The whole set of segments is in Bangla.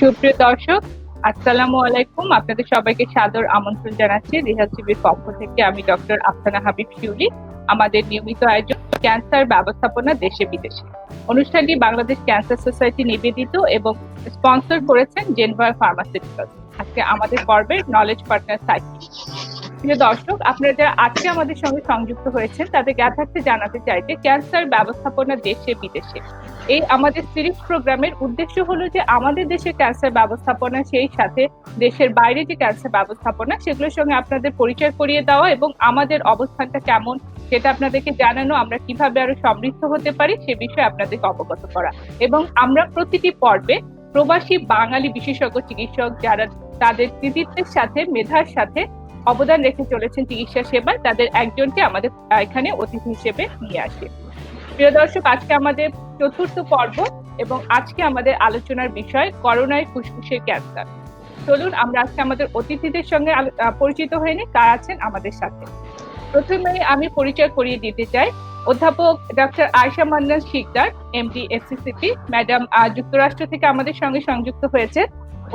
সুপ্রিয় দর্শক, আসসালামু আলাইকুম। আপনাদের সবাইকে সাদর আমন্ত্রণ জানাচ্ছি রিহাব টিভির পক্ষ থেকে। আমি ডক্টর আফসানা হাবিব শিউলি। আমাদের নিয়মিত আয়োজন ক্যান্সার ব্যবস্থাপনা দেশে বিদেশে। অনুষ্ঠানটি বাংলাদেশ ক্যান্সার সোসাইটি নিবেদিত এবং স্পন্সর করেছেন জেনভার ফার্মাসিউটিক্যালস। আজকে আমাদের পর্বের নলেজ পার্টনার সাইটি। প্রিয় দর্শক, আপনারা যারা আজকে আমাদের সঙ্গে সংযুক্ত হয়েছেন তাদের জ্ঞাতার্থে জানাতে চাই যে ক্যান্সার ব্যবস্থাপনা দেশে বিদেশে এই আমাদের সিরিজ প্রোগ্রামের উদ্দেশ্য হলো যে আমাদের দেশে ক্যান্সার ব্যবস্থাপনা, সেই সাথে দেশের বাইরে যে ক্যান্সার ব্যবস্থাপনা, সেগুলোর সঙ্গে আপনাদের পরিচয় করিয়ে দেওয়া এবং আমাদের অবস্থানটা কেমন সেটা আপনাদেরকে জানানো, আমরা কিভাবে আরো সমৃদ্ধ হতে পারি সে বিষয়ে আপনাদেরকে অবগত করা। এবং আমরা প্রতিটি পর্বে প্রবাসী বাঙালি বিশেষজ্ঞ চিকিৎসক যারা তাদের কৃতিত্বের সাথে মেধার সাথে অবদান রেখে চলেছেন চিকিৎসা সেবায়, তাদের একজনকে আমাদের এখানে অতিথি হিসেবে নিয়ে আসে। প্রিয় দর্শক, আজকে আমাদের চতুর্থ পর্ব এবং আজকে আমাদের আলোচনার বিষয় করোনায় ফুসফুসের ক্যান্সার। চলুন আমরা আজকে আমাদের অতিথিদের সঙ্গে পরিচিত হয়ে নিই কারা আছেন আমাদের সাথে। প্রথমে আমি পরিচয় করিয়ে দিতে চাই অধ্যাপক doctor Ayesha Mannan Sikdar, MD FCCP. Madam যুক্তরাষ্ট্র থেকে আমাদের সঙ্গে সংযুক্ত হয়েছে।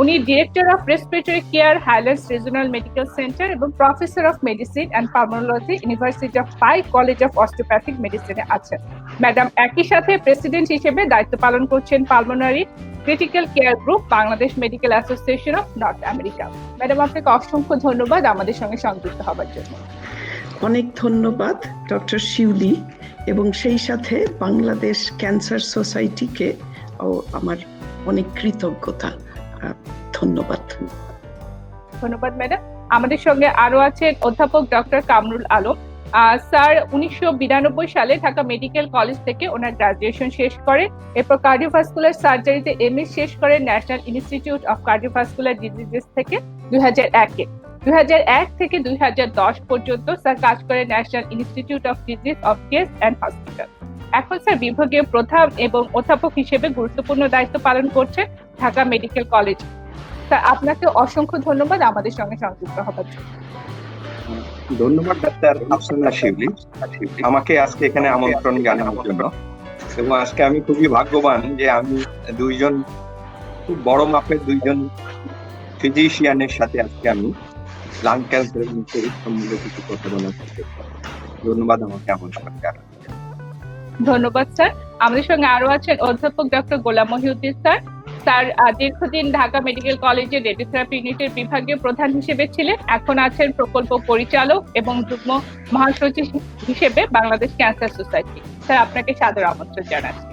উনি director of respiratory care, Highlands regional medical center এবং professor of medicine and pulmonology, university of পাই কলেজ অফ অস্টিওপ্যাথিক মেডিসিনে আছেন। ম্যাডাম একই সাথে প্রেসিডেন্ট হিসেবে দায়িত্ব পালন করছেন pulmonary critical care group, Bangladesh medical association of north America. Madam, আপনাকে অসংখ্য ধন্যবাদ আমাদের সঙ্গে সংযুক্ত হবার জন্য। অনেক ধন্যবাদ ডক্টর শিউলি, এবং সেই সাথে বাংলাদেশ ক্যান্সার সোসাইটিকে আমার অনেক কৃতজ্ঞতা। ধন্যবাদ। ধন্যবাদ ম্যাডাম। আমাদের সঙ্গে আরো আছেন অধ্যাপক ডক্টর কামরুল আলম। স্যার 1992 সালে ঢাকা মেডিকেল কলেজ থেকে ওনার গ্রাজুয়েশন শেষ করে, এরপর কার্ডিওভাস্কুলার সার্জারিতে এমএস শেষ করেন national institute of cardiovascular diseases থেকে 2001-এ। 2001 থেকে 2010 পর্যন্ত স্যার কাজ করেন national institute of disease of chest and hospital. এখন স্যার বিভাগীয় প্রধান এবং অধ্যাপক হিসেবে গুরুত্বপূর্ণ দায়িত্ব পালন করছেন ঢাকা মেডিকেল কলেজ। স্যার, আপনাকে অসংখ্য ধন্যবাদ আমাদের সঙ্গে সংযুক্ত হবার জন্য। ধন্যবাদ ডাক্তার আফসানা শিউলি আমাকে আজকে এখানে আমন্ত্রণ জানানোর জন্য। এবং আজকে আমি খুবই ভাগ্যবান যে আমি দুইজন খুব বড় মাপের দুইজন ফিজিশিয়ানের সাথে আজকে আমি লাং ক্যান্সারের সম্বন্ধে কিছু কথা বলার চেষ্টা করব। ধন্যবাদ আমাকে আমন্ত্রণ জানানোর জন্য। ধন্যবাদ স্যার। আমাদের সঙ্গে আরো আছেন অধ্যাপক ডক্টর গোলাম মহিউদ্দিন স্যার। স্যার দীর্ঘদিন ঢাকা মেডিকেল কলেজের রেডিওথেরাপি ইউনিটের বিভাগীয় প্রধান হিসেবে ছিলেন, এখন আছেন প্রকল্প পরিচালক এবং যুগ্ম মহাসচিব হিসেবে বাংলাদেশ ক্যান্সার সোসাইটি। স্যার, আপনাকে সাদর আমন্ত্রণ জানাচ্ছি।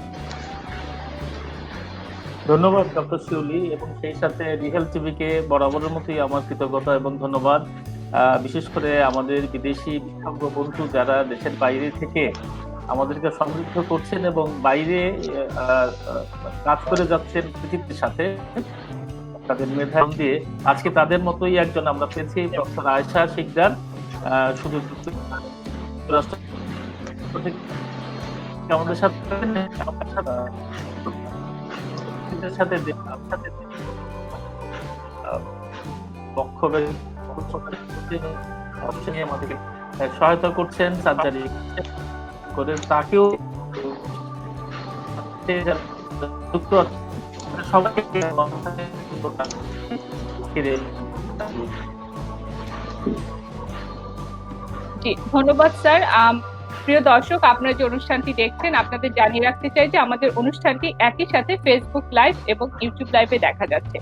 ধন্যবাদ ডক্টর শিউলি, এবং সেই সাথে রিহেল টিভিকে বরাবরের মতোই আমার কৃতজ্ঞতা এবং ধন্যবাদ। বিশেষ করে আমাদের বিদেশি বিশেষজ্ঞ বন্ধু যারা দেশের বাইরে থেকে আমাদেরকে সমৃদ্ধ করছেন এবং বাইরে কাজ করে যাচ্ছেন কৃতিত্বের সাথে, তাদের মেধা দিয়ে। আজকে তাদের মতোই একজন আমরা পেয়েছি, ডক্টর আয়েশা শিকদার, শুধু যুক্তরাষ্ট্র থেকে আমাদের সাথে আমাদেরকে সহায়তা করছেন, সার্জারি করে তাকেও সবাইকে ধন্যবাদ স্যার। প্রিয় দর্শক, আপনারা যে অনুষ্ঠানটি দেখছেন, আপনাদের জানিয়ে রাখতে চাই যে আমাদের অনুষ্ঠানটি একই সাথে ফেসবুক লাইভ এবং ইউটিউব লাইভে দেখা যাচ্ছে।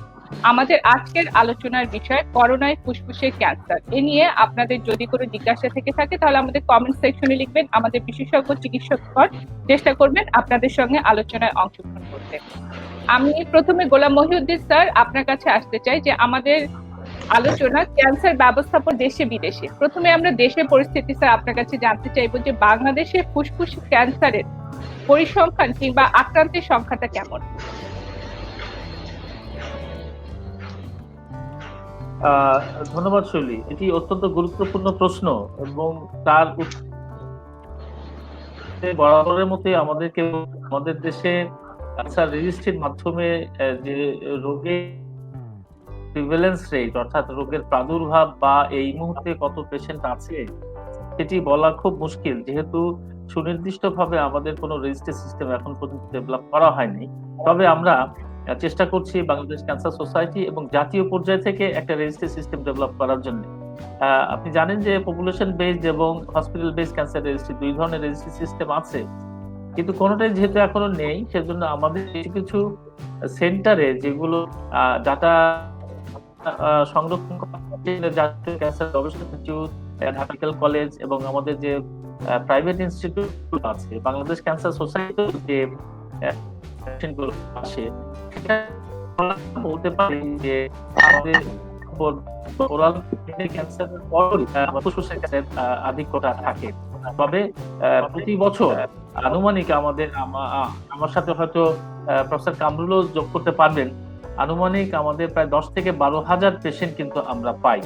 আমাদের আজকের আলোচনার বিষয় করোনায় ফুসফুসের ক্যান্সার। এ নিয়ে আপনাদের যদি কোনো জিজ্ঞাসা থেকে থাকে তাহলে আমাদের কমেন্ট সেকশনে লিখবেন। আমাদের বিশেষজ্ঞ চিকিৎসকগণ চেষ্টা করবেন আপনাদের সঙ্গে আলোচনায় অংশগ্রহণ করতে। আমি প্রথমে গোলাম মহিউদ্দিন স্যার আপনার কাছে আসতে চাই যে আমাদের আলোচনা ক্যান্সার ব্যবস্থাপনা দেশে বিদেশে। প্রথমে আমরা দেশের পরিস্থিতি স্যার আপনার কাছে জানতে চাইবো যে বাংলাদেশে ফুসফুস ক্যান্সারের পরিসংখ্যান কিংবা আক্রান্তের সংখ্যাটা কেমন? ধন্যবাদ শৈলী, এটি অত্যন্ত গুরুত্বপূর্ণ প্রশ্ন এবং তার বরাবরের মতোই আমাদেরকে আমাদের দেশে ক্যান্সার রেজিস্ট্রির মাধ্যমে যে রোগের প্রিভ্যালেন্স রেট, অর্থাৎ রোগের প্রাদুর্ভাব বা এই মুহূর্তে কত পেশেন্ট আছে সেটি বলা খুব মুশকিল, যেহেতু সুনির্দিষ্টভাবে আমাদের কোনো রেজিস্ট্রি সিস্টেম এখন পর্যন্ত ডেভেলপ করা হয়নি। তবে আমরা চেষ্টা করছি বাংলাদেশ ক্যান্সার সোসাইটি এবং জাতীয় পর্যায় থেকে একটা রেজিস্ট্রি সিস্টেম ডেভেলপ করার জন্য। আপনি জানেন যে পপুলেশন বেসড এবং হসপিটাল বেসড ক্যান্সার রেজিস্ট্রি, দুই ধরনের রেজিস্ট্রি সিস্টেম আছে, কিন্তু কোনোটাই যেহেতু এখনো নেই, সেজন্য আমাদের কিছু কিছু সেন্টারে যেগুলো ডাটা সংরক্ষণ করা হচ্ছে, জাতীয় ক্যান্সার গবেষণা ইনস্টিটিউট, ঢাকা মেডিকেল কলেজ এবং আমাদের যে প্রাইভেট ইনস্টিটিউট আছে, বাংলাদেশ ক্যান্সার সোসাইটি যে গুলো আসে, সেটা বলতে পারি যে আমাদের ওরাল ক্যান্সারের পরই ফুসফুসের ক্যান্সার আধিক্যতা থাকে। তবে প্রতি বছর আনুমানিক আমার সাথে হয়তো প্রফেসর কামরুলও যোগ করতে পারবেন, আনুমানিক আমাদের প্রায় 10 থেকে 12,000 পেশেন্ট কিন্তু আমরা পাই।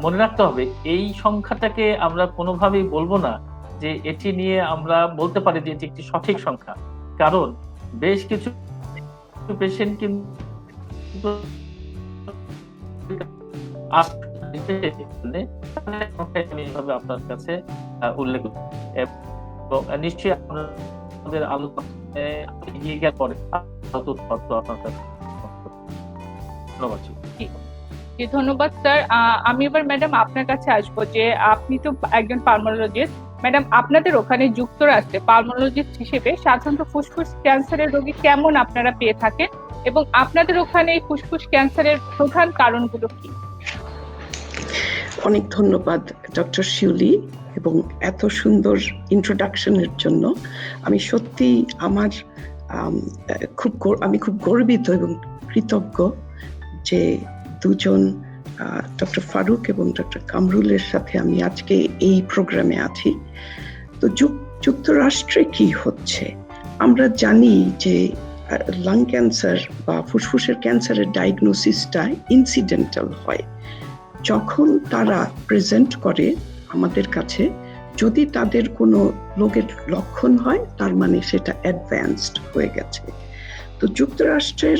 মনে রাখতে হবে এই সংখ্যাটাকে আমরা কোনোভাবেই বলবো না যে এটি নিয়ে আমরা বলতে পারি যে এটি একটি সঠিক সংখ্যা, কারণ বেশ কিছু পেশেন্ট কিন্তু আপনার কাছে উল্লেখ এবং নিশ্চয়ই আমাদের আলোচনায় এগিয়ে গিয়ে পরে আপনার কাছে। ধন্যবাদ। ধন্যবাদ স্যার। আমি এবার ম্যাডাম আপনার কাছে আসবো, যে আপনি তো একজন পালমোনোলজিস্ট। ম্যাডাম, আপনাদের ওখানে যুক্তরাষ্ট্রে পালমোনোলজিস্ট হিসেবে সাধারণত ফুসফুস ক্যান্সারের রোগী কেমন আপনারা পেয়ে থাকেন, এবং আপনাদের ওখানে এই ফুসফুস ক্যান্সারের প্রধান কারণগুলো কি? অনেক ধন্যবাদ ডক্টর শিউলি এবং এত সুন্দর ইন্ট্রোডাকশনের জন্য। আমি সত্যি আমি খুব গর্বিত এবং কৃতজ্ঞ যে দুজন ডক্টর ফারুক এবং ডক্টর কামরুলের সাথে আমি আজকে এই প্রোগ্রামে আছি। তো যুক্তরাষ্ট্রে কি হচ্ছে, আমরা জানি যে লাং ক্যান্সার বা ফুসফুসের ক্যান্সারের ডায়াগনোসিসটা ইনসিডেন্টাল হয়। যখন তারা প্রেজেন্ট করে আমাদের কাছে, যদি তাদের কোনো রোগের লক্ষণ হয়, তার মানে সেটা অ্যাডভান্সড হয়ে গেছে। তো যুক্তরাষ্ট্রের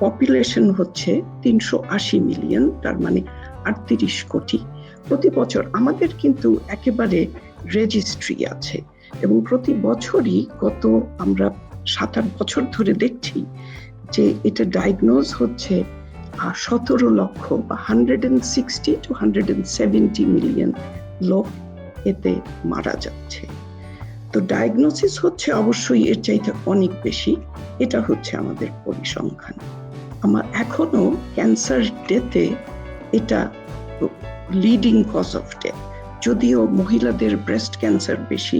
পপুলেশন হচ্ছে 380 মিলিয়ন, তার মানে 38 কোটি প্রতি বছর। আমাদের কিন্তু একেবারে রেজিস্ট্রি আছে এবং প্রতি বছরই গত আমরা 7-8 বছর ধরে দেখছি যে এটা ডায়াগনোজ হচ্ছে 17 লক্ষ বা 160 to 170 মিলিয়ন লোক এতে মারা যাচ্ছে। তো ডায়াগনোসিস হচ্ছে অবশ্যই এর চাইতে অনেক বেশি। এটা হচ্ছে আমাদের পরিসংখ্যান। আমার এখনো ক্যান্সার ডেথে এটা লিডিং কজ অফ ডেথ, যদিও মহিলাদের ব্রেস্ট ক্যান্সার বেশি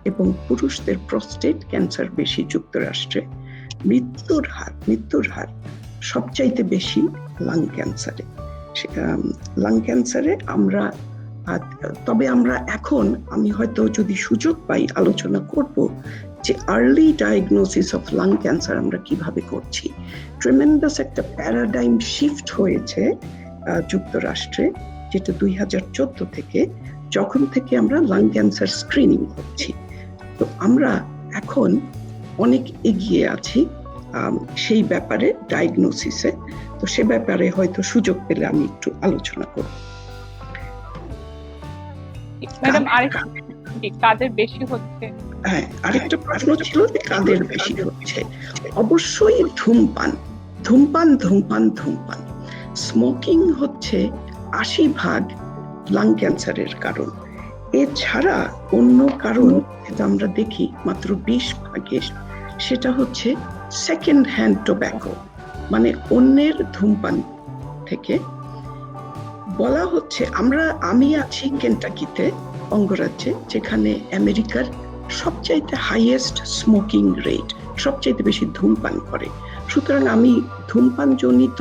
এবং পুরুষদের প্রস্টেট ক্যান্সার বেশি যুক্তরাষ্ট্রে। মৃত্যুর হার সবচাইতে বেশি লাং ক্যান্সারে। তবে আমরা এখন, আমি হয়তো যদি সুযোগ পাই আলোচনা করব যে early diagnosis of lung cancer আমরা কিভাবে করছি। ট্রেমেন্ডাস একটা প্যারাডাইম শিফট হয়েছে যুক্তরাষ্ট্রে, যেটা 2014 থেকে, যখন থেকে আমরা লাং ক্যান্সার স্ক্রিনিং করছি। তো আমরা এখন অনেক এগিয়ে আছি সেই ব্যাপারে, ডায়াগনোসিসে। তো সে ব্যাপারে হয়তো সুযোগ পেলে আমি একটু আলোচনা করব। ম্যাডাম, কাদের বেশি হচ্ছে? হ্যাঁ, আরেকটা প্রশ্ন ছিল যে কাদের বেশি হচ্ছে। অবশ্যই ধূমপান। স্মোকিং হচ্ছে 80% লাং ক্যান্সারের কারণ। এছাড়া অন্য কারণ যেটা আমরা দেখি মাত্র 20%, সেটা হচ্ছে সেকেন্ড হ্যান্ড টোব্যাকো, মানে অন্যের ধূমপান থেকে। বলা হচ্ছে, আমি আছি কেন্টাকিতে, অঙ্গরাজ্যে, যেখানে আমেরিকার সবচাইতে হাইয়েস্ট স্মোকিং রেট, সবচাইতে বেশি ধূমপান করে। সুতরাং আমি ধূমপান জনিত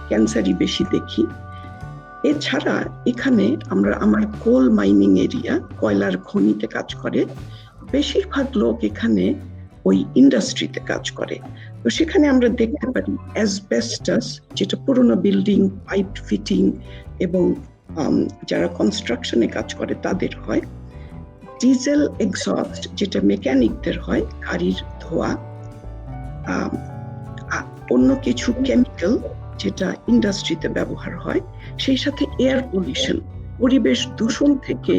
ক্যান্সারই বেশি দেখি। এছাড়া এখানে আমার কোল মাইনিং এরিয়া, কয়লার খনিতে কাজ করে, বেশিরভাগ লোক এখানে ওই ইন্ডাস্ট্রিতে কাজ করে। তো সেখানে আমরা দেখতে পারি অ্যাসবেস্টাস, যেটা পুরোনো বিল্ডিং, পাইপ ফিটিং এবং যারা কনস্ট্রাকশনে কাজ করে তাদের হয়। ডিজেল এক্সস্ট, যেটা মেকানিকদের হয়, গাড়ির ধোয়া। অন্য কিছু কেমিক্যাল যেটা ইন্ডাস্ট্রিতে ব্যবহার হয়। সেই সাথে এয়ার পলিউশন, পরিবেশ দূষণ থেকে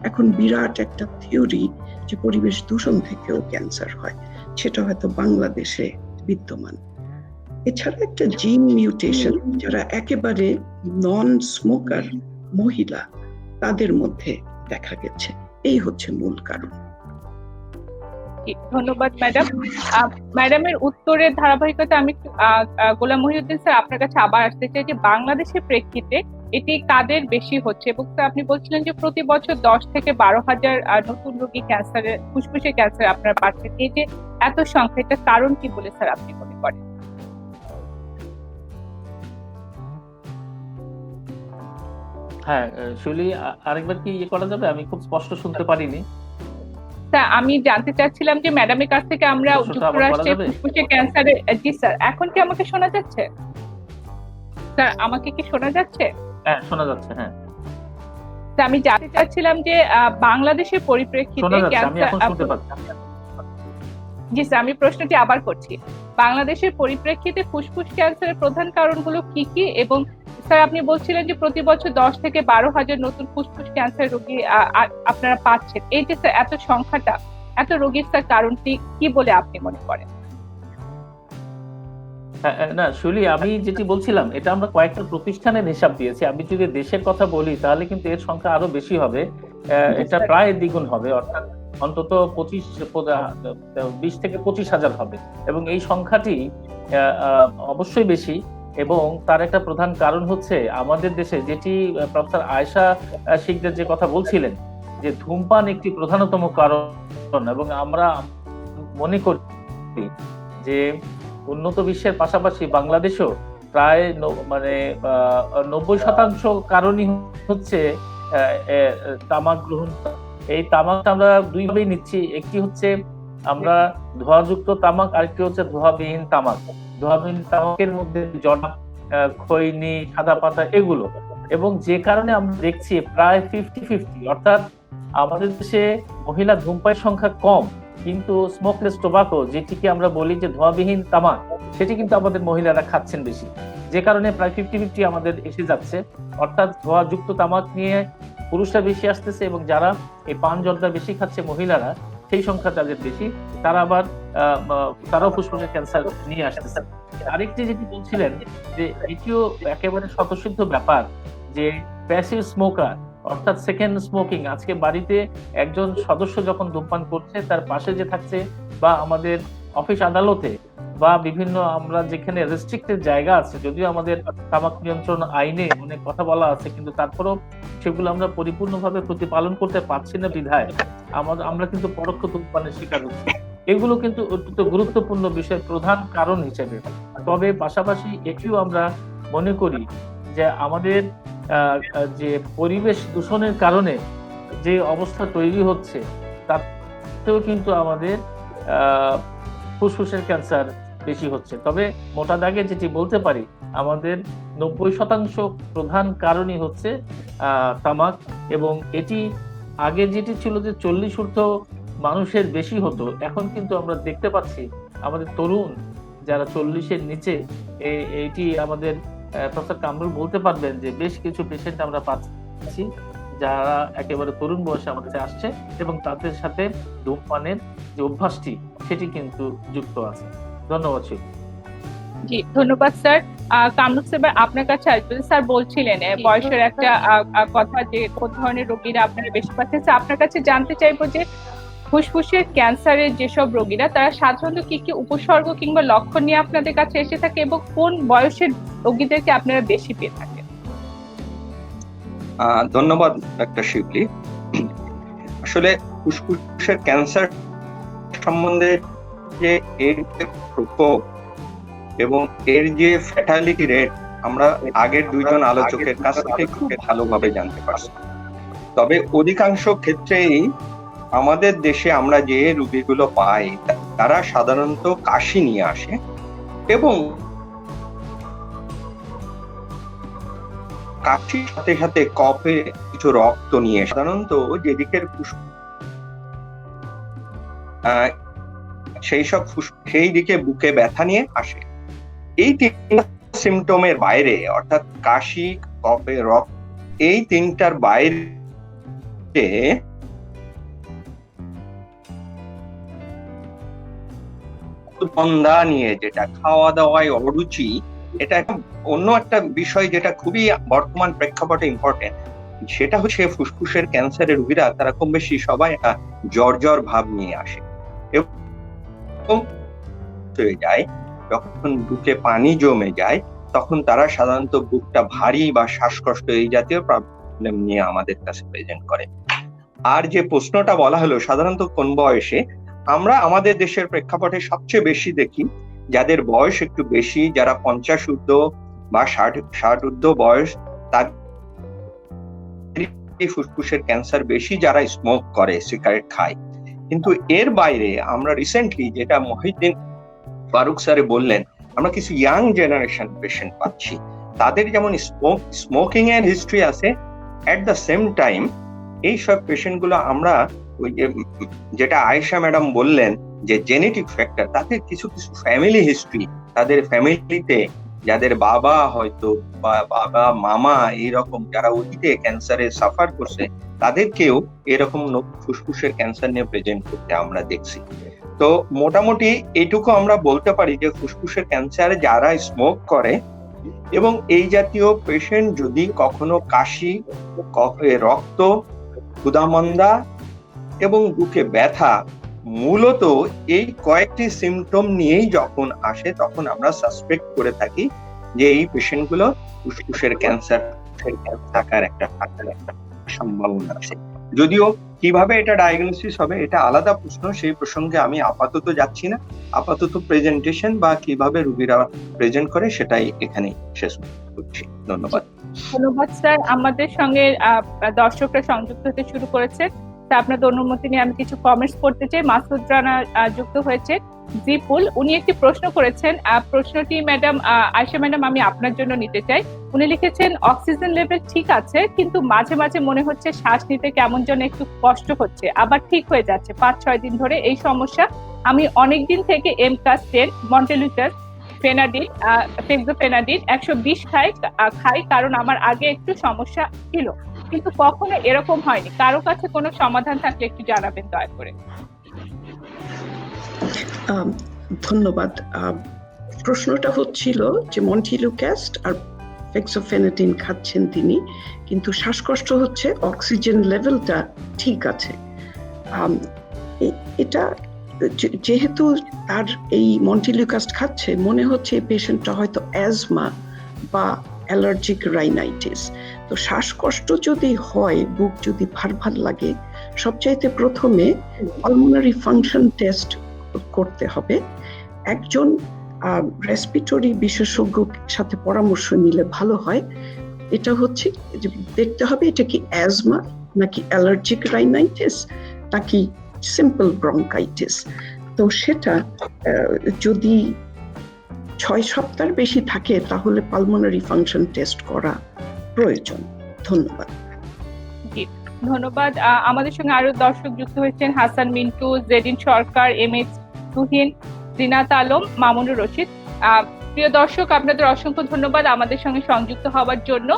এখন বিরাট একটা থিওরি যে পরিবেশ দূষণ থেকেও ক্যান্সার হয়। সেটা হয়তো বাংলাদেশে বিদ্যমান। এছাড়া একটা জিন মিউটেশন, যারা একেবারে নন স্মোকার মহিলা, তাদের মধ্যে দেখা গেছে। এই হচ্ছে মূল কারণ। ধন্যবাদ ম্যাডাম। ম্যাডামের উত্তরের ধারাবাহিকতা আমি গোলাম মহিউদ্দিন স্যার আপনার কাছে আবার আসতে চাই যে বাংলাদেশের প্রেক্ষিতে এটি কাদের বেশি হচ্ছে, এবং স্যার আপনি বলছিলেন যে প্রতি বছর 10 থেকে 12,000 নতুন রোগী ক্যান্সারের, ফুসফুসের ক্যান্সার আপনার পাচ্ছেন। এই যে এত সংখ্যা, এটা কারণ কি বলে স্যার আপনি মনে করেন? হ্যাঁ শিউলি, আরেকবার কি ইয়ে করা যাবে? আমি খুব স্পষ্ট শুনতে পারিনি। স্যার আমি জানতে চাচ্ছিলাম যে ম্যাডামের কাছ থেকে আমরা যুক্তরাষ্ট্রে ফুসফুসের ক্যান্সারের, জি স্যার, এখন কি আমাকে শোনা যাচ্ছে? স্যার আমাকে কি শোনা যাচ্ছে? হ্যাঁ শোনা যাচ্ছে। হ্যাঁ স্যার আমি জানতে চাচ্ছিলাম যে বাংলাদেশের পরিপ্রেক্ষিতে ক্যান্সার, জি স্যার আমি প্রশ্নটি আবার করছি। বাংলাদেশের পরিপ্রেক্ষিতে ফুসফুস ক্যান্সারের প্রধান কারণগুলো কি কি, এবং স্যার আপনি বলছিলেন যে প্রতি বছর 10 থেকে 12,000 নতুন ফুসফুস ক্যান্সার রোগী আপনারা পাচ্ছেন। এই যে স্যার এত সংখ্যাটা, এত রোগীর স্যার কারণটি কি বলে আপনি মনে করেন? না শিউলি, আমি যেটি বলছিলাম এটা আমরা কয়েকটা প্রতিষ্ঠানের হিসাব দিয়েছি। আমি যদি দেশের কথা বলি তাহলে কিন্তু এর সংখ্যা আরো বেশি হবে, এটা প্রায় দ্বিগুণ হবে, অর্থাৎ অন্তত 20 থেকে 25,000 হবে। এবং এই সংখ্যাটি অবশ্যই বেশি, এবং তার একটা প্রধান কারণ হচ্ছে আমাদের দেশে, যেটি প্রফেসর আয়েশা শিকদার যে কথা বলছিলেন, যে ধূমপান একটি প্রধানতম কারণ। এবং আমরা মনে করি যে উন্নত বিশ্বের পাশাপাশি বাংলাদেশেও প্রায় 90% কারণই হচ্ছে তামাক গ্রহণ। এই তামাকটা আমরা দুইভাবেই নিচ্ছি, একটি হচ্ছে আমরা ধোঁয়াযুক্ত তামাক, আরেকটি হচ্ছে ধোঁয়াবিহীন তামাক। ধোঁয়াবিহীন তামাকের মধ্যে জর্দা, খৈনি, সাদা পাতা, এগুলো। এবং যে কারণে আমরা দেখছি প্রায় 50-50, অর্থাৎ আমাদের দেশে মহিলা ধূমপানের সংখ্যা কম, কিন্তু স্মোকলেস টোবাকো, যেটিকে আমরা বলি যে ধোঁয়াবিহীন তামাক, সেটি কিন্তু আমাদের মহিলারা খাচ্ছেন বেশি, যে কারণে প্রায় 50-50 আমাদের এসে যাচ্ছে। অর্থাৎ ধোঁয়াযুক্ত তামাক নিয়ে পুরুষরা বেশি আসতেছে, এবং যারা এই পান জর্দা বেশি খাচ্ছে মহিলারা, সেই সংখ্যা তাদের বেশি, তারা আবার তারাও ফুসফুসের ক্যান্সার নিয়ে আসতেছে। আরেকটি যেটি বলছিলেন যে এটিও একেবারে স্বতঃসিদ্ধ ব্যাপার, যে প্যাসিভ স্মোকার অর্থাৎ সেকেন্ড স্মোকিং। আজকে বাড়িতে একজন সদস্য যখন ধূমপান করছে, তার পাশে যে থাকছে, বা আমাদের অফিস আদালতে, বা বিভিন্ন আমরা যেখানে রেস্ট্রিক্টেড জায়গা আছে, যদিও আমাদের তামাক নিয়ন্ত্রণ আইনে অনেক কথা বলা আছে, কিন্তু তারপরেও সেগুলো আমরা পরিপূর্ণভাবে প্রতিপালন করতে পারছি না বিধায় আমরা কিন্তু পরোক্ষ ধূমপানের শিকার হচ্ছি। এগুলো কিন্তু অত্যন্ত গুরুত্বপূর্ণ বিষয়ের প্রধান কারণ হিসেবে। তবে পাশাপাশি এটিও আমরা মনে করি যে আমাদের যে পরিবেশ দূষণের কারণে যে অবস্থা তৈরি হচ্ছে, তাতেও কিন্তু আমাদের ফুসফুসের ক্যান্সার বেশি হচ্ছে। তবে মোটা দাগে যেটি বলতে পারি, আমাদের 90% প্রধান কারণই হচ্ছে তামাক। এবং এটি আগে যেটি ছিল যে 40 ঊর্ধ্ব মানুষের বেশি হতো, এখন কিন্তু আমরা দেখতে পাচ্ছি আমাদের তরুণ যারা 40-এর নিচে, এটি আমাদের প্রফেসর কামরুল বলতে পারবেন যে বেশ কিছু পেশেন্ট আমরা পাচ্ছি যারা একেবারে তরুণ বয়সে আমাদের কাছে আসছে, এবং তাদের সাথে ধূমপানের যে অভ্যাসটি সেটি কিন্তু যুক্ত আছে। ধন্যবাদ। জি ধন্যবাদ স্যার। কামরুল স্যার আপনার কাছে আসবেন। স্যার বলছিলেন বয়সের একটা কথা, যে কোন ধরনের রোগীরা আপনারা বেশি পাচ্ছেন। আপনার কাছে জানতে চাইবো যে ফুসফুসের ক্যান্সারের যেসব রোগীরা, তারা সাধারণত কি কি উপসর্গ কিংবা লক্ষণ নিয়ে আপনাদের কাছে এসে থাকে, এবং কোন বয়সের রোগীদেরকে আপনারা বেশি পেয়ে থাকেন? ধন্যবাদ ডাক্তার শিবলি। আসলে ফুসফুসের ক্যান্সার সম্বন্ধে যে এর প্রকোপ এবং এর যে ফ্যাটালিটি রেট আমরা আগের দুইজন আলোচকের কাছ থেকে খুব ভালোভাবে জানতে পারছি। তবে অধিকাংশ ক্ষেত্রেই আমাদের দেশে আমরা যে রোগীগুলো পাই, তারা সাধারণত কাশি নিয়ে আসে, এবং কাশির সাথে সাথে কফে কিছু রক্ত নিয়ে, সাধারণত যেদিকের সেই দিকে বুকে ব্যথা নিয়ে আসে। এই তিনটা সিমটমের বাইরে, অর্থাৎ কাশি, কফে, রক্ত, এই তিনটার বাইরে মন্দা নিয়ে, যেটা খাওয়া দাওয়ায় অরুচি, এটা অন্য একটা বিষয় যেটা খুবই বর্তমান প্রেক্ষাপটে ইম্পর্টেন্ট, সেটা হচ্ছে ফুসফুসের ক্যান্সারের রোগীরা তারা কম বেশি সবাই একটা জ্বর ভাব নিয়ে আসে এবং হয়ে যায়। যখন বুকে পানি জমে যায় তখন তারা সাধারণত বুকটা ভারী বা শ্বাসকষ্ট এই জাতীয় প্রবলেম নিয়ে আমাদের কাছে প্রেজেন্ট করে। আর যে প্রশ্নটা বলা হলো সাধারণত কোন বয়সে, আমরা আমাদের দেশের প্রেক্ষাপটে সবচেয়ে বেশি দেখি যাদের বয়স একটু বেশি, যারা 50 ঊর্ধ্ব বা 60 ঊর্ধ্ব বয়স, তার ফুসফুসের ক্যান্সার বেশি, যারা স্মোক করে, সিগারেট খায়। কিন্তু এর বাইরে আমরা রিসেন্টলি যেটা মহিউদ্দিন ফারুক স্যার বললেন, আমরা কিছু ইয়াং জেনারেশন পেশেন্ট পাচ্ছি, তাদের যেমন স্মোকিং এর হিস্ট্রি আছে, এট দ্য সেম টাইম এই সব পেশেন্ট গুলো আমরা ওই যেটা আয়েশা ম্যাডাম বললেন যে জেনেটিক ফ্যাক্টর, তাদের কিছু ফ্যামিলি হিস্ট্রি, তাদের ফ্যামিলিতে যাদের বাবা হয়তো বা বাবা মামা এইরকম যারা অতীতে ক্যান্সারে সাফার করছে, তাদেরকেও এরকম ফুসফুসের ক্যান্সার নিয়ে প্রেজেন্ট করতে আমরা দেখছি। তো মোটামুটি এইটুকু আমরা বলতে পারি যে ফুসফুসের ক্যান্সারে যারা স্মোক করে এবং এই জাতীয় পেশেন্ট যদি কখনো কাশি, রক্ত, ক্ষুধামন্দা এবং বুকে ব্যথা, মূলত এই কয়েকটি সিমটম নিয়েই যখন আসে তখন আমরা সাসপেক্ট করে থাকি যে এই পেশেন্ট গুলো ফুসফুসের ক্যান্সার থাকার একটা সম্ভাবনা আছে। যদিও কিভাবে এটা ডায়াগনোসিস হবে এটা আলাদা প্রশ্ন, সেই প্রসঙ্গে আমি আপাতত যাচ্ছি না। আপাতত প্রেজেন্টেশন বা কিভাবে রোগীরা প্রেজেন্ট করে সেটাই এখানে শেষ করছি। ধন্যবাদ। ধন্যবাদ স্যার। আমাদের সঙ্গে দর্শকরা সংযুক্ত হতে শুরু করেছে, তা আপনাদের অনুমতি নিয়ে আমি কিছু কমেন্টস করতে চাই। মাসুদ রানা যুক্ত হয়েছে, জিপুল, উনি একটি প্রশ্ন করেছেন। প্রশ্নটি ম্যাডাম আয়েশা ম্যাডাম আমি আপনার জন্য নিতে চাই। উনি লিখেছেন, অক্সিজেন লেভেল ঠিক আছে কিন্তু মাঝে মাঝে মনে হচ্ছে শ্বাস নিতে কেমন যেন একটু কষ্ট হচ্ছে, আবার ঠিক হয়ে যাচ্ছে 5-6 দিন ধরে এই সমস্যা। আমি অনেকদিন থেকে MCAS-10, মন্টেলুটাস, ফেনাডিল, ফেক্সোফেনাডিল 120 খাই কারণ আমার আগে একটু সমস্যা ছিল, কিন্তু কখনো এরকম হয়নি। কারো কাছে কোনো সমাধান থাকলে একটু জানাবেন দয়া করে। ধন্যবাদ। প্রশ্নটা হচ্ছিল যে মন্টেলুকাস্ট আর ফেক্সোফেনাডিন খাচ্ছেন তিনি, কিন্তু শ্বাসকষ্ট হচ্ছে, অক্সিজেন লেভেলটা ঠিক আছে। এটা যেহেতু তার এই মন্টেলুকাস্ট খাচ্ছে, মনে হচ্ছে এই পেশেন্টটা হয়তো অ্যাজমা বা অ্যালার্জিক রাইনাইটিস। তো শ্বাসকষ্ট যদি হয়, বুক যদি ভার লাগে, সবচাইতে প্রথমে পালমোনারি ফাংশন টেস্ট করতে হবে। একজন রেসপিরেটরি বিশেষজ্ঞের সাথে পরামর্শ নিলে ভালো হয়। এটা হচ্ছে দেখতে হবে এটা কি অ্যাজমা নাকি অ্যালার্জিক রাইনাইটিস নাকি সিম্পল ব্রঙ্কাইটিস। তো সেটা যদি 6 সপ্তাহ বেশি থাকে তাহলে পালমোনারি ফাংশন টেস্ট করা প্রয়োজন। ধন্যবাদ। ধন্যবাদ। আমাদের সঙ্গে আরো দর্শক যুক্ত হয়েছেন, হাসান মিন্টু, জেডিন সরকার, MH তুহিন, জিনাত আলম, মামুনুর রশিদ। প্রিয় দর্শক, আপনাদের অসংখ্য ধন্যবাদ আমাদের সঙ্গে সংযুক্ত হওয়ার জন্য।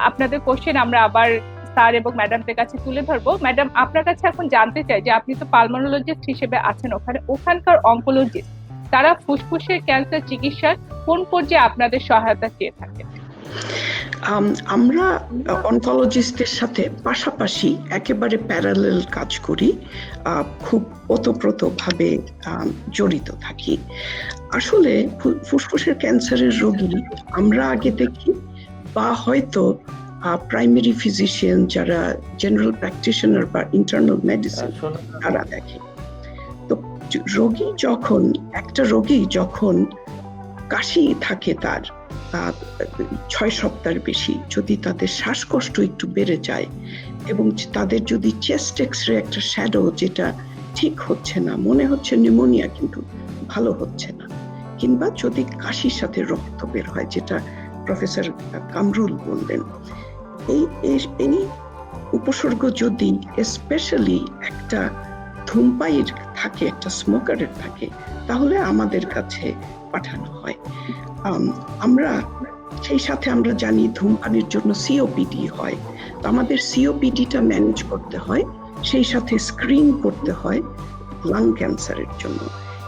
আপনাদের কোশ্চেন আমরা আবার স্যার এবং ম্যাডামদের কাছে তুলে ধরবো। ম্যাডাম, আপনার কাছে এখন জানতে চাই যে আপনি তো পালমোনোলজিস্ট হিসেবে আছেন ওখানকার অনকোলজিস্ট, তারা ফুসফুসের ক্যান্সার চিকিৎসার কোন পর্যায়ে আপনাদের সহায়তা চেয়ে থাকেন? আমরা অনকোলজিস্টের সাথে পাশাপাশি একেবারে প্যারালেল কাজ করি, খুব ওতপ্রোতভাবে জড়িত থাকি। আসলে ফুসফুসের ক্যান্সারের রোগী আমরা আগে দেখি, বা হয়তো প্রাইমারি ফিজিশিয়ান যারা জেনারেল প্র্যাকটিশনার বা ইন্টারনাল মেডিসিন তারা দেখে। তো একটা রোগী যখন কাশি থাকে তার 6 সপ্তাহ বেশি, যদি তাদের শ্বাসকষ্ট একটু বেড়ে যায় এবং তাদের যদি চেস্ট এক্সরে একটা শ্যাডো যেটা ঠিক হচ্ছে না, মনে হচ্ছে নিউমোনিয়া কিন্তু ভালো হচ্ছে না, কিংবা যদি কাশির সাথে রক্ত বের হয়, যেটা প্রফেসর কামরুল বললেন, এই উপসর্গ যদি স্পেশালি একটা ধূমপায়ীর থাকে, একটা স্মোকারের থাকে, তাহলে আমাদের কাছে পাঠানো হয়। আমরা সেই সাথে আমরা জানি ধূমপানের জন্য COPD হয়, তো আমাদের COPD-টা ম্যানেজ করতে হয়, সেই সাথে স্ক্রিন করতে হয় লাং ক্যান্সারের জন্য।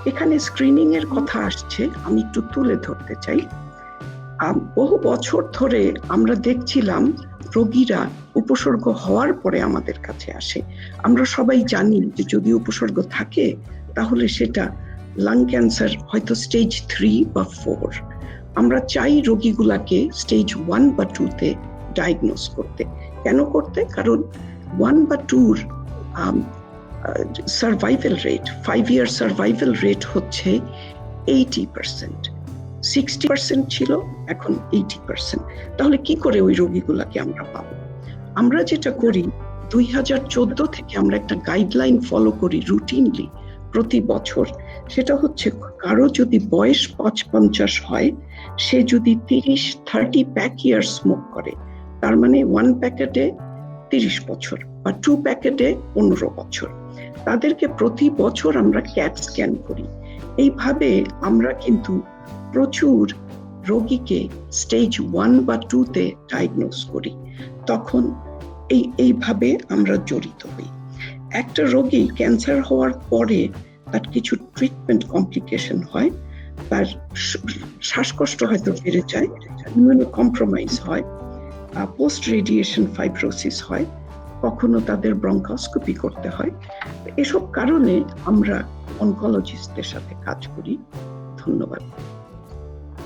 এখানে স্ক্রিনিং এর কথা আসছে, আমি একটু তুলে ধরতে চাই। বহু বছর ধরে আমরা দেখছিলাম রোগীরা উপসর্গ হওয়ার পরে আমাদের কাছে আসে। আমরা সবাই জানি যে যদি উপসর্গ থাকে তাহলে সেটা লাং ক্যান্সার হয়তো স্টেজ 3 বা 4। আমরা চাই রোগীগুলাকে স্টেজ 1 বা 2 তে ডায়াগনোজ করতে। কেন করতে? কারণ 1 বা 2-র survival rate, 5-year survival rate হচ্ছে 80%। 60% ছিল, এখন 80%। তাহলে কি করে ওই রোগীগুলাকে আমরা পাবো? আমরা যেটা করি, 2014 থেকে আমরা একটা গাইডলাইন ফলো করি রুটিনলি প্রতি বছর। সেটা হচ্ছে কারো যদি বয়স 55 হয়, সে যদি 30 প্যাক ইয়ার স্মোক করে, তার মানে 1 প্যাকেটে 30 বছর বা 2 প্যাকেটে 15 বছর, তাদেরকে প্রতি বছর আমরা ক্যাট স্ক্যান করি। এইভাবে আমরা কিন্তু প্রচুর রোগীকে স্টেজ 1 বা 2 তে ডায়াগনোজ করি। তখন এইভাবে আমরা জড়িত হই। একটা রোগী ক্যান্সার হওয়ার পরে তার কিছু ট্রিটমেন্ট কমপ্লিকেশন হয়, তার শ্বাসকষ্ট হয়তো বেড়ে যায়, ইমিউনো কম্প্রোমাইজ হয়, পোস্ট রেডিয়েশন ফাইব্রোসিস হয়, কখনো তাদের ব্রঙ্কোস্কোপি করতে হয়। এসব কারণে আমরা অনকোলজিস্টদের সাথে কাজ করি। ধন্যবাদ।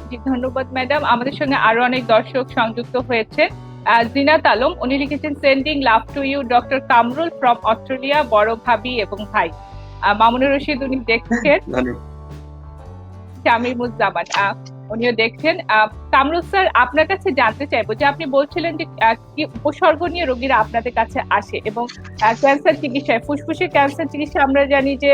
জি, ধন্যবাদ ম্যাডাম। আমাদের সঙ্গে আরো অনেক দর্শক সংযুক্ত হয়েছে। জিনাত আলম, উনি লিখেছেন sending love to you doctor Kamrul from Australia, বড় ভাবি এবং ভাই। মামুনুর রশিদ উনি দেখছেন, শামিমুজ্জামান উনিও দেখছেন। কামরুল স্যার, আপনার কাছে জানতে চাইবো যে আপনি বলছিলেন যে কি উপসর্গ নিয়ে রোগীরা আপনাদের কাছে আসে, এবং ক্যান্সার চিকিৎসায়, ফুসফুসের ক্যান্সার চিকিৎসা আমরা জানি যে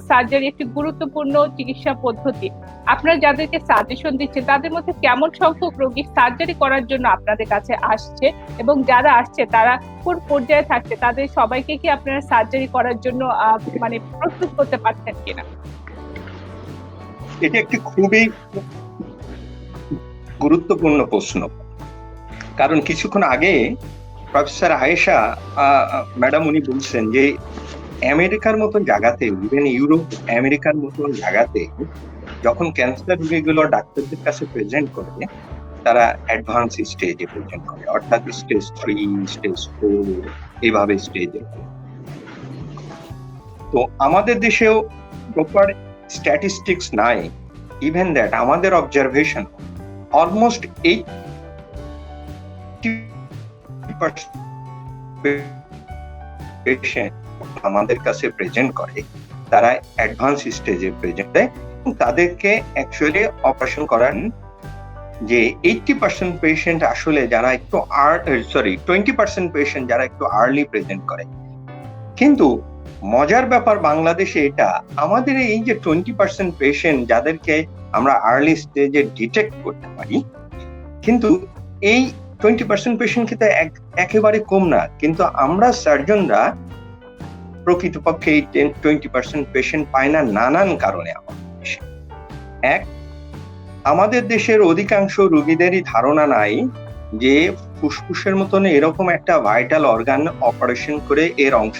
সার্জারি একটি গুরুত্বপূর্ণ চিকিৎসা পদ্ধতি। আপনারা যাদেরকে সাজেশন দিচ্ছেন তাদের মধ্যে কেমন সংখ্যক রোগী সার্জারি করার জন্য আপনাদের কাছে আসছে, এবং যারা আসছে তারা কোন পর্যায়ে থাকছে, তাদের সবাইকে কি আপনারা সার্জারি করার জন্য মানে প্রস্তুত করতে পারছেন কিনা? এটি একটি খুবই গুরুত্বপূর্ণ প্রশ্ন, কারণ কিছুক্ষণ আগে প্রফেসর আয়েশা ম্যাডাম উনি বলছেন যে আমেরিকার মতন জায়গাতে, ইভেন ইউরোপ আমেরিকার মতন জায়গাতে যখন ক্যান্সার রোগীগুলো ডাক্তারদের কাছে প্রেজেন্ট করে, তারা অ্যাডভান্স স্টেজে প্রেজেন্ট করে, অর্থাৎ স্টেজ 3, স্টেজ 4 এইভাবে স্টেজে। তো আমাদের দেশেও প্রপার স্ট্যাটিস্টিক্স নাই। ইভেন দ্যাট আমাদের অবজারভেশন অলমোস্ট 80% আমাদের কাছে প্রেজেন্ট করে, তারা অ্যাডভান্স স্টেজে প্রেজেন্ট দেয়। তাদেরকে অ্যাকচুয়ালি অপারেশন করান যে 80% পেশেন্ট আসলে যারা একটু 20% পেশেন্ট যারা একটু আর্লি প্রেজেন্ট করে। কিন্তু মজার ব্যাপার বাংলাদেশে এটা, আমাদের এই যে 20% পেশেন্ট যাদেরকে আমরা আর্লি স্টেজে ডিটেক্ট করতে পারি, কিন্তু এই 20% পেশেন্ট কিন্তু একেবারে কম না। কিন্তু আমরা সার্জনরা প্রকৃতপক্ষে এই 20% পেশেন্ট পাই না নানান কারণে। আমাদের দেশের অধিকাংশ রোগীদেরই ধারণা নাই যে ফুসফুসের মতন এরকম একটা ভাইটাল অর্গান অপারেশন করে এর অংশ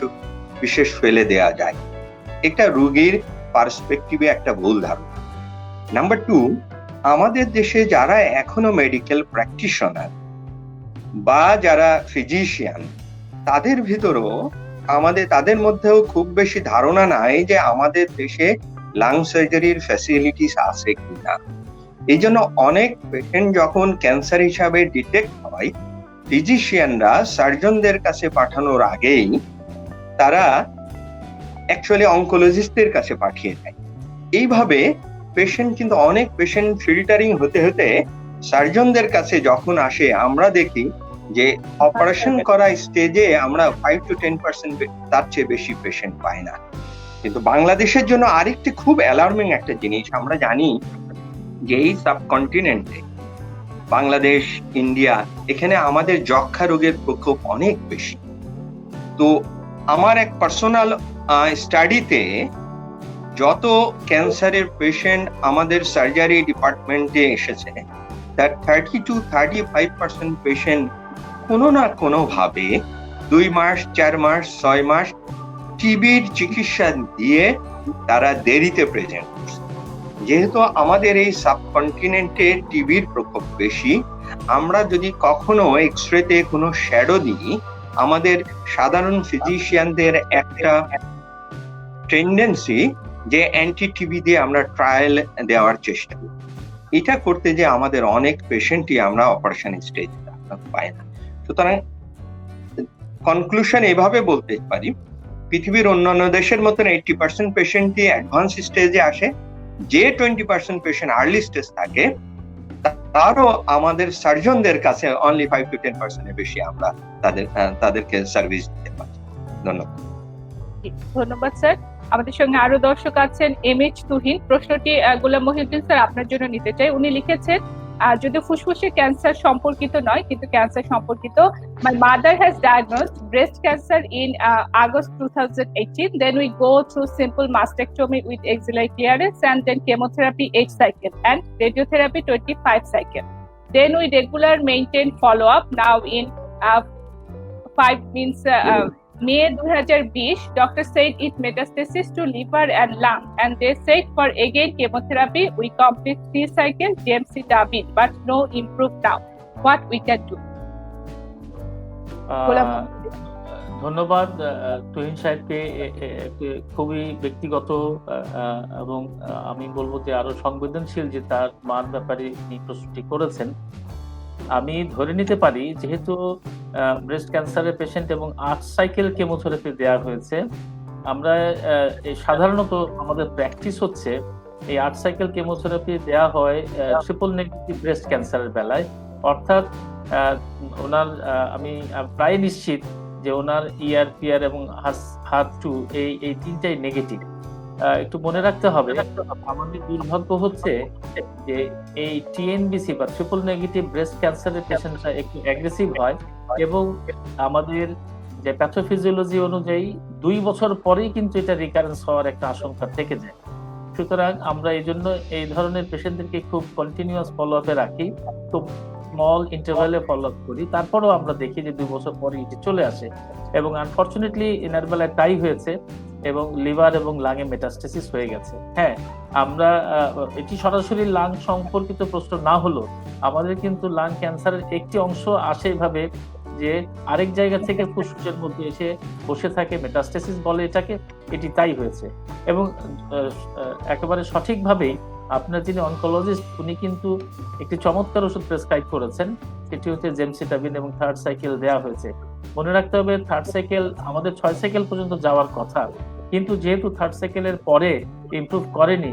বিশেষ ফেলে দেয়া যায়। এটা রোগীর পার্সপেক্টিভে একটা ভুল ধারণা। নাম্বার 2, আমাদের দেশে যারা এখনো মেডিকেল প্র্যাকটিশনার বা যারা ফিজিশিয়ান, তাদের ভিতরও তাদের মধ্যেও খুব বেশি ধারণা নাই যে আমাদের দেশে লাং সার্জারির ফ্যাসিলিটিস আছে কিনা। এই জন্য অনেক পেশেন্ট যখন ক্যান্সার হিসাবে ডিটেক্ট হয়, ফিজিশিয়ানরা সার্জনদের কাছে পাঠানোর আগেই তারা অ্যাকচুয়ালি অনকোলজিস্টদের কাছে পাঠিয়ে দেয়। এইভাবে পেশেন্ট কিন্তু অনেক পেশেন্ট ফিল্টারিং হতে হতে সার্জনদের কাছে যখন আসে, আমরা দেখি যে অপারেশন করা স্টেজে আমরা 5 to 10% তার চেয়ে বেশি পেশেন্ট পাই না। কিন্তু বাংলাদেশের জন্য আরেকটি খুব অ্যালার্মিং একটা জিনিস, আমরা জানি যে এই সাবকন্টিনেন্টে বাংলাদেশ, ইন্ডিয়া, এখানে আমাদের যক্ষ্মা রোগের প্রকোপ অনেক বেশি। তো আমার এক পার্সোনাল স্টাডিতে যত ক্যান্সারের পেশেন্ট আমাদের সার্জারি ডিপার্টমেন্টে এসেছে, তার 30 to 35% পেশেন্ট কোনো না কোনো ভাবে 2 মাস, 4 মাস, 6 মাস টিবির চিকিৎসা দিয়ে তারা দেরিতে প্রেজেন্ট করছে। যেহেতু আমাদের এই সাবকন্টিনেন্টে টিবির প্রকোপ বেশি, আমরা যদি কখনো এক্সরেতে কোনো শ্যাডো দিই, আমাদের সাধারণ ফিজিশিয়ানদের একটা টেন্ডেন্সি যে অ্যান্টি টিবি দিয়ে আমরা ট্রায়াল দেওয়ার চেষ্টা করি। এটা করতে যে আমাদের অনেক পেশেন্টই আমরা অপারেশন স্টেজ পাই না। সুতরাং কনক্লুশন এভাবে বলতে পারি, পৃথিবীর অন্যান্য দেশের মতন 80% পেশেন্টই অ্যাডভান্স স্টেজে আসে, যে 20% পেশেন্ট আর্লি স্টেজ থাকে তারও আমাদের সার্জনদের কাছে অনলি 5 to 10% এর বেশি আমরা তাদেরকে সার্ভিস দিতে পারি। ধন্যবাদ। ধন্যবাদ স্যার। আমাদের সঙ্গে আরো দর্শক আছেন, MH তুহিন। প্রশ্নটি গোলাম মহিউদ্দিন স্যার আপনার জন্য নিতে চাই। উনি লিখেছেন, যদি ফুসফুসে ক্যান্সার সম্পর্কিত নয় কিন্তু ক্যান্সার সম্পর্কিত, my mother has diagnosed breast cancer in August 2018, then we go through simple mastectomy with axillary clearance and then chemotherapy 8 cycle and radiotherapy 25 cycle, then we regular maintain follow up. Now in 5 means May 2020, doctor said it metastasis to liver and lung, and they said for again chemotherapy we complete 3 cycle gemcitabine, but no improve now. What we can do? ধন্যবাদ তুহিন সাহেবকে। খুবই ব্যক্তিগত এবং আমি বলবো যে আরো সংবেদনশীল যে তার মান ব্যাপারে এই প্রশ্নটি করেছেন। আমি ধরে নিতে পারি যেহেতু ব্রেস্ট ক্যান্সারের পেশেন্ট এবং 8 সাইকেল কেমোথেরাপি দেওয়া হয়েছে, আমরা সাধারণত আমাদের প্র্যাকটিস হচ্ছে এই 8 সাইকেল কেমোথেরাপি দেওয়া হয় ট্রিপল নেগেটিভ ব্রেস্ট ক্যান্সারের বেলায়। অর্থাৎ ওনার আমি প্রায় নিশ্চিত যে ওনার ER/PR এবং HER2 এই তিনটাই নেগেটিভ। একটু মনে রাখতে হবে, আমাদের দুর্ভাগ্য হচ্ছে যে এই TNBC বা ট্রিপল নেগেটিভ ব্রেস্ট ক্যান্সারের পেশেন্টরা একটু অ্যাগ্রেসিভ হয় এবং আমাদের যে প্যাথোফিজিওলজি অনুযায়ী 2 বছর পরেই কিন্তু এটা রিকারেন্স হওয়ার একটা আশঙ্কা থেকে যায়। সুতরাং আমরা এই জন্য এই ধরনের পেশেন্টদেরকে খুব কন্টিনিউয়াস ফলো আপে রাখি, খুব স্মল ইন্টারভ্যালে ফলো আপ করি, তারপরেও আমরা দেখি যে 2 বছর পরে এটি চলে আসে। এবং আনফরচুনেটলি এনার বেলায় তাই হয়েছে এবং লিভার এবং লাঙে মেটাস্টেসিস হয়ে গেছে। হ্যাঁ, আমরা এটি সরাসরি লাং সম্পর্কিত প্রশ্ন না হলো, আমাদের কিন্তু লাং ক্যান্সারের একটি অংশ আসে এভাবে যে আরেক জায়গা থেকে ফুসফুসের মধ্যে এসে বসে থাকে, মেটাস্টেসিস বলে এটাকে, এটি তাই হয়েছে। এবং একেবারে সঠিকভাবেই আপনার যিনি অনকোলজিস্ট উনি কিন্তু একটি চমৎকার ওষুধ প্রেসক্রাইব করেছেন, সেটি হচ্ছে জেমসিটাবিন এবং 3rd সাইকেল দেওয়া হয়েছে। মনে রাখতে হবে 3rd সাইকেল আমাদের 6 সাইকেল পর্যন্ত যাওয়ার কথা, কিন্তু যেহেতু 3rd সাইকেলের পরে ইমপ্রুভ করেনি,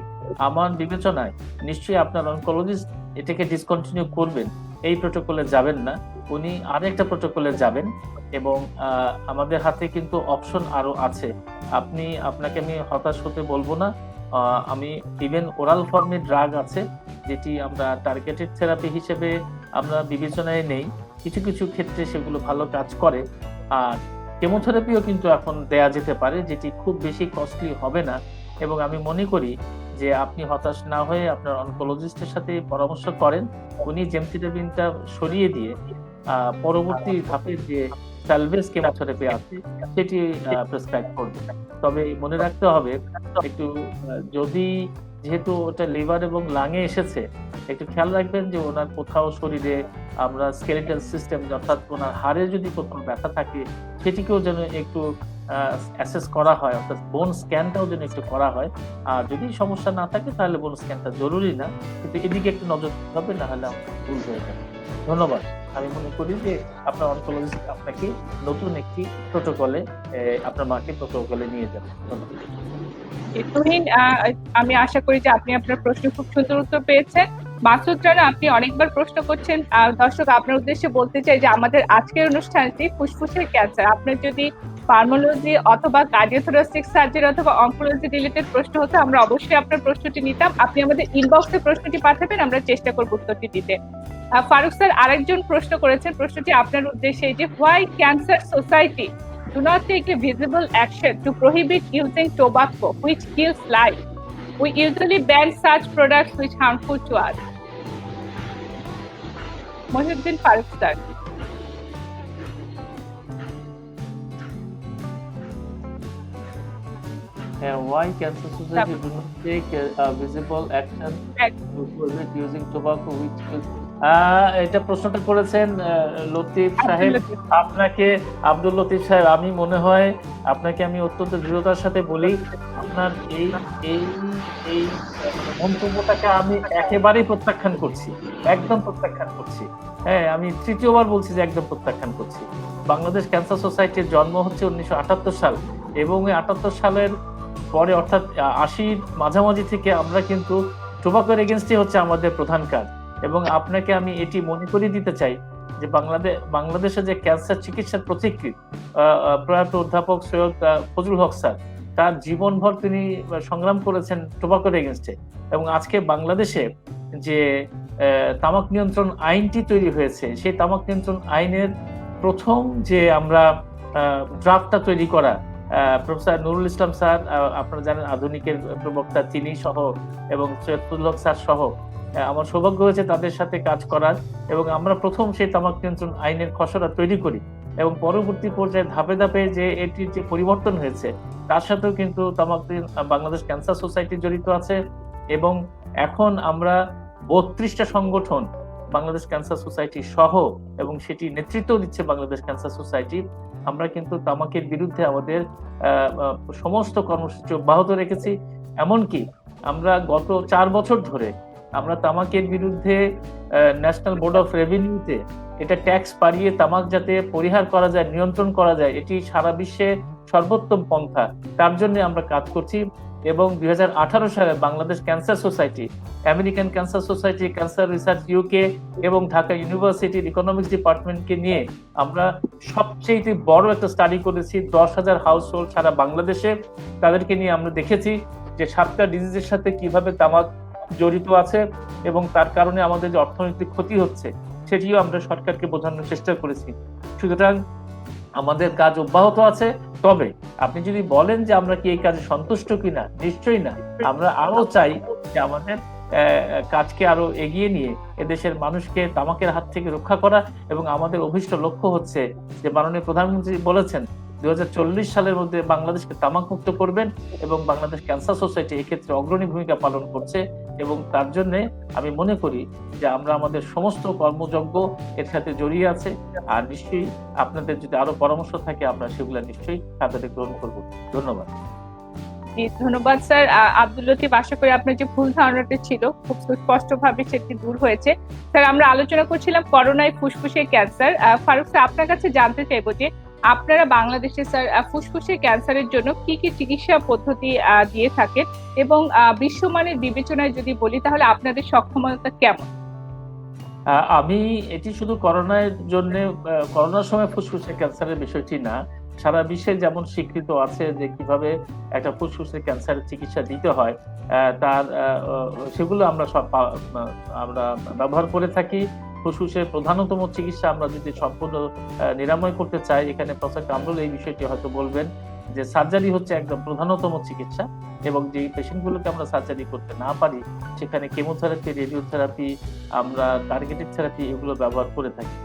আমার বিবেচনায় নিশ্চয়ই আপনার অনকোলজিস্ট এটাকে ডিসকন্টিনিউ করবেন, এই প্রোটোকলে যাবেন না, উনি আরেকটা প্রোটোকলে যাবেন। এবং আমাদের হাতে কিন্তু অপশন আরো আছে। আপনাকে আমি হতাশ হতে বলবো না, আমি ইভেন ওরাল ফর্মে ড্রাগ আছে যেটি আমরা টার্গেটেড থেরাপি হিসেবে আমরা বিবেচনায় নেই, কিছু কিছু ক্ষেত্রে সেগুলো ভালো কাজ করে। আর কেমোথেরাপিও কিন্তু এখন দেয়া যেতে পারে, যেটি খুব বেশি কস্টলি হবে না। এবং আমি মনে করি যে আপনি হতাশ না হয়ে আপনার অনকোলজিস্টের সাথে পরামর্শ করেন, উনি জেমসিটাবিনটা সরিয়ে দিয়ে পরবর্তী ধাপের যে সালভেজ কেমোথেরাপি আছে সেটি প্রেসক্রাইব করবেন। তবে মনে রাখতে হবে একটু, যদি যেহেতু ওটা লিভার এবং লাঙে এসেছে, একটু খেয়াল রাখবেন যে ওনার কোথাও শরীরে আমরা স্কেলেটাল সিস্টেম, অর্থাৎ ওনার হাড়ে যদি কোথাও ব্যথা থাকে সেটিকেও যেন একটু অ্যাসেস করা হয়, অর্থাৎ বোন স্ক্যানটাও যেন একটু করা হয়। আর যদি সমস্যা না থাকে তাহলে বোন স্ক্যানটা জরুরি না, কিন্তু এদিকে একটু নজর দিতে হবে, না হলে আমরা ভুল হয়ে যাবে। ধন্যবাদ। আমি মনে করি যে আপনার অনকোলজিস্ট আপনাকে নতুন একটি প্রোটোকলে, আপনার মাকে প্রোটোকলে নিয়ে যাবে। তুহিন, আমি আশা করি যে আপনি আপনার প্রশ্ন খুব সুন্দর উত্তর পেয়েছেন। মাসুদ রানা, আপনি অনেকবার প্রশ্ন করছেন। দর্শক, আপনার উদ্দেশ্যে বলতে চাই যে আমাদের আজকের অনুষ্ঠানটি ফুসফুসের ক্যান্সার। আপনার যদি পালমোলজি অথবা কার্ডিওথোরাসিক সার্জারি অথবা অনকোলজি রিলেটেড প্রশ্ন হতো, আমরা অবশ্যই আপনার প্রশ্নটি নিতাম। আপনি আমাদের ইনবক্সে প্রশ্নটি পাঠাবেন, আমরা চেষ্টা করব উত্তরটি দিতে। ফারুক স্যার আরেকজন প্রশ্ন করেছেন, প্রশ্নটি আপনার উদ্দেশ্যে যে why cancer society do not take a visible action to prohibit using tobacco which kills life. We usually ban such products which harmful to us. Mohiuddin Farooq sir. Why cancer society do not take visible action to prevent using tobacco which kills? এটা প্রশ্নটা করেছেন লতিফ সাহেব আপনাকে, আব্দুল লতিফ সাহেব। আমি মনে হয় আপনাকে আমি অত্যন্ত দৃঢ়তার সাথে বলি, আপনার এই এই এই মন্তব্যটাকে আমি একেবারেই প্রত্যাখ্যান করছি, একদম প্রত্যাখ্যান করছি। হ্যাঁ, আমি তৃতীয়বার বলছি যে একদম প্রত্যাখ্যান করছি। বাংলাদেশ ক্যান্সার সোসাইটির জন্ম হচ্ছে 1978 সাল, এবং এই 78 সালের পরে অর্থাৎ 80 মাঝামাঝি থেকে আমরা কিন্তু টোবাকোর এগেনস্টই হচ্ছে আমাদের প্রধান কাজ। এবং আপনাকে আমি এটি মনে করিয়ে দিতে চাই যে বাংলাদেশে যে ক্যান্সার চিকিৎসার পথিকৃৎ প্রয়াত অধ্যাপক সৈয়দ ফজলুল হক স্যার, তার জীবনভর তিনি সংগ্রাম করেছেন টোবাকোর এগেনস্টে। এবং আজকে বাংলাদেশে যে তামাক নিয়ন্ত্রণ আইনটি তৈরি হয়েছে, সেই তামাক নিয়ন্ত্রণ আইনের প্রথম যে আমরা ড্রাফটটা তৈরি করা, প্রফেসর নুরুল ইসলাম স্যার, আপনারা জানেন আধুনিকের প্রবক্তা, তিনি সহ এবং সৈয়দ ফজলুল হক স্যার সহ আমার সৌভাগ্য হয়েছে তাদের সাথে কাজ করার। এবং আমরা প্রথম সেই তামাক নিয়ন্ত্রণ আইনের খসড়া তৈরি করি, এবং পরবর্তী পর্যায়ে ধাপে ধাপে যে এটির যে পরিবর্তন হয়েছে তার সাথেও কিন্তু বাংলাদেশ ক্যান্সার সোসাইটি জড়িত আছে। এবং এখন আমরা 32টা সংগঠন বাংলাদেশ ক্যান্সার সোসাইটি সহ, এবং সেটি নেতৃত্ব দিচ্ছে বাংলাদেশ ক্যান্সার সোসাইটি, আমরা কিন্তু তামাকের বিরুদ্ধে আমাদের সমস্ত কর্মসূচি অব্যাহত রেখেছি। এমনকি আমরা গত 4 বছর ধরে আমরা তামাকের বিরুদ্ধে ন্যাশনাল বোর্ড অফ রেভিনিউতে এটা ট্যাক্স পাড়িয়ে তামাক যাতে পরিহার করা যায়, নিয়ন্ত্রণ করা যায়, এটি সারা বিশ্বে সর্বোত্তম পন্থা, তার জন্য আমরা কাজ করছি। এবং 2018 সালে Bangladesh cancer society, American cancer society, cancer research UK এবং ঢাকা ইউনিভার্সিটির ইকোনমিক্স ডিপার্টমেন্টকে নিয়ে আমরা সবচেয়ে বড় একটা স্টাডি করেছি। 10,000 হাউস হোল্ড সারা বাংলাদেশে, তাদেরকে নিয়ে আমরা দেখেছি যে 7টা ডিজিজের সাথে কিভাবে তামাক জড়িত আছে এবং তার কারণে আমাদের যে অর্থনৈতিক ক্ষতি হচ্ছে সেটিও আমরা সরকারকে বোঝানোর চেষ্টা করেছি। সুতরাং আমাদের কাজ অব্যাহত আছে। তবে আপনি যদি বলেন যে আমরা কি এই কাজে সন্তুষ্ট কিনা, নিশ্চয়ই না। আমরা আরো চাই যে আমাদের কাজকে আরো এগিয়ে নিয়ে এদেশের মানুষকে তামাকের হাত থেকে রক্ষা করা, এবং আমাদের অভিষ্ট লক্ষ্য হচ্ছে যে মাননীয় প্রধানমন্ত্রী বলেছেন 2040 সালের মধ্যে বাংলাদেশকে তামাক মুক্ত করবেন, এবং বাংলাদেশ ক্যান্সার সোসাইটি এক্ষেত্রে অগ্রণী ভূমিকা পালন করছে। এবং তার জন্য আমি মনে করি যে আমরা আমাদের সমস্ত কর্মযজ্ঞ এর সাথে জড়িয়ে আছে। আর নিশ্চয়ই আপনাদের যদি আরো পরামর্শ থাকে আমরা সেগুলো নিশ্চয়ই তাদের গ্রহণ করব। ধন্যবাদ। ধন্যবাদ স্যার। আব্দুল লতিফ, আশা করি আপনার যে ভুল ধারণাটা ছিল খুব স্পষ্টভাবে সেটি দূর হয়েছে। স্যার, আমরা আলোচনা করছিলাম করোনায় ফুসফুসের ক্যান্সার। ফারুক স্যার, আপনার কাছে জানতে চাইবো যে আপনারা বাংলাদেশে স্যার ফুসফুসের ক্যান্সারের জন্য কি কি চিকিৎসা পদ্ধতি দিয়ে থাকেন, এবং বিশ্বমানের বিবেচনায় যদি বলি তাহলে আপনাদের সক্ষমতা কেমন? আমি এটি শুধু করোনার জন্য, করোনার সময় ফুসফুসের ক্যান্সারের বিষয়টি না, সারা বিশ্বে যেমন স্বীকৃত আছে যে কিভাবে একটা ফুসফুসের ক্যান্সারের চিকিৎসা দিতে হয়, তার সেগুলো আমরা সব আমরা ব্যবহার করে থাকি। ফুসফুসের প্রধানতম চিকিৎসা আমরা যদি সম্পূর্ণ নিরাময় করতে চাই, এখানে প্রফেসর কামরুল এই বিষয়টি হয়তো বলবেন যে সার্জারি হচ্ছে একদম প্রধানতম চিকিৎসা, এবং যে পেশেন্টগুলোকে আমরা সার্জারি করতে না পারি সেখানে কেমোথেরাপি, রেডিওথেরাপি, আমরা টার্গেটেড থেরাপি এগুলো ব্যবহার করে থাকি।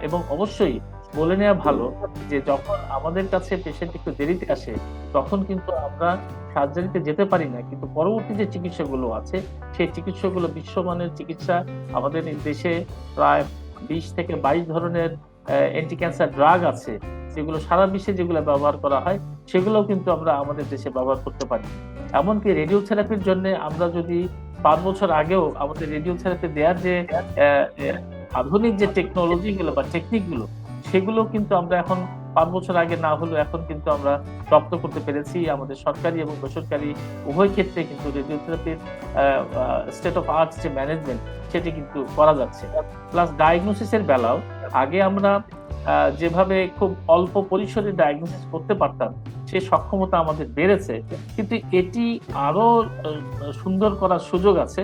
এবং অবশ্যই বলে নেওয়া ভালো যে যখন আমাদের কাছে পেশেন্ট একটু দেরিতে আসে তখন কিন্তু আমরা সার্জারিতে যেতে পারি না, কিন্তু পরবর্তী যে চিকিৎসাগুলো আছে সেই চিকিৎসাগুলো বিশ্বমানের চিকিৎসা। আমাদের দেশে প্রায় 20 থেকে 22 ধরনের অ্যান্টি ক্যান্সার ড্রাগ আছে, যেগুলো সারা বিশ্বে যেগুলো ব্যবহার করা হয় সেগুলোও কিন্তু আমরা আমাদের দেশে ব্যবহার করতে পারি। এমনকি রেডিওথেরাপির জন্য আমরা যদি 5 বছর আগেও আমাদের রেডিওথেরাপি দেওয়ার যে আধুনিক যে টেকনোলজি গুলো বা টেকনিক গুলো সেগুলো কিন্তু আমরা এখন 5 বছর আগে না হলেও এখন কিন্তু আমরা প্রাপ্ত করতে পেরেছি। আমাদের সরকারি এবং বেসরকারি উভয় ক্ষেত্রে কিন্তু রেডিওথেরাপির স্টেট অফ আর্ট যে ম্যানেজমেন্ট সেটি কিন্তু করা যাচ্ছে। প্লাস ডায়াগনোসিসের বেলাও আগে আমরা যেভাবে খুব অল্প পরিসরে ডায়াগনোসিস করতে পারতাম সেই সক্ষমতা আমাদের বেড়েছে, কিন্তু এটি আরো সুন্দর করার সুযোগ আছে।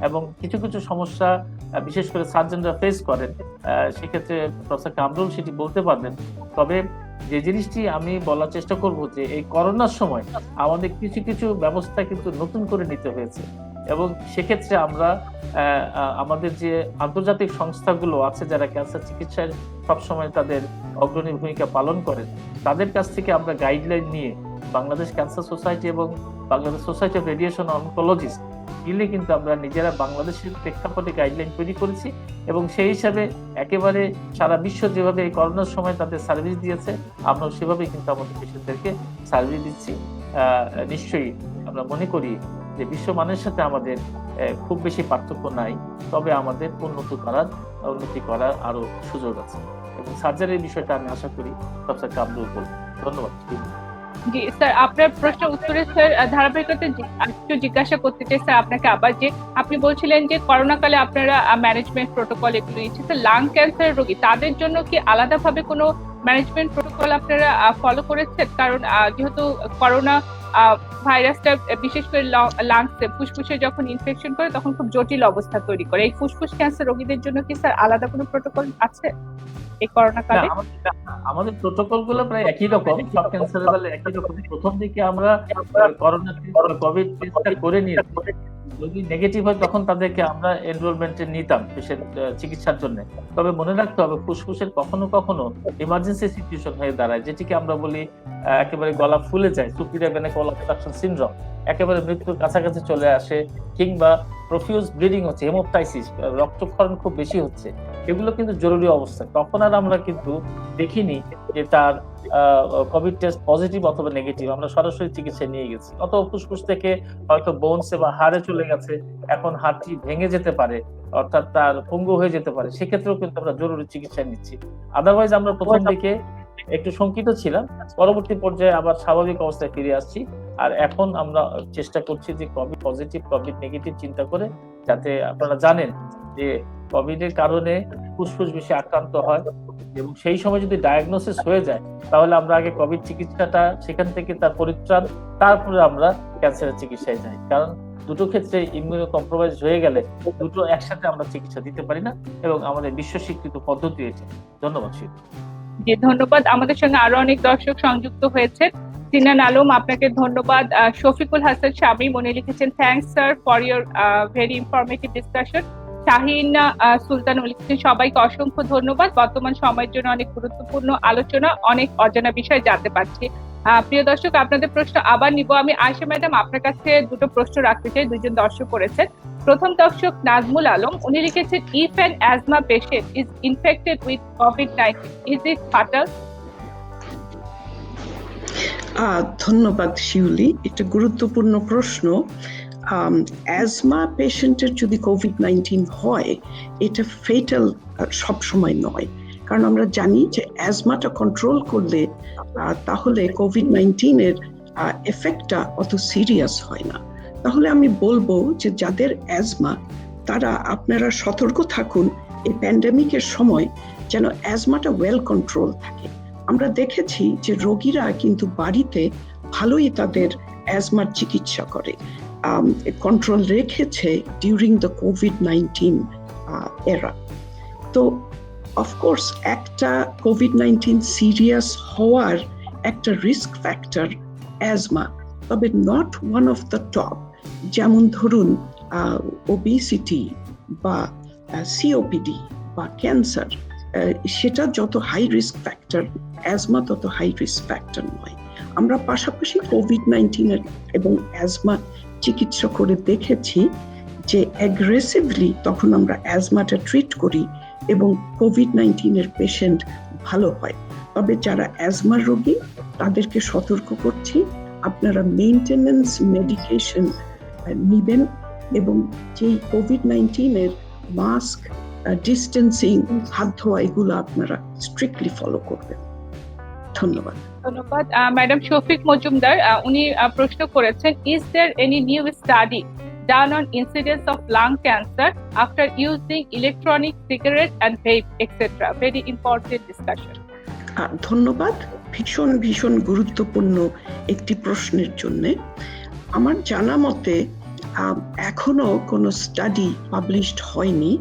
এবং কিছু কিছু সমস্যা বিশেষ করে সার্জনরা ফেস করেন, সেক্ষেত্রে প্রফেসর কামরুল সেটি বলতে পারবেন। তবে যে জিনিসটি আমি বলার চেষ্টা করব যে এই করোনার সময় আমাদের কিছু কিছু ব্যবস্থা কিন্তু নতুন করে নিতে হয়েছে, এবং সেক্ষেত্রে আমরা আমাদের যে আন্তর্জাতিক সংস্থাগুলো আছে যারা ক্যান্সার চিকিৎসায় সবসময় তাদের অগ্রণী ভূমিকা পালন করেন, তাদের কাছ থেকে আমরা গাইডলাইন নিয়ে বাংলাদেশ ক্যান্সার সোসাইটি এবং Bangladesh society of radiation oncologist মিলে কিন্তু আমরা নিজেরা বাংলাদেশের প্রেক্ষাপটে গাইডলাইন তৈরি করেছি এবং সেই হিসাবে একেবারে সারা বিশ্ব যেভাবে এই করোনার সময় তাদের সার্ভিস দিয়েছে, আমরাও সেভাবেই কিন্তু আমাদের পেশেন্টদেরকে সার্ভিস দিচ্ছি। নিশ্চয়ই আমরা মনে করি যে বিশ্ব মানের সাথে আমাদের খুব বেশি পার্থক্য নাই, তবে আমাদের উন্নতি করার আরো সুযোগ আছে এবং সার্জারির বিষয়টা আমি আশা করি ডক্টর কামরুল বলবেন। ধন্যবাদ। জি স্যার, আপনার প্রশ্ন উত্তরে স্যার ধারাবাহিকতা একটু জিজ্ঞাসা করতে চাই স্যার আপনাকে আবার, যে আপনি বলছিলেন যে করোনাকালে আপনারা ম্যানেজমেন্ট প্রোটোকল এগুলো দিচ্ছে, স্যার লাং ক্যান্সার রোগী তাদের জন্য কি আলাদাভাবে কোনো ম্যানেজমেন্ট প্রোটোকল আপনারা ফলো করেছেন? কারণ যেহেতু করোনা ভাইরাসটা বিশেষ করে লাংসে ফুসফুসে যখন ইনফেকশন করে তখন খুব জটিল অবস্থা তৈরি করে, এই ফুসফুস ক্যান্সার রোগীদের জন্য কি স্যার আলাদা কোনো প্রোটোকল আছে এই করোনা কালে? আমাদের প্রোটোকল গুলো প্রায় একই রকম, সব ক্যান্সারের বেলা একই রকম। প্রথম দিকে আমরা করোনা কোভিড টেস্টটা করে নিয়েছি, যদি নেগেটিভ হয় তখন তাদেরকে আমরা এনরোলমেন্টে নিতাম পেশেন্ট চিকিৎসার জন্য। তবে মনে রাখতে হবে ফুসফুসের কখনো কখনো ইমার্জেন্সি সিচুয়েশন হয়ে দাঁড়ায়, যেটিকে আমরা বলি একেবারে গলা ফুলে যায়, সুপিরিয়র ভেনাস অবস্ট্রাকশন সিনড্রোম, একেবারে মৃত্যুর কাছাকাছি চলে আসে, কিংবা প্রফিউজ ব্লিডিং হচ্ছে, হেমোপটাইসিস, রক্তক্ষরণ খুব বেশি হচ্ছে, এগুলো কিন্তু জরুরি অবস্থা। তখন আর আমরা কিন্তু দেখিনি যে তার কোভিড টেস্ট পজিটিভ অথবা নেগেটিভ, আমরা সরাসরি চিকিৎসায় নিয়ে গেছি। অথবা ফুসফুস থেকে হয়তো বোনসে বা হাড়ে চলে গেছে, এখন হাড়টি ভেঙে যেতে পারে, অর্থাৎ তার পঙ্গু হয়ে যেতে পারে, সেক্ষেত্রেও কিন্তু আমরা জরুরি চিকিৎসায় নিচ্ছি। আদারওয়াইজ আমরা প্রথম দিকে একটু শঙ্কিত ছিলাম, পরবর্তী পর্যায়ে আবার স্বাভাবিক অবস্থায় ফিরে আসছি। আর এখন আমরা চেষ্টা করছি যে কোভিড পজিটিভ কোভিড নেগেটিভ চিন্তা করে, যাতে আপনারা জানেন যে কোভিড এর কারণে ফুসফুস বেশি আক্রান্ত হয় এবং সেই সময় যদি ডায়াগনোসিস হয়ে যায় তাহলে আমরা আগে কোভিড চিকিৎসাটা, সেখান থেকে তার পরিত্রাণ, তারপরে আমরা ক্যান্সারের চিকিৎসায় যাই। কারণ দুটো ক্ষেত্রে ইমিউনো কম্প্রোমাইজ হয়ে গেলে দুটো একসাথে আমরা চিকিৎসা দিতে পারি না এবং আমাদের বিশ্ব স্বীকৃত পদ্ধতি এটি। ধন্যবাদ। জি ধন্যবাদ। আমাদের সঙ্গে আরো অনেক দর্শক সংযুক্ত হয়েছে। সিনান আলম, আপনাকে ধন্যবাদ। শফিকুল হাসান শামীম উনি লিখেছেন, thanks sir for your very informative discussion. Shahin Sultan লিখেছেন, সবাইকে অসংখ্য ধন্যবাদ, বর্তমান সময়ের জন্য অনেক গুরুত্বপূর্ণ আলোচনা, অনেক অজানা বিষয় জানতে পারছি। প্রিয় দর্শক, আপনাদের প্রশ্ন আবার নিব। আমি আয়েশা ম্যাডাম আপনার কাছে দুটো প্রশ্ন রাখতে চাই, দুজন দর্শক করেছেন। প্রথম দর্শক নাজমুল আলম উনি লিখেছেন, if an asthma patient is infected with COVID-19 is it fatal? ধন্যবাদ শিউলি, এটা গুরুত্বপূর্ণ প্রশ্ন। অ্যাজমা পেশেন্টের যদি COVID-19 হয়, এটা ফেটাল সবসময় নয়, কারণ আমরা জানি যে অ্যাজমাটা কন্ট্রোল করলে তাহলে COVID-19 এর এফেক্টটা অত সিরিয়াস হয় না। তাহলে আমি বলবো যে যাদের অ্যাজমা তারা আপনারা সতর্ক থাকুন এই প্যান্ডেমিকের সময়, যেন অ্যাজমাটা ওয়েল কন্ট্রোল থাকে। আমরা দেখেছি যে রোগীরা কিন্তু বাড়িতে ভালোই তাদের অ্যাজমার চিকিৎসা করে, কন্ট্রোল রেখেছে ডিউরিং দ্য COVID-19 এরা। তো অফকোর্স একটা COVID-19 সিরিয়াস হওয়ার একটা রিস্ক ফ্যাক্টর অ্যাজমা, তবে not one of the top. যেমন ধরুন ওবেসিটি বা সিওপিডি বা ক্যান্সার, সেটা যত হাই রিস্ক ফ্যাক্টর, অ্যাজমা তত হাই রিস্ক ফ্যাক্টর নয়। আমরা পাশাপাশি COVID-19 এবং অ্যাজমা চিকিৎসা করে দেখেছি যে অ্যাগ্রেসিভলি তখন আমরা অ্যাজমাটা ট্রিট করি এবং COVID-19 এর পেশেন্ট ভালো হয়। তবে যারা অ্যাজমার রোগী তাদেরকে সতর্ক করছি, আপনারা মেইনটেনেন্স মেডিকেশন নিবেন এবং যেই COVID-19 এর মাস্ক, ডিস্টেন্সিং, হাত ধোয়া, এগুলো আপনারা স্ট্রিক্টলি ফলো করবেন। ধন্যবাদ। ধন্যবাদ। ম্যাডাম শফিক মজুমদার উনি প্রশ্ন করেছেন, is there any new study done on incidence of lung cancer after using electronic cigarette and vape etc? Very important discussion. ধন্যবাদ, ভীষণ ভীষণ গুরুত্বপূর্ণ একটি প্রশ্নের জন্য। আমার জানা মতে এখনো কোনো স্টাডি পাবলিশড হয়নি,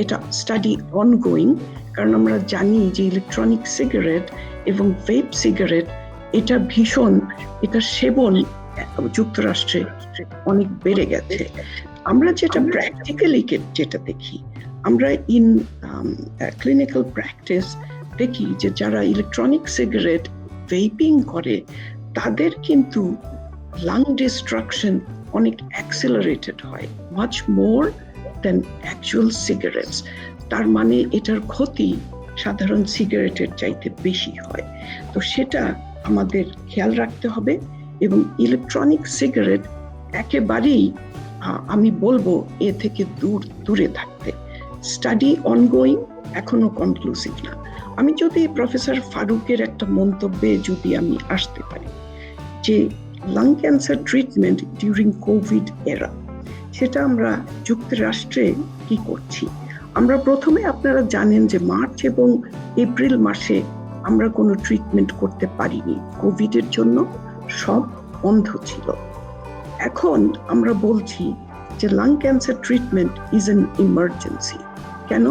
এটা স্টাডি অনগোয়িং। কারণ আমরা জানি যে ইলেকট্রনিক সিগারেট এবং ভেপ সিগারেট এটা সেবন যুক্তরাষ্ট্রে অনেক বেড়ে গেছে। আমরা যেটা প্র্যাকটিক্যালি যেটা দেখি, আমরা ইন ক্লিনিক্যাল প্র্যাকটিস দেখি যে যারা ইলেকট্রনিক সিগারেট ভেপিং করে তাদের কিন্তু লাং ডিস্ট্রাকশন অনেক অ্যাক্সেলারেটেড হয়, much more than actual cigarettes. তার মানে এটার ক্ষতি সাধারণ সিগারেটের চাইতে বেশি হয়। তো সেটা আমাদের খেয়াল রাখতে হবে। এবং ইলেকট্রনিক সিগারেট একেবারেই আমি বলবো এ থেকে দূরে থাকতে। স্টাডি অনগোয়িং, এখনো কনক্লুসিভ না। আমি যদি প্রফেসর ফারুকের একটা মন্তব্যে যদি আমি আসতে পারি, যে lung cancer treatment during Covid এরা, সেটা আমরা যুক্তরাষ্ট্রে কি করছি। আমরা প্রথমে, আপনারা জানেন যে মার্চ এবং এপ্রিল মাসে আমরা কোনো ট্রিটমেন্ট করতে পারিনি, কোভিডের জন্য সব বন্ধ ছিল। এখন আমরা বলছি যে lung cancer treatment is an emergency. কেন?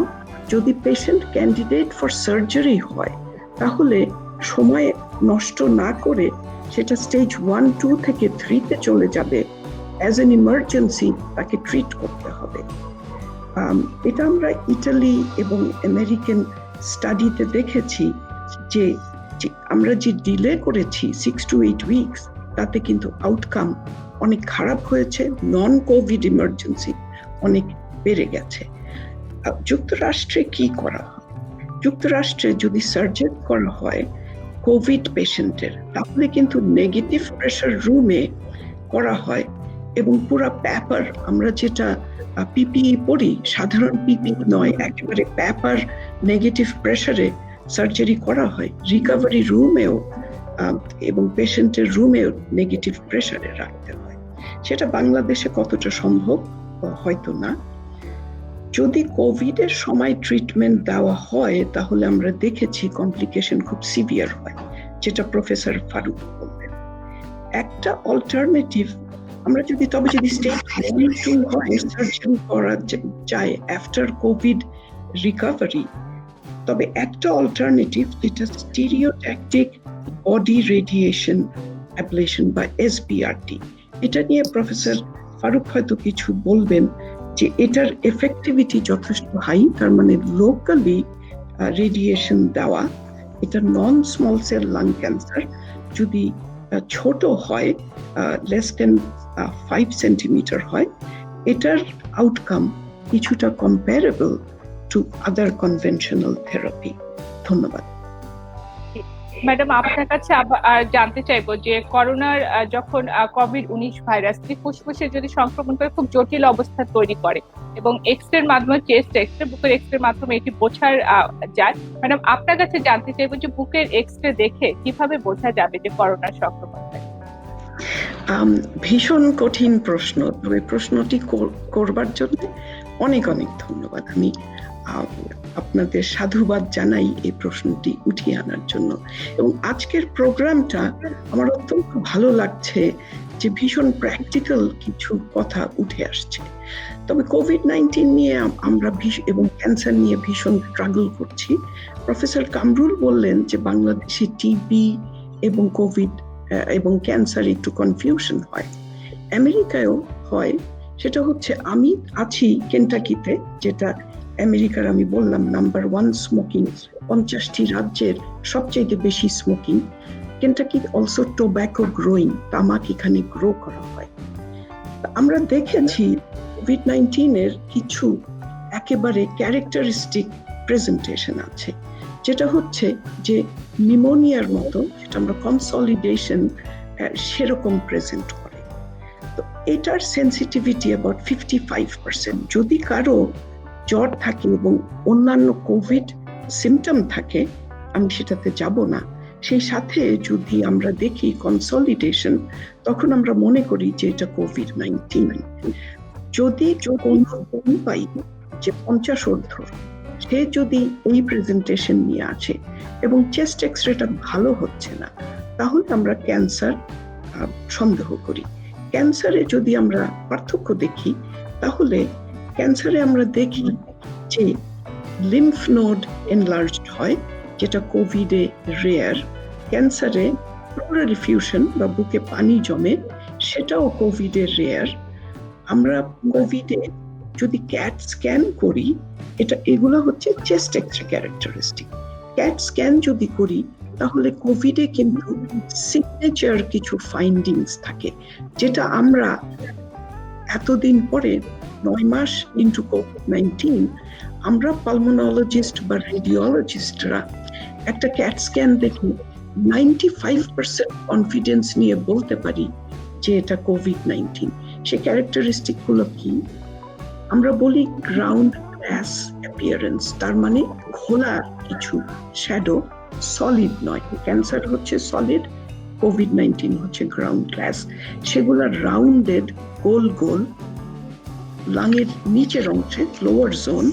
যদি পেশেন্ট ক্যান্ডিডেট ফর সার্জারি হয়, তাহলে সময় নষ্ট না করে সেটা স্টেজ 1, 2 থেকে 3-তে চলে যাবে। অ্যাজ এন ইমার্জেন্সি তাকে ট্রিট করতে হবে। এটা আমরা ইটালি এবং আমেরিকান স্টাডিতে দেখেছি যে আমরা যে ডিলে করেছি 6 to 8 weeks, তাতে কিন্তু আউটকাম অনেক খারাপ হয়েছে, নন কোভিড ইমার্জেন্সি অনেক বেড়ে গেছে। যুক্তরাষ্ট্রে কি করা হয়? যুক্তরাষ্ট্রে যদি সার্জারি করা হয় কোভিড পেশেন্টের, তাহলে কিন্তু নেগেটিভ প্রেশার রুমে করা হয় এবং পুরো পেপার, আমরা যেটা পিপিই পড়ি, সাধারণ পিপিই নয়, একেবারে পেপার নেগেটিভ প্রেশারে সার্জারি করা হয়। রিকভারি রুমেও এবং পেশেন্টের রুমেও নেগেটিভ প্রেশারে রাখতে হয়। সেটা বাংলাদেশে কতটা সম্ভব হয়তো না। যদি কোভিডের সময় ট্রিটমেন্ট দেওয়া হয়, তাহলে আমরা দেখেছি কমপ্লিকেশন খুব সিভিয়ার হয়, যেটা প্রফেসর ফারুক বললেন। একটা অল্টারনেটিভ, আমরা যদি স্টেজ 1, 2 হয় সার্জারি করা যায় আফটার কোভিড রিকভারি, তবে একটা অল্টারনেটিভ, যেটা স্টিরিওট্যাকটিক বডি রেডিয়েশন অ্যাবলেশন বা SBRT। এটা নিয়ে প্রফেসর ফারুক হয়তো কিছু বলবেন, যে এটার এফেক্টিভিটি যথেষ্ট হাই। তার মানে লোকালি রেডিয়েশন দেওয়া, এটা non small cell lung cancer যদি ছোট হয়, লেস দেন 5 সেন্টিমিটার হয়, এটার আউটকাম কিছুটা comparable to other conventional therapy. ধন্যবাদ। ম্যাডাম, আপনার কাছে জানতে চাইবো যে করোনার যখন COVID-19 ভাইরাসটি ফুসফুসে যদি সংক্রমণ করে খুব জটিল অবস্থা তৈরি করে এবং এক্সরের মাধ্যমে, চেস্ট এক্সরে, বুকের এক্সরের মাধ্যমে এটি বোঝা যায়। ম্যাডাম, আপনার কাছে জানতে চাইবো যে বুকের এক্সরে দেখে কিভাবে বোঝা যাবে যে করোনার সংক্রমণ? ভীষণ কঠিন প্রশ্ন, তবে প্রশ্নটি করবার জন্য অনেক অনেক ধন্যবাদ। আমি আপনাদের সাধুবাদ জানাই এই প্রশ্নটি উঠিয়ে আনার জন্য। এবং আজকের প্রোগ্রামটা আমার অত্যন্ত ভালো লাগছে যে ভীষণ প্র্যাকটিক্যাল কিছু কথা উঠে আসছে। তবে COVID-19 নিয়ে আমরা এবং ক্যান্সার নিয়ে ভীষণ স্ট্রাগল করছি। প্রফেসর কামরুল বললেন যে বাংলাদেশে টিবি এবং কোভিড এবং ক্যান্সার একটু কনফিউশন হয়, আমেরিকায়ও হয়। সেটা হচ্ছে, আমি আছি কেন্টাকিতে, যেটা আমেরিকার, আমি বললাম, নাম্বার 1 স্মোকিং, 50টি রাজ্যের সবচেয়ে বেশি smoking. Kentucky also tobacco growing, তামাক এখানে গ্রো করা হয়। আমরা দেখেছি COVID-19 এর কিছু একেবারে ক্যারেক্টারিস্টিক প্রেজেন্টেশন আছে, যেটা হচ্ছে যে নিউমোনিয়ার মতো, যেটা আমরা কনসলিডেশন সেরকম প্রেজেন্ট করে। তো এটার সেন্সিটিভিটি অ্যাবাউট 55%। যদি কারো জ্বর থাকে এবং অন্যান্য কোভিড সিমটম থাকে, আমি সেটাতে যাব না, সেই সাথে যদি আমরা দেখি কনসলিডেশন, তখন আমরা মনে করি যে এটা COVID-19। যদি কোনো পাই যে 50 ঊর্ধ্ব, সে যদি এই প্রেজেন্টেশন নিয়ে আছে এবং চেস্ট এক্সরেটা ভালো হচ্ছে না, তাহলে আমরা ক্যান্সার সন্দেহ করি। ক্যান্সারে যদি আমরা পার্থক্য দেখি, তাহলে ক্যান্সারে আমরা দেখি যে লিম্ফ নোড এনলার্জড হয়, যেটা কোভিডে রেয়ার। ক্যান্সারে প্লুরাল এফিউশন বা বুকে পানি জমে, সেটাও কোভিডে রেয়ার। আমরা কোভিডে যদি ক্যাট স্ক্যান করি, এগুলো হচ্ছে chest X ray characteristic. CAT scan যদি করি, তাহলে কোভিডে কিন্তু সিগনেচার কিছু ফাইন্ডিংস থাকে, যেটা আমরা এতদিন পরে 9 মাস ইন্টু কোভিড-19 আমরা পালমোনোলজিস্ট বা রেডিওলজিস্টরা একটা ক্যাট স্ক্যান দেখে 95% কনফিডেন্স নিয়ে বলতে পারি যে এটা কোভিড-19। সে ক্যারেক্টারিস্টিক গুলো কি? আমরা বলি গ্রাউন্ড গ্লাস অ্যাপিয়ারেন্স, তার মানে ঘোলা কিছু, শ্যাডো, সলিড নয়। ক্যান্সার হচ্ছে সলিড, কোভিড-19 হচ্ছে গ্রাউন্ড গ্লাস। সেগুলো রাউন্ডেড, গোল গোল, লাংয়ের নিচের অংশে লোয়ার জোন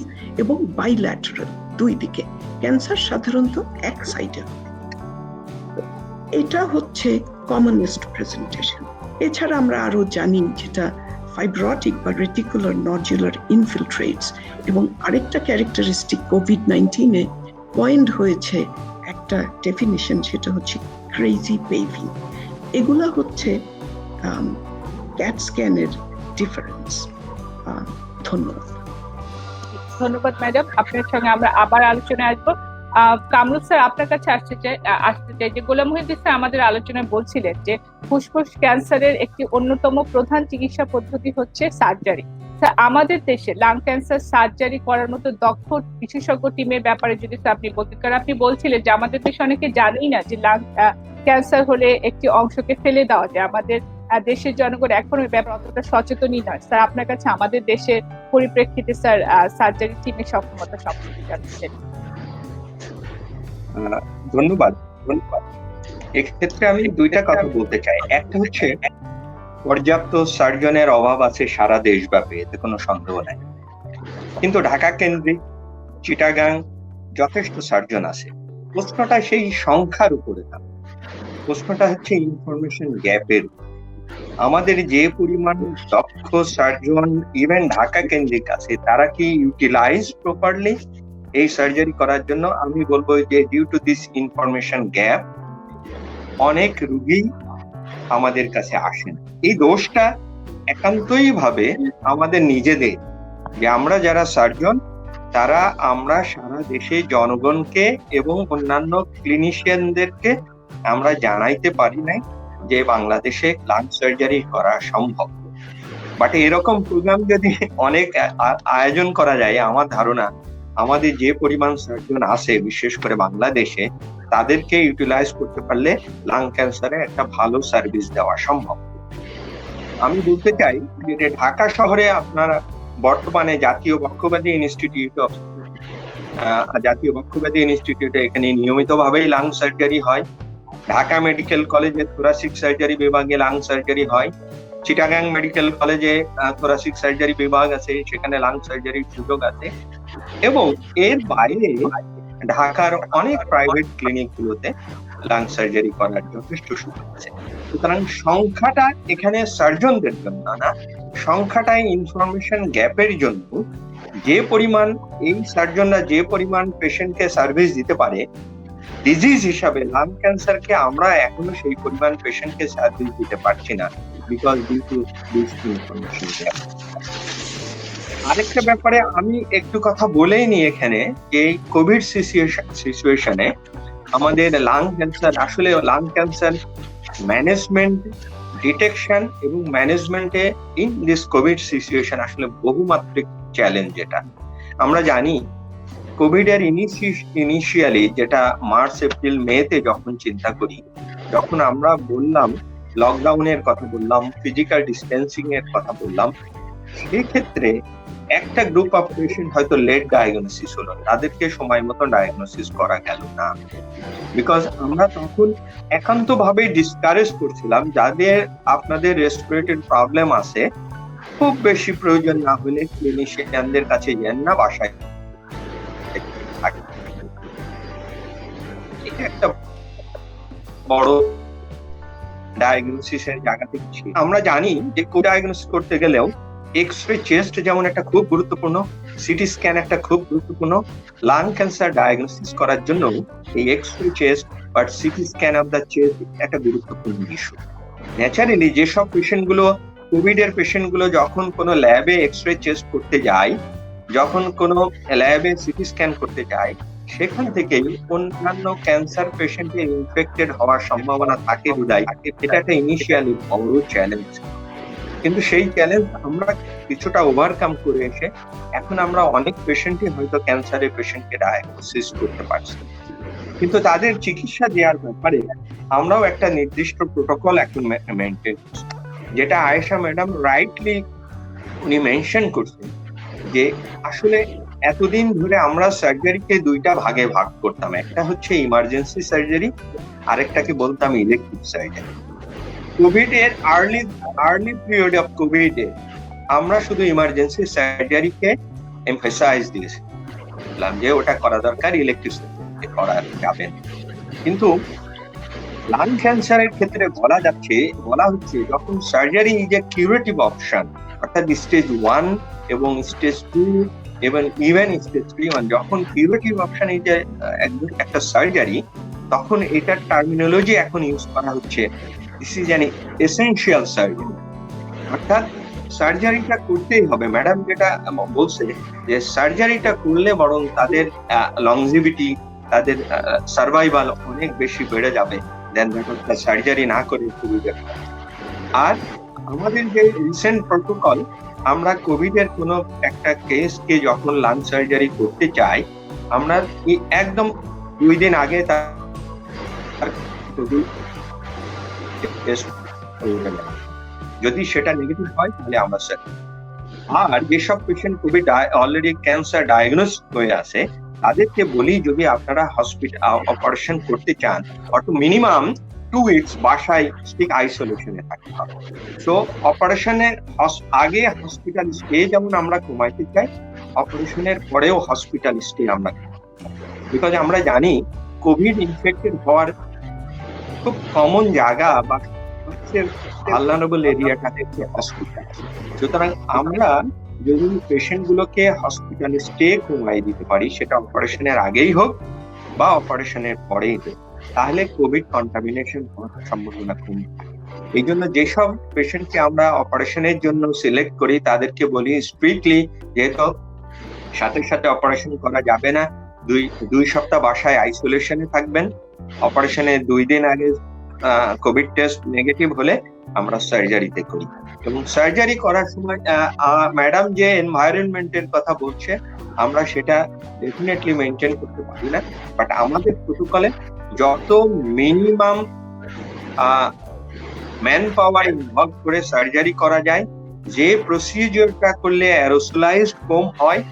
এবং বাইল্যাটারাল, দুই দিকে। ক্যান্সার সাধারণত এক সাইডে। এটা হচ্ছে কমনেস্ট প্রেজেন্টেশন। এছাড়া আমরা আরো জানি যেটা ফাইব্রোটিক বা রেটিকুলার নডুলার ইনফিলট্রেটস, এবং আরেকটা ক্যারেক্টারিস্টিক কোভিড-19 এ পয়েন্ট হয়েছে একটা ডেফিনিশন, সেটা হচ্ছে ক্রেজি পেভিং। এগুলা হচ্ছে ক্যাট স্ক্যানের ডিফারেন্স। ধন্যবাদ। ধন্যবাদ ম্যাডাম, আপনার সঙ্গে আমরা আবার আলোচনায় আসবো। কামরুল স্যার, আপনার কাছে আসতে চাই যে গোলাম মহিউদ্দিন স্যার আমাদের আলোচনায় বলছিলেন যে ফুসফুস ক্যান্সারের একটি অন্যতম প্রধান চিকিৎসা পদ্ধতি হচ্ছে সার্জারি। স্যার, আমাদের দেশে লাং ক্যান্সার সার্জারি করার মতো দক্ষ বিশেষজ্ঞ টিমের ব্যাপারে যদি আপনি বলতেন, কারণ আপনি বলছিলেন যে আমাদের দেশে অনেকে জানেই না যে লাং ক্যান্সার হলে একটি অংশকে ফেলে দেওয়া যায়। আমাদের দেশের জনগণ এখন ওই ব্যাপারে অতটা সচেতনই নয়। স্যার, আপনার কাছে আমাদের দেশের পরিপ্রেক্ষিতে স্যার সার্জারি টিমের সক্ষমতা সম্পর্কে জানতে। ধন্যবাদ। এক্ষেত্রে আমি দুইটা কথা বলতে চাই। একটা হচ্ছে পর্যাপ্ত সার্জনের অভাব আছে সারা দেশব্যাপী, এতে কোনো সন্দেহ নাই। কিন্তু ঢাকা কেন্দ্রিক চিটাগাং যথেষ্ট সার্জন আছে। প্রশ্নটা সেই সংখ্যার উপরে না, প্রশ্নটা হচ্ছে ইনফরমেশন গ্যাপের। আমাদের যে পরিমাণ দক্ষ সার্জন ইভেন ঢাকা কেন্দ্রিক আছে, তারা কি ইউটিলাইজ প্রপারলি এই সার্জারি করার জন্য? আমি বলবো যে due to this information gap অনেক রোগী আমাদের কাছে আসেন। এই দোষটা একান্তই ভাবে আমাদের নিজেদের, যে আমরা যারা সার্জন তারা আমরা সারা দেশে জনগণকে এবং অন্যান্য ক্লিনিশিয়ানদেরকে আমরা জানাইতে পারি নাই যে বাংলাদেশে লাং সার্জারি করা সম্ভব। বাট এরকম প্রোগ্রাম যদি অনেক আয়োজন করা যায়, আমার ধারণা আমাদের যে পরিমাণ সার্জন আছে বিশেষ করে বাংলাদেশে, তাদেরকে ইউটিলাইজ করতে পারলে লাং ক্যান্সারে একটা ভালো সার্ভিস দেওয়া সম্ভব। আমি বলতে চাই যে ঢাকা শহরে আপনারা বর্তমানে জাতীয় বক্ষব্যাধি ইনস্টিটিউটে এখানে নিয়মিতভাবেই লাং সার্জারি হয়। ঢাকা মেডিকেল কলেজে থোরাসিক সার্জারি বিভাগে লাং সার্জারি হয়। চিটাগাং মেডিকেল কলেজে থোরাসিক সার্জারি বিভাগ আছে, সেখানে লাং সার্জারির সুযোগ আছে। এবং এর বাইরে ঢাকার অনেক প্রাইভেট ক্লিনিক গুলোতে লাং সার্জারি করার যথেষ্ট সুযোগ আছে। সুতরাং সংখ্যাটা এখানে সার্জনদের জন্য না, সংখ্যাটাই ইনফরমেশন গ্যাপের জন্য। যে পরিমাণ এই সার্জনরা যে পরিমাণ পেশেন্টকে সার্ভিস দিতে পারে, ডিজিজ হিসাবে লাং ক্যান্সারকে আমরা এখনো সেই পরিমাণ পেশেন্টকে সার্ভিস দিতে পারছি না, because due to this information gap. আরেকটা ব্যাপারে আমি একটু কথা বলেই নি এখানে, যে কোভিড সিচুয়েশনে আমাদের লাং ক্যান্সার ম্যানেজমেন্ট, ডিটেকশন এবং ম্যানেজমেন্টে ইন দিস কোভিড সিচুয়েশন আসলে বহুমাত্রিক চ্যালেঞ্জ। যেটা আমরা জানি কোভিড এর ইনিশিয়ালি, যেটা মার্চ এপ্রিল মেতে যখন চিন্তা করি, যখন আমরা বললাম লকডাউনের কথা বললাম, ফিজিক্যাল ডিস্টেন্সিং এর কথা বললাম, সেক্ষেত্রে একটা গ্রুপ অফ পেশেন্ট হয়তো লেট ডায়াগনোসিস হলো, তাদেরকে সময় মতো ডায়াগনোসিস করা গেল না। বিকজ আমরা তখন একান্ত ভাবে ডিসকারেজ করছিলাম, যাদের আপনাদের রেসপিরেটরি প্রবলেম আছে, খুব বেশি প্রয়োজন না হলে ক্লিনিশিয়ানদের কাছে যান না, বাসায়। এটা একটা বড় ডায়াগনোসিসের জায়গা থেকে ছিল। আমরা জানি যে ডায়াগনোসিস করতে গেলেও এক্সরে চেস্ট যেমন একটা খুব গুরুত্বপূর্ণ, সিটি স্ক্যান একটা খুব গুরুত্বপূর্ণ। লাং ক্যান্সার ডায়াগনোসিস করার জন্য এই এক্সরে চেস্ট বা CT scan of the chest একটা গুরুত্বপূর্ণ ইস্যু। ন্যাচারালি যেসব পেশেন্ট গুলো, কোভিড এর পেশেন্ট গুলো যখন কোনো ল্যাবে এক্সরে চেস্ট করতে যায়, যখন কোনো ল্যাবে সিটি স্ক্যান করতে যায়, সেখান থেকেই অন্যান্য ক্যান্সার পেশেন্টে ইনফেক্টেড হওয়ার সম্ভাবনা থাকে বিদায় এটা একটা ইনিশিয়ালি বড় চ্যালেঞ্জ। কিন্তু সেই চ্যালেঞ্জ আমরা কিছুটা ওভারকাম করে এসে এখন আমরা অনেক পেশেন্টই হয়তো ক্যান্সারের পেশেন্টকে ডায়াগনোসিস করতে পারছি, কিন্তু তাদের চিকিৎসা দেওয়ার ব্যাপারে আমরাও একটা নির্দিষ্ট প্রোটোকল এখন মেনটেন করছি, যেটা আয়েশা ম্যাডাম রাইটলি উনি মেনশন করছেন যে আসলে এতদিন ধরে আমরা সার্জারিকে দুইটা ভাগে ভাগ করতাম, একটা হচ্ছে ইমার্জেন্সি সার্জারি, আরেকটাকে বলতাম ইলেকটিভ সার্জারি। কোভিড এর আর্লি পিরিয়ড অফ কোভিড এ আমরা শুধু ইমার্জেন্সি সার্জারিকে এমফাসাইজ দিয়েছিলাম যে ওটা করা দরকার, ইলেকটিভ সার্জারি করা যাবে না। কিন্তু লাং ক্যান্সারের ক্ষেত্রে বলা হচ্ছে যখন surgery is a curative option, অর্থাৎ স্টেজ 1 এবং স্টেজ 2 এবং ইভেন স্টেজ 3, যখন কিউরেটিভ অপশন এই যে একটা সার্জারি, তখন এটার টার্মিনোলজি এখন ইউজ করা হচ্ছে this is an essential surgery, অর্থাৎ সার্জারিটা করতেই হবে। ম্যাডাম যেটা বলছে যে সার্জারিটা করলে বরং তাদের লংজিভিটি, তাদের সার্ভাইভাল অনেক বেশি বেড়ে যাবে দেন সার্জারি না করে খুবই বেটার। আর আমাদের যে রিসেন্ট প্রোটোকল, আমরা কোভিড এর কোনো একটা কেসকে যখন লাং সার্জারি করতে চাই, আমরা একদম 2 দিন আগে তার যদি সেটা নেগেটিভ হয় তাহলে আমরা আর যেসব patient Covid already cancer diagnose হয়ে আছে তাদেরকে বলি যদি আপনারা হসপিটাল অপারেশন করতে চান অত মিনিমাম 2 উইকস বাসায় স্টিক আইসোলেশনে থাকতে হবে। সো অপারেশনের আগে হসপিটাল স্টে যেমন আমরা কমাইতে চাই, অপারেশনের পরেও হসপিটাল স্টে আমরা, বিকজ আমরা জানি কোভিড ইনফেক্টেড হওয়ার খুব কমন জায়গা বা ভালনারেবল এরিয়াটা হচ্ছে হসপিটাল। সুতরাং আমরা যদি পেশেন্ট গুলোকে হসপিটালে স্টে কমাই দিতে পারি, সেটা অপারেশনের আগেই হোক বা অপারেশনের পরেই হোক, তাহলে কোভিড কন্টামিনেশন হওয়ার সম্ভাবনা কমে। এই জন্য যেসব পেশেন্টকে আমরা অপারেশনের জন্য সিলেক্ট করি তাদেরকে বলি স্ট্রিক্টলি, যেহেতু সাথে সাথে অপারেশন করা যাবে না, 2 সপ্তাহ বাসায় আইসোলেশনে থাকবেন, অপারেশনের 2 দিন আগে কোভিড টেস্ট নেগেটিভ হলে আমরা সার্জারিতে করি। এবং সার্জারি করার সময় ম্যাডাম যে এনভায়রনমেন্টের কথা বলছে আমরা সেটা ডেফিনেটলি মেনটেন করতে পারি না, বাট আমাদের প্রোটোকলে যত মিনিমাম ম্যান পাওয়ার ইনভলভ করে সার্জারি করা যায়, যে প্রসিজিওরটা করলে অ্যারোসোলাইজড কম হয়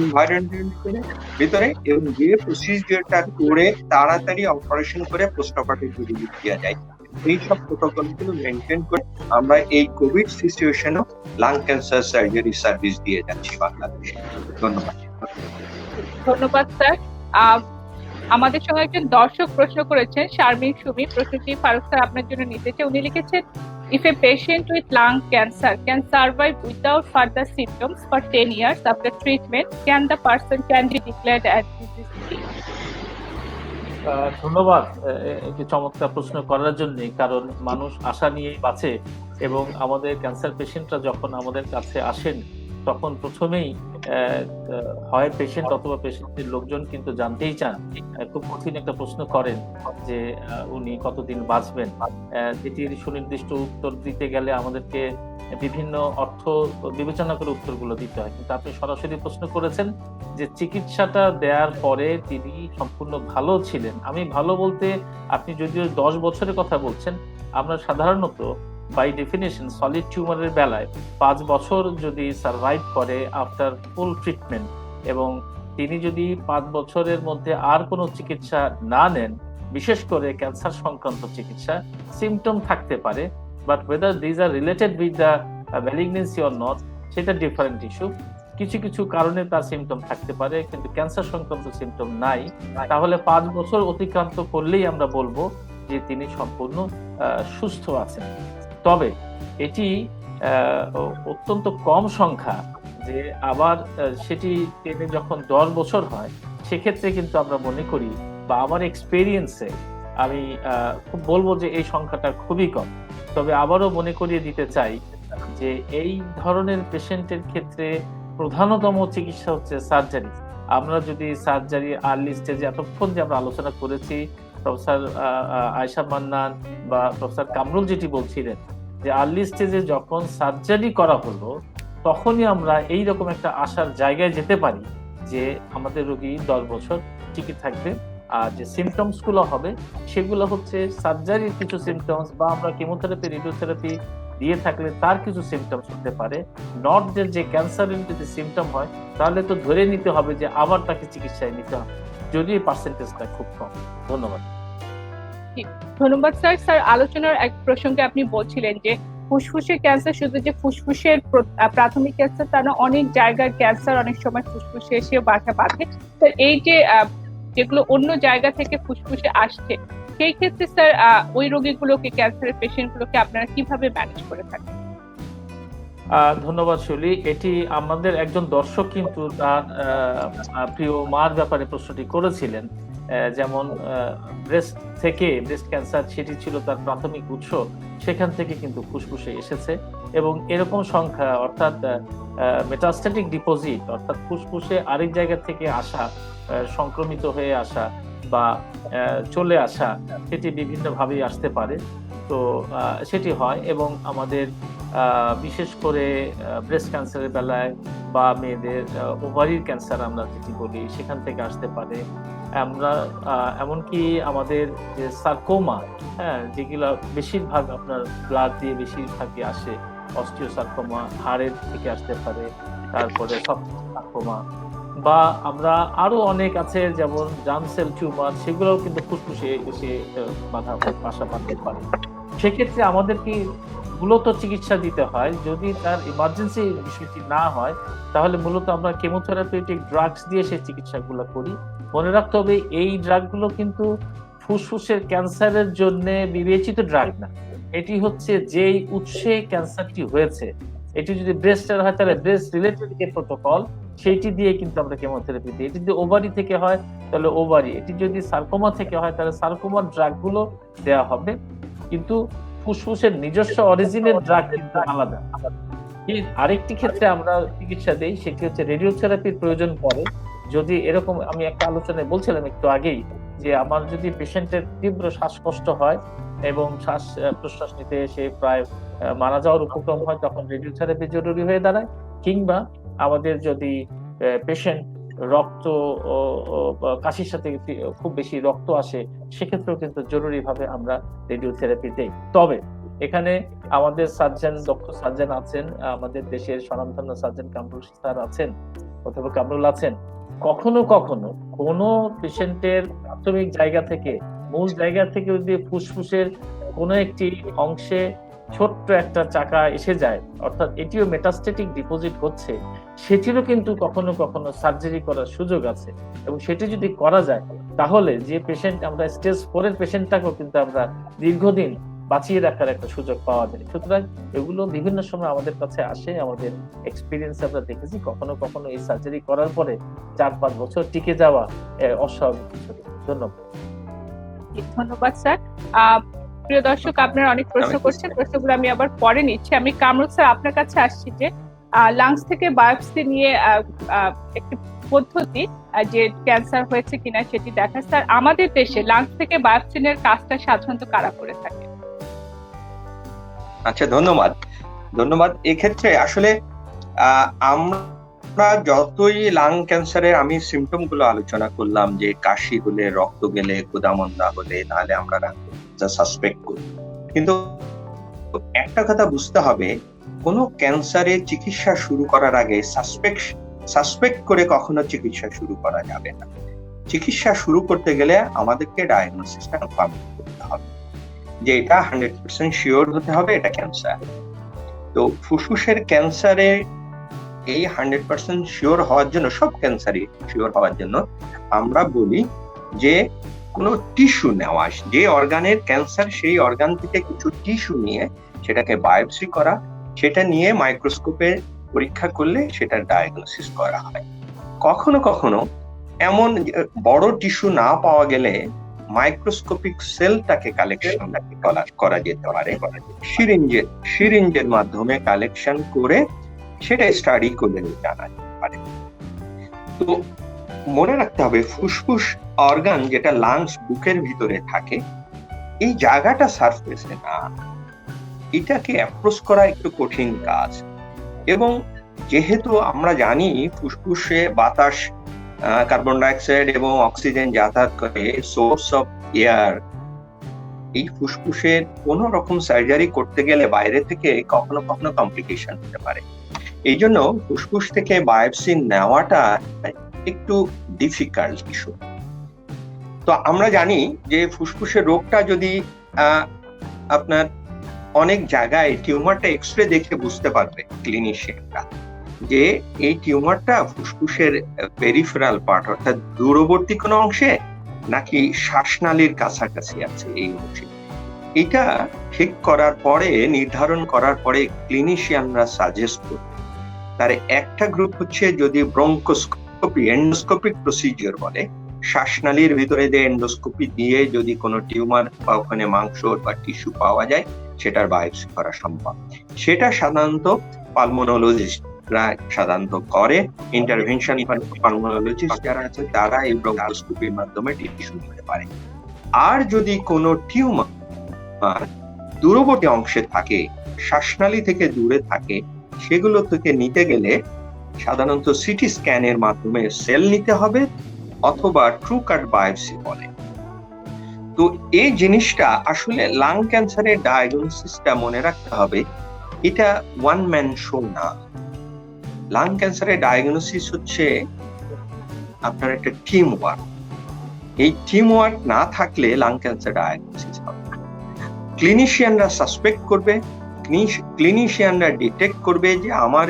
এনভায়রনমেন্টের ভিতরে, এবং যে প্রসিজিওরটা করে তাড়াতাড়ি অপারেশন করে পোস্ট অপারেটিভ রিলিফ দেওয়া যায়, এই সব প্রোটোকল গুলো মেনটেন করে আমরা এই কোভিড সিচুয়েশনেও লাং ক্যান্সার সার্জারি সার্ভিস দিয়ে যাচ্ছি বাংলাদেশে। ধন্যবাদ স্যার। আমাদের সঙ্গে একজন দর্শক প্রশ্ন করেছেন, শারমিন সুমি। প্রশ্নটি ফারুক স্যার আপনার জন্য নিতে চাই। উনি লিখেছেন, if a patient with lung cancer can survive without further symptoms for 10 years after treatment, can the person be declared as disease free? ধন্যবাদ একটি চমৎকার প্রশ্ন করার জন্য, কারণ মানুষ আশা নিয়েই বাঁচে এবং আমাদের ক্যান্সার পেশেন্টরা যখন আমাদের কাছে আসেন তখন প্রথমেই হয় পেশেন্ট অথবা পেশেন্টের লোকজন কিন্তু জানতেই চান, খুব কঠিন একটা প্রশ্ন করেন যে উনি কতদিন বাঁচবেন, যেটির সুনির্দিষ্ট উত্তর দিতে গেলে আমাদেরকে বিভিন্ন অর্থ বিবেচনা করে উত্তরগুলো দিতে হয়। কিন্তু আপনি সরাসরি প্রশ্ন করেছেন যে চিকিৎসাটা দেওয়ার পরে তিনি সম্পূর্ণ ভালো ছিলেন। আমি ভালো বলতে আপনি যদিও 10 বছরের কথা বলছেন, আমরা সাধারণত বাই ডেফিনেশন সলিড টিউমারের বেলায় 5 বছর যদি সার্ভাইভ করে আফটার ফুল ট্রিটমেন্ট, এবং তিনি যদি 5 বছরের মধ্যে আর কোনো চিকিৎসা না নেন, বিশেষ করে ক্যান্সার সংক্রান্ত চিকিৎসা, সিমটম থাকতে পারে, but weather these are related with the malignancy or not সেটা ডিফারেন্ট ইস্যু। কিছু কিছু কারণে তার সিমটম থাকতে পারে কিন্তু ক্যান্সার সংক্রান্ত সিমটম নাই, তাহলে 5 বছর অতিক্রান্ত করলেই আমরা বলবো যে তিনি সম্পূর্ণ সুস্থ আছেন। তবে এটি অত্যন্ত কম সংখ্যা যে আবার সেটি টেনে যখন 10 বছর হয়, সেক্ষেত্রে কিন্তু আমরা মনে করি বা আমার এক্সপেরিয়েন্সে আমি খুব বলবো যে এই সংখ্যাটা খুবই কম। তবে আবারও মনে করিয়ে দিতে চাই যে এই ধরনের পেশেন্টের ক্ষেত্রে প্রধানতম চিকিৎসা হচ্ছে সার্জারি। আমরা যদি সার্জারি আর্লি স্টেজে এতক্ষণ যে আমরা আলোচনা করেছি, প্রফেসর আয়েশা মান্নান বা প্রফেসর কামরুল যেটি বলছিলেন যে আর্লি স্টেজে যখন সার্জারি করা হলো তখনই আমরা এইরকম একটা আশার জায়গায় যেতে পারি যে আমাদের রোগী 10 বছর টিকে থাকবে। আর যে সিমটমস গুলো হবে সেগুলো হচ্ছে সার্জারির কিছু সিমটমস বা আমরা কেমোথেরাপি রেডিওথেরাপি দিয়ে থাকলে তার কিছু সিমটমস হতে পারে, নট যে ক্যান্সারের যদি সিমটম হয় তাহলে তো ধরে নিতে হবে যে আবার তাকে চিকিৎসায় নিতে হবে, যদি পার্সেন্টেজটা খুব কম। ধন্যবাদ। ধন্যবাদ স্যার। স্যার, আলোচনার এক প্রসঙ্গে আপনি বলছিলেন যে ফুসফুসের ক্যান্সার শুধু যে ফুসফুসের প্রাথমিক ক্যান্সার তা না, অনেক জায়গার ক্যান্সার অনেক সময় ফুসফুসে এসে বাসা বাঁধে। স্যার, এই যে যেগুলো অন্য জায়গা থেকে ফুসফুসে আসছে সেই ক্ষেত্রে স্যার ওই রোগীগুলোকে, ক্যান্সারের পেশেন্টগুলোকে আপনারা কিভাবে ম্যানেজ করে থাকেন? ধন্যবাদ শৈলী। এটি আমাদের একজন দর্শক কিন্তু তার প্রিয় মার ব্যাপারে প্রশ্নটি করেছিলেন। যেমন ব্রেস্ট ক্যান্সার সেটি ছিল তার প্রাথমিক উৎস, সেখান থেকে কিন্তু ফুসফুসে এসেছে এবং এরকম সংখ্যা অর্থাৎ মেটাস্ট্যাটিক ডিপোজিট অর্থাৎ ফুসফুসে আরেক জায়গা থেকে আসা, সংক্রমিত হয়ে আসা বা চলে আসা, সেটি বিভিন্নভাবেই আসতে পারে। তো সেটি হয় এবং আমাদের বিশেষ করে ব্রেস্ট ক্যান্সারের বেলায় বা মেয়েদের ওভারির ক্যান্সার আমরা যেটি বলি সেখান থেকে আসতে পারে। আমরা এমনকি আমাদের যে সার্কোমা, যেগুলো বেশিরভাগ আপনার ব্লাড দিয়ে বেশিরভাগই আসে, অস্টিওসার্কোমা হাড়ের থেকে আসতে পারে, তারপরে সার্কোমা বা আমরা আরো অনেক আছে যেমন জার্ম সেল টিউমার, সেগুলোও কিন্তু ফুসফুসে এসে বাসা বাঁধতে পারে। সেক্ষেত্রে আমাদের কি মূলত চিকিৎসা দিতে হয়, যদি তার ইমার্জেন্সি বিষয়টি না হয় তাহলে মূলত আমরা কেমোথেরাপিউটিক ড্রাগস দিয়ে সেই চিকিৎসাগুলো করি। মনে রাখতে হবে এই ড্রাগগুলো কিন্তু ফুসফুসের ক্যান্সারের জন্য বিবেচিত ড্রাগ না, এটি হচ্ছে যেই উৎসে ক্যান্সারটি হয়েছে। এটি যদি ব্রেস্টের হয় তাহলে ব্রেস্ট রিলেটেড যে প্রোটোকল সেইটি দিয়ে কিন্তু আমরা কেমোথেরাপি দিই। এটি যদি ওভারি থেকে হয় তাহলে ওভারি, এটি যদি সার্কোমা থেকে হয় তাহলে সার্কোমার ড্রাগগুলো দেওয়া হবে। কিন্তু ফুসফুসের নিজস্ব অরিজিনের ড্রাগ কিন্তু আলাদা। আরেকটি ক্ষেত্রে আমরা চিকিৎসা দেই, সেটি হচ্ছে রেডিওথেরাপির প্রয়োজন পড়ে। যদি এরকম, আমি একটা আলোচনায় বলছিলাম একটু আগেই যে আমার যদি পেশেন্টের তীব্র শ্বাসকষ্ট হয় এবং শ্বাস প্রশ্বাস নিতে সে প্রায় মারা যাওয়ার উপক্রম হয়, তখন রেডিওথেরাপি জরুরি হয়ে দাঁড়ায়। কিংবা আমাদের যদি পেশেন্ট রক্ত কাশির সাথে খুব বেশি রক্ত আসে, সেক্ষেত্রেও কিন্তু জরুরিভাবে আমরা রেডিওথেরাপি দেই। তবে এখানে আমাদের সার্জন, দক্ষ সার্জন আছেন, আমাদের দেশের স্বনামধন্য সার্জন কামরুল স্যার আছেন অথবা কামরুল আছেন। কখনো কখনো কোনো পেশেন্টের প্রাথমিক জায়গা থেকে, মূল জায়গা থেকে যদি ফুসফুসের কোনো একটি অংশে ছোট্ট একটা চাকা এসে যায়, অর্থাৎ এটিও মেটাস্ট্যাটিক ডিপোজিট হচ্ছে, সেটিরও কিন্তু কখনো কখনো সার্জারি করার সুযোগ আছে। এবং সেটি যদি করা যায় তাহলে যে পেশেন্ট আমরা স্টেজ 4 এর পেশেন্টটাকেও কিন্তু আমরা দীর্ঘদিন বাঁচিয়ে রাখার একটা সুযোগ পাওয়া যায়। সুতরাং এগুলো বিভিন্ন সময় আমাদের কাছে আসে, আমাদের এক্সপিরিয়েন্স আমরা দেখেছি কখনো কখনো এই সার্জারি করার পরে 4-5 বছর টিকে যাওয়া অস্বাভাবিক কিছু। ধন্যবাদ। ধন্যবাদ স্যার। প্রিয় দর্শক, আপনারা অনেক প্রশ্ন করছেন, প্রশ্নগুলো আমি আবার পরে নিচ্ছি। আমি কামরুল স্যার আপনার কাছে আসছি যে লাংস থেকে বায়োপসি নিয়ে একটি পদ্ধতি যে ক্যান্সার হয়েছে কিনা সেটি দেখা। স্যার, আমাদের দেশে লাংস থেকে বায়োপসি এর কাজটা সাধারণত কারা করে থাকে? আচ্ছা, ধন্যবাদ। এক্ষেত্রে আসলে আমরা যতই লাং ক্যান্সারের আমি সিমটম গুলো আলোচনা করলাম, যে কাশি হলে, রক্ত গেলে, ক্ষুধামন্দা হলে, তাহলে আমরা সাসপেক্ট করি। কিন্তু একটা কথা বুঝতে হবে, কোনো ক্যান্সারের চিকিৎসা শুরু করার আগে সাসপেক্ট করে কখনো চিকিৎসা শুরু করা যাবে না। চিকিৎসা শুরু করতে গেলে আমাদেরকে ডায়াগনোসিসটা কনফার্ম করতে হবে যে এটা 100% শিওর হতে হবে এটা ক্যান্সার। তো ফুসফুসের ক্যান্সারে এই 100% শিওর হওয়ার জন্য, সব ক্যান্সারই শিওর হওয়ার জন্য আমরা বলি যে কোনো টিস্যু নেওয়া, যে অর্গানের ক্যান্সার সেই অর্গান থেকে কিছু টিস্যু নিয়ে সেটাকে বায়োপসি করা, সেটা নিয়ে মাইক্রোস্কোপে পরীক্ষা করলে সেটা ডায়াগনোসিস করা হয়। কখনো কখনো এমন বড় টিস্যু না পাওয়া গেলে মাইক্রোস্কোপিক সেলটাকে কালেকশন করা যেতে পারে, সিরিঞ্জের মাধ্যমে কালেকশন করে সেটা স্টাডি করে জানা যেতে পারে। তো মনে রাখতে হবে ফুসফুস অর্গান যেটা লাংস বুকের ভিতরে থাকে, এই জায়গাটা সারফেসে না, এটাকে অ্যাপ্রোচ করা একটু কঠিন কাজ। এবং যেহেতু আমরা জানি ফুসফুসে বাতাস, কার্বন ডাইঅক্সাইড এবং অক্সিজেন যাতায়াত করে, সোর্স অফ এয়ার, এই ফুসফুসের কোন রকম সার্জারি করতে গেলে বাইরে থেকে কখনো কখনো কমপ্লিকেশন হতে পারে। এই জন্য ফুসফুস থেকে বায়োপসি নেওয়াটা একটু ডিফিকাল্ট ইস্যু। তো আমরা জানি যে ফুসফুসের রোগটা যদি আপনার অনেক জায়গায় টিউমারটা এক্সরে দেখে বুঝতে পারবে ক্লিনিশিয়ানরা যে এই টিউমারটা ফুসফুসের পেরিফেরাল পার্ট অর্থাৎ দূরবর্তী কোনো অংশে নাকি শ্বাসনালীর কাছাকাছি আছে এই অংশে। এটা ঠিক করার পরে, নির্ধারণ করার পরে ক্লিনিশিয়ানরা সাজেস্ট করবে। তার একটা গ্রুপ হচ্ছে যদি ব্রঙ্কোস্কোপি, এন্ডোস্কোপিক প্রসিজিওর বলে, শ্বাসনালীর ভিতরে যে এন্ডোস্কোপি দিয়ে যদি কোনো টিউমার বা ওখানে মাংস বা টিস্যু পাওয়া যায় সেটার বায়োপসি করা সম্ভব। সেটা সাধারণত পালমোনোলজিস্টরা সাধারণত করে। ইন্টারভেনশন পালমোনোলজিস্ট যারা আছে তারা এই ব্রঙ্কোস্কোপির মাধ্যমে টিস্যু নিতে পারে। আর যদি কোনো টিউমার দূরবর্তী অংশে থাকে, শ্বাসনালী থেকে দূরে থাকে, সেগুলো থেকে নিতে গেলে সাধারণত সিটি স্ক্যানের মাধ্যমে সেল নিতে হবে অথবা ট্রু কাট বায়োপসি বলে। তো এই জিনিসটা আসলে লাং ক্যান্সারের ডায়াগনোসিসটা মনে রাখতে হবে, এটা ওয়ান ম্যান শো না। লাং ক্যান্সারের ডায়াগনোসিস হচ্ছে আপনার একটা টিম ওয়ার্ক। এই টিম ওয়ার্ক না থাকলে লাং ক্যান্সার ডায়াগনোসিস হবে না। ক্লিনিশিয়ানরা সাসপেক্ট করবে, ক্লিনিশিয়ানরা ডিটেক্ট করবে যে আমার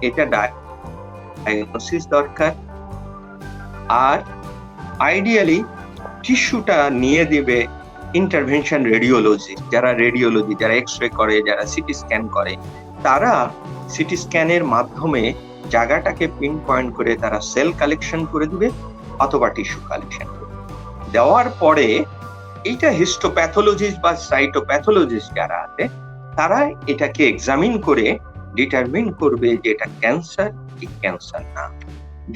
এটা ডায়াগনোসিস দরকার, আর আইডিয়ালি টিস্যুটা নিয়ে দিবে ইন্টারভেনশন রেডিওলজি, যারা এক্সরে করে, যারা সিটি স্ক্যান করে, তারা সিটি স্ক্যানের মাধ্যমে জায়গাটাকে পিন পয়েন্ট করে তারা সেল কালেকশন করে দিবে অথবা টিস্যু কালেকশন করে দেওয়ার পরে এইটা হিস্টোপ্যাথোলজিস্ট বা সাইটোপ্যাথোলজিস্ট যারা আছে তারা এটাকে এক্সামিন করে ডিটারমিন করবে যে এটা ক্যান্সার কি ক্যান্সার না।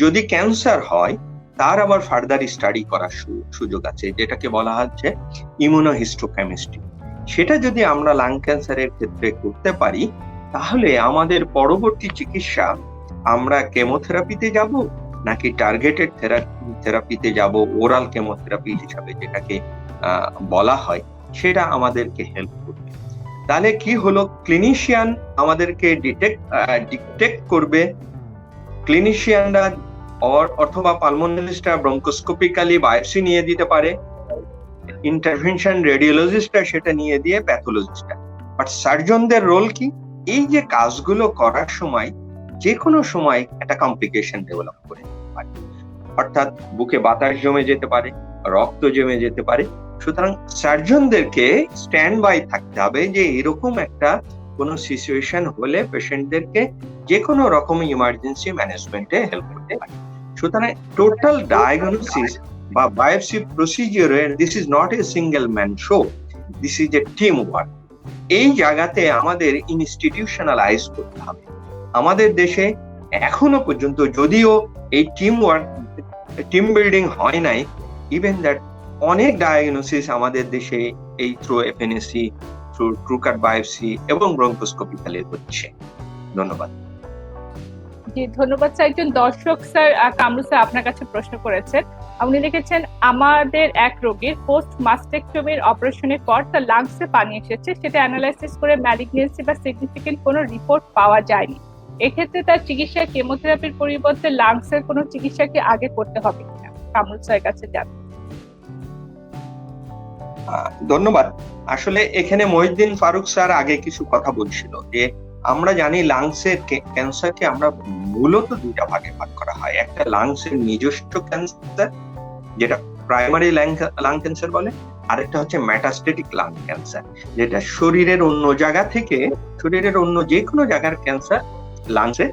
যদি ক্যান্সার হয় তার আবার ফার্দার স্টাডি করার সুযোগ আছে, যেটাকে বলা হচ্ছে ইমিউনোহিস্টোকেমিস্ট্রি। সেটা যদি আমরা লাং ক্যান্সারের ক্ষেত্রে করতে পারি তাহলে আমাদের পরবর্তী চিকিৎসা আমরা কেমোথেরাপিতে যাব নাকি টার্গেটেড থেরাপিতে যাব, ওরাল কেমোথেরাপি হিসাবে যেটাকে বলা হয়, সেটা আমাদেরকে হেল্প করবে। তাহলে কি হলো, ক্লিনিশিয়ান আমাদেরকে ডিটেক্ট করবে, ক্লিনিশিয়ানরা অথবা পালমোনোলজিস্টরা ব্রঙ্কোস্কোপিক্যালি বায়োপসি নিয়ে দিতে পারে, ইন্টারভেনশন রেডিওলজিস্টরা সেটা নিয়ে দিয়ে প্যাথোলজিস্টরা। বাট সার্জনদের রোল কি? এই যে কাজগুলো করার সময় যে কোনো সময় একটা কমপ্লিকেশন ডেভেলপ করে পারে, অর্থাৎ বুকে বাতাস জমে যেতে পারে, রক্ত জমে যেতে পারে। সুতরাং সার্জনদেরকে স্ট্যান্ড বাই থাকতে হবে যে এরকম একটা কোনো সিচুয়েশন হলে পেশেন্টদেরকে যে কোনো রকম ইমার্জেন্সি ম্যানেজমেন্টে হেল্প করতে পারে। সুতরাং টোটাল ডায়াগনোসিস বা বায়োপসি প্রসিজিওরে this is not a single man show, this is a team work. এই জায়গাতে আমাদের ইনস্টিটিউশনালাইজ করতে হবে। আমাদের দেশে এখনো পর্যন্ত যদিও এই টিম ওয়ার্ক, টিম বিল্ডিং হয় নাই, ইভেন দ্যাট অনেক ডায়াগনোসিস আমাদের দেশে এই থ্রু এফএনএসি, থ্রু ট্রুকাট বায়োপসি এবং ব্রঙ্কোস্কোপিক্যালি হচ্ছে। ধন্যবাদ। জি ধন্যবাদ স্যার। একজন দর্শক স্যার কামরুল স্যার আপনার কাছে প্রশ্ন করেছেন, উনি লিখেছেন আমাদের এক রোগীর পোস্ট মাস্টেকটমির অপারেশনের পর তার লাংসে পানি এসেছে, সেটা অ্যানালাইসিস করে ম্যালিগনেন্সি বা সিগনিফিকেন্ট কোনো রিপোর্ট পাওয়া যায়নি। এক্ষেত্রে তার চিকিৎসা কেমোথেরাপির পরিবর্তে লাংসের কোনো চিকিৎসা কি আগে করতে হবে কিনা, কামরুল স্যারের কাছে জানতে। ধন্যবাদ। আসলে এখানে মহিউদ্দিন ফারুক স্যার আগে কিছু কথা বলছিল যে আমরা জানি লাংসের ক্যান্সারকে আমরা মূলত দুইটা ভাগে ভাগ করা হয়। একটা লাংসের নিজস্ব ক্যান্সার যেটা প্রাইমারি লাং ক্যান্সার বলে, আরেকটা হচ্ছে মেটাস্টেটিক লাং ক্যান্সার যেটা শরীরের অন্য জায়গা থেকে, শরীরের অন্য যে কোনো জায়গার ক্যান্সার লাংসে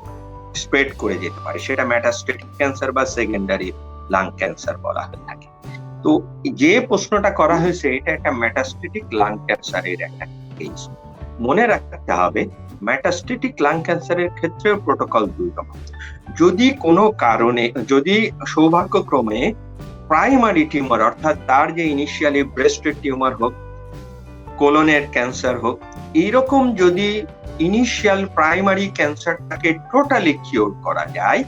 স্প্রেড করে যেতে পারে, সেটা মেটাস্টেটিক ক্যান্সার বা সেকেন্ডারি লাং ক্যান্সার বলা হয়ে থাকে। তো যে প্রশ্নটা করা হয়েছে এটা একটা মেটাস্টেটিক লাং ক্যান্সারের একটা কেস। মনে রাখতে হবে মেটাস্টেটিক লাং ক্যান্সারের ক্ষেত্রে প্রোটোকল 2 রকম। যদি কোনো কারণে, যদি সৌভাগ্যক্রমে প্রাইমারি টিউমার অর্থাৎ তার যে ইনিশিয়ালি ব্রেস্টের টিউমার হোক, কোলনের ক্যান্সার হোক, এইরকম যদি ইনিশিয়াল প্রাইমারি ক্যান্সারটাকে টোটালি কিওর করা যায়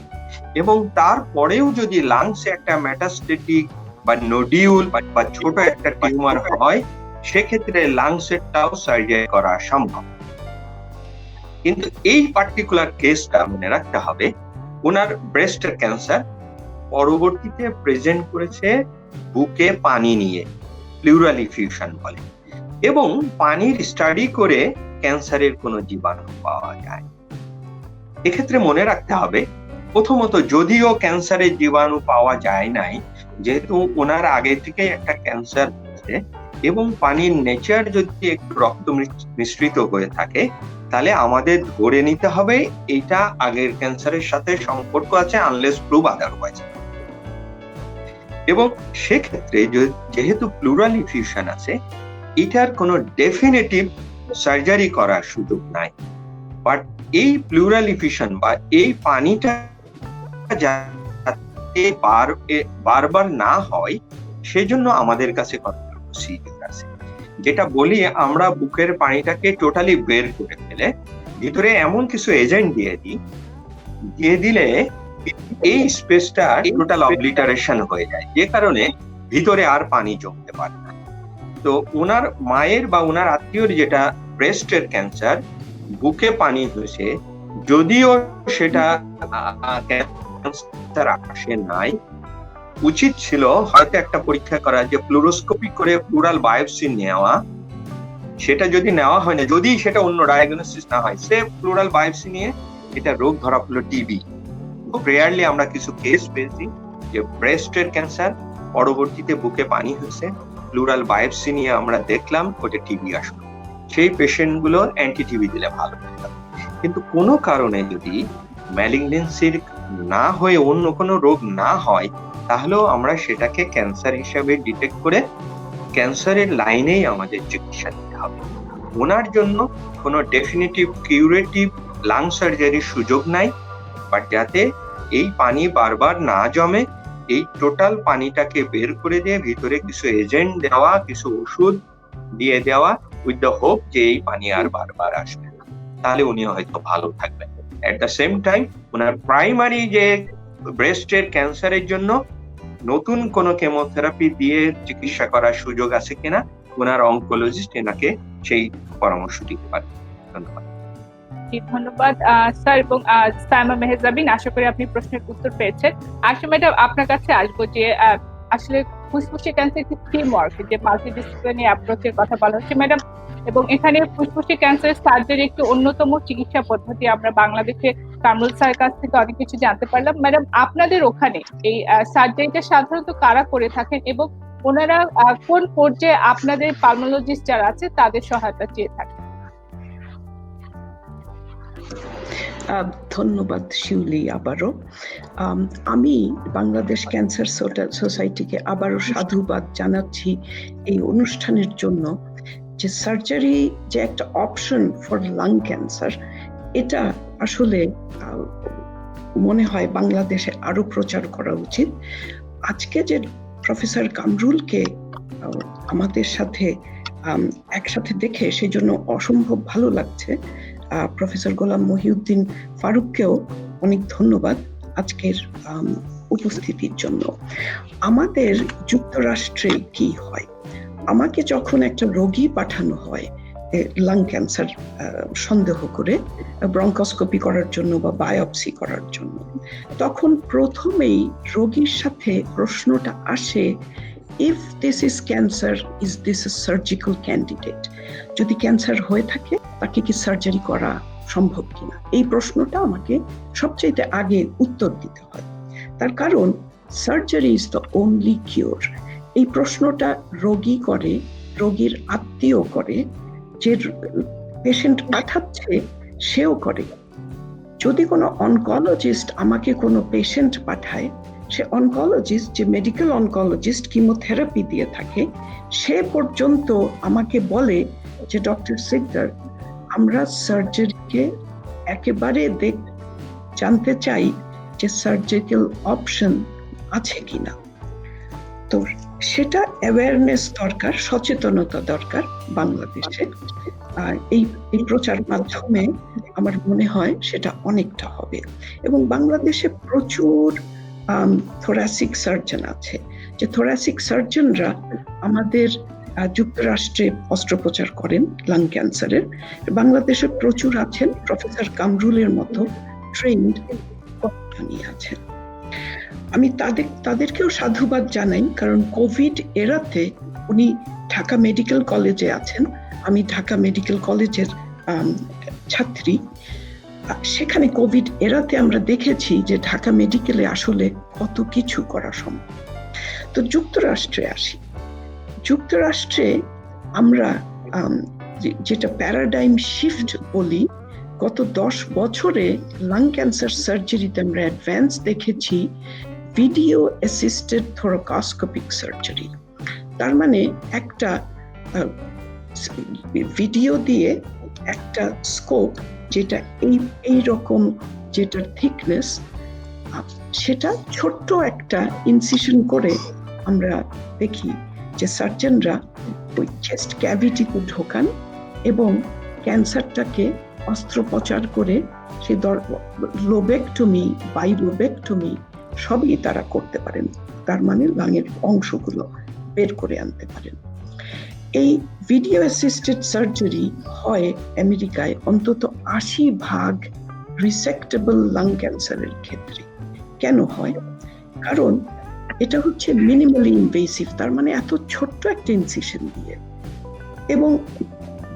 এবং তারপরেও যদি লাংসে একটা মেটাস্টেটিক বা নোডিউল বা ছোট একটা টিউমার হয়, সেক্ষেত্রে লাংসেরটাও সার্জারি করা সম্ভব। কিন্তু এই পার্টিকুলার কেসটা মনে রাখতে হবে, ওনার ব্রেস্টের ক্যান্সার পরবর্তীতে প্রেজেন্ট করেছে বুকে পানি নিয়ে, প্লুরাল ইফিউশন বলে, এবং পানির স্টাডি করে ক্যান্সারের কোনো জীবাণু পাওয়া যায়। এক্ষেত্রে মনে রাখতে হবে, প্রথমত যদিও ক্যান্সারের জীবাণু পাওয়া যায় নাই, যেহেতু ওনার আগে থেকে একটা ক্যান্সার আছে এবং পানির নেচার যদি একটু রক্ত মিশ্রিত হয়ে থাকে, তাহলে আমাদের ধরে নিতে হবে এটা আগের ক্যান্সারের সাথে সম্পর্ক আছে, আনলেস প্রুভ আদারওয়াইজ। এবং সেক্ষেত্রে যেহেতু প্লুরাল ইফিউশন আছে, এটার কোনো ডেফিনেটিভ সার্জারি করার সুযোগ নাই। বাট এই প্লুরাল ইফিউশন বা এই পানিটা যাতে বারবার না হয়, সেজন্য আমাদের কাছে কতগুলো প্রসিডিউর আছে, যেটা বলি আমরা বুকের পানিটাকে টোটালি বের করে ফেলে ভিতরে এমন কিছু এজেন্ট দিয়ে দিলে এই স্পেসটা টোটাল অবলিটারেশন হয়ে যায়, যে কারণে ভিতরে আর পানি জমতে পারে না। তো ওনার মায়ের বা ওনার আত্মীয়র যেটা ব্রেস্টের ক্যান্সার, বুকে পানি হয়েছে, যদিও সেটা ক্যান্সার আসে নাই, উচিত ছিল হয়তো একটা পরীক্ষা করা, যে ফ্লুরোস্কোপি করে প্লুরাল বায়োপসি নেওয়া। সেটা যদি নেওয়া হয় না, যদি সেটা অন্য ডায়াগনোসিস না হয়, সে প্লুরাল বায়োপসি নিয়ে এটা রোগ ধরা পড়লো টিবি। খুব রেয়ারলি আমরা কিছু কেস পেয়েছি যে ব্রেস্টের ক্যান্সার পরবর্তীতে বুকে পানি হয়েছে, প্লুরাল বায়োপসি নিয়ে আমরা দেখলাম ওটা টিবি আসলো। সেই পেশেন্ট গুলো অ্যান্টি টিবি দিলে ভালো হয়ে যাবে। কিন্তু কোনো কারণে যদি ম্যালিগনেন্সির না হয়ে অন্য কোনো রোগ না হয়, তাহলেও আমরা সেটাকে ক্যান্সার হিসাবে ডিটেক্ট করে ক্যান্সারের লাইনেই আমাদের চিকিৎসা দিতে হবে। ওনার জন্য কোনো ডেফিনিটিভ কিউরেটিভ লাং সার্জারির সুযোগ নাই, বাট যাতে এই পানি বারবার না জমে, এই টোটাল পানিটাকে বের করে দিয়ে ভিতরে কিছু এজেন্ট দেওয়া, কিছু ওষুধ দিয়ে দেওয়া, উইথ দ্য হোপ যে এই পানি আর বারবার আসবে না, তাহলে উনি হয়তো ভালো থাকবেন। At the same time owner primary যে ব্রেস্টের ক্যান্সারের জন্য নতুন কোনো কেমোথেরাপি দিয়ে চিকিৎসা করার সুযোগ আছে কিনা, ওনার অনকোলজিস্ট এনাকে সেই পরামর্শ দিতে পারে। ধন্যবাদ। ধন্যবাদ স্যার এবং সাইমা মেহজাবিন, আশা করি আপনি প্রশ্নের উত্তর পেয়েছেন। আশা ম্যাডাম, আপনার কাছে আসবো যে আসলে ফুসফুসের ক্যান্সার একটি টিম ওয়ার্ক, যে মাল্টিডিসিপ্লিনারি অ্যাপ্রোচের কথা বলা হচ্ছে ম্যাডাম, এবং এখানে ফুসফুসের ক্যান্সার সার্জারি একটি অন্যতম চিকিৎসা পদ্ধতি। আমরা বাংলাদেশে কামরুল স্যারের কাছ থেকে অনেক কিছু জানতে পারলাম। ম্যাডাম, আপনাদের ওখানে এই সার্জারিটা সাধারণত কারা করে থাকেন এবং ওনারা কোন পর্যায়ে আপনাদের পালমোলজিস্ট যারা আছে তাদের সহায়তা চেয়ে থাকেন? ধন্যবাদ শিউলি। আবারও আমি বাংলাদেশ ক্যান্সার সোসাইটিকে আবারও সাধুবাদ জানাচ্ছি এই অনুষ্ঠানের জন্য, যে সার্জারি যে একটা অপশন ফর লাং ক্যান্সার, এটা আসলে মনে হয় বাংলাদেশে আরো প্রচার করা উচিত। আজকে যে প্রফেসর কামরুলকে আমাদের সাথে একসাথে দেখে সেই জন্য অসম্ভব ভালো লাগছে। প্রফেসর গোলাম মহিউদ্দিন ফারুককেও অনেক ধন্যবাদ আজকের উপস্থিতির জন্য। আমাদের যুক্তরাষ্ট্রে কি হয়, আমাকে যখন একটা রোগী পাঠানো হয় লাং ক্যান্সার সন্দেহ করে ব্রঙ্কোস্কোপি করার জন্য বা বায়োপসি করার জন্য, তখন প্রথমেই রোগীর সাথে প্রশ্নটা আসে, if this is cancer, is this a surgical candidate? যদি ক্যান্সার হয়ে থাকে তাকে কি সার্জারি করা সম্ভব কিনা, এই প্রশ্নটা আমাকে সবচেয়ে আগে উত্তর দিতে হয়। তার কারণ surgery is the only cure. এই প্রশ্নটা রোগী করে, রোগীর আত্মীয় করে, যে পেশেন্ট পাঠাচ্ছে সেও করে। যদি কোনো অনকোলজিস্ট আমাকে কোনো পেশেন্ট পাঠায়, সে অনকোলজিস্ট, যে মেডিকেল অনকোলজিস্ট কিমোথেরাপি দিয়ে থাকে, সে পর্যন্ত আমাকে বলে যে ডক্টর সিকদার, আমরা সার্জারি থেকে একেবারে জানতে চাই যে সার্জিক্যাল অপশন আছে কিনা। তো সেটা অ্যাওয়ারনেস দরকার, সচেতনতা দরকার বাংলাদেশে। এই প্রচার মাধ্যমে আমার মনে হয় সেটা অনেকটা হবে। এবং বাংলাদেশে প্রচুর থোরাসিক সার্জন আছে, যে থোরাসিক সার্জনরা আমাদের যুক্তরাষ্ট্রে অস্ত্রোপচার করেন লাং ক্যান্সারের। বাংলাদেশে প্রচুর আছেন, প্রফেসর কামরুলের মতো ট্রেন্ড আছেন। আমি তাদেরকেও সাধুবাদ জানাই, কারণ কোভিড এরাতে উনি ঢাকা মেডিকেল কলেজে আছেন। আমি ঢাকা মেডিকেল কলেজের ছাত্রী। সেখানে কোভিড এরাতে আমরা দেখেছি যে ঢাকা মেডিকেলে আসলে কত কিছু করা সম্ভব। তো যুক্তরাষ্ট্রে আসি। যুক্তরাষ্ট্রে আমরা যেটা প্যারাডাইম শিফট বলি, গত 10 বছরে লাং ক্যান্সার সার্জারিতে আমরা অ্যাডভান্স দেখেছি ভিডিও অ্যাসিস্টেড থোরাকোস্কোপিক সার্জারি। তার মানে একটা ভিডিও দিয়ে একটা স্কোপ, যেটা এই রকম, যেটার থিকনেস, সেটা ছোট্ট একটা ইনসিশন করে আমরা দেখি যে সার্জনরা ওই চেস্ট ক্যাভিটিতে ঢোকান এবং ক্যান্সারটাকে অস্ত্রোপচার করে সেই লোবেক্টমি, বাইলোবেক্টমি সবই তারা করতে পারেন। তার মানে লাঙের অংশগুলো বের করে আনতে পারেন। এই ভিডিও অ্যাসিস্টেড সার্জারি হয় আমেরিকায় অন্তত 80% রিসেক্টেবল লাং ক্যান্সারের ক্ষেত্রে। কেন হয়? কারণ এটা হচ্ছে মিনিমালি ইনভেসিভ, তার মানে এত ছোট্ট একটা ইনসিশন দিয়ে। এবং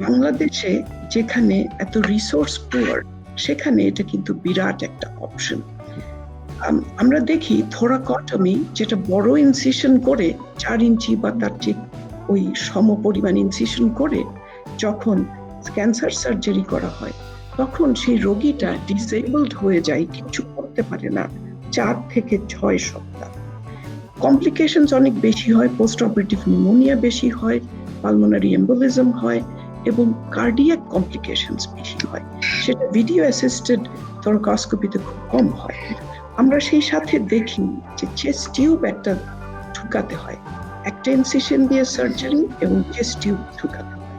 বাংলাদেশে যেখানে এত রিসোর্স পুয়ার, সেখানে এটা কিন্তু বিরাট একটা অপশন। আমরা দেখি থোরাকটমি, যেটা বড় ইনসিশন করে 4 ইঞ্চি বা তার ঠিক ওই সমপরিমাণ ইনসিশন করে যখন ক্যান্সার সার্জারি করা হয়, তখন সেই রোগীটা ডিসেবলড হয়ে যায়, কিছু করতে পারে না 4 থেকে 6 সপ্তাহ। কমপ্লিকেশনস অনেক বেশি হয়, পোস্ট অপারেটিভ নিউমোনিয়া বেশি হয়, পালমোনারি এম্বোলিজম হয় এবং কার্ডিয়াক কমপ্লিকেশনস বেশি হয়। সেটা ভিডিও অ্যাসিস্টেড থোরাকোস্কোপিতে খুব কম হয়। আমরা সেই সাথে দেখি যে চেস্ট টিউব একটা ঢুকাতে হয়, একটা ইনসিশন দিয়ে সার্জারি এবং চেস্ট টিউব ঢুকাতে হয়।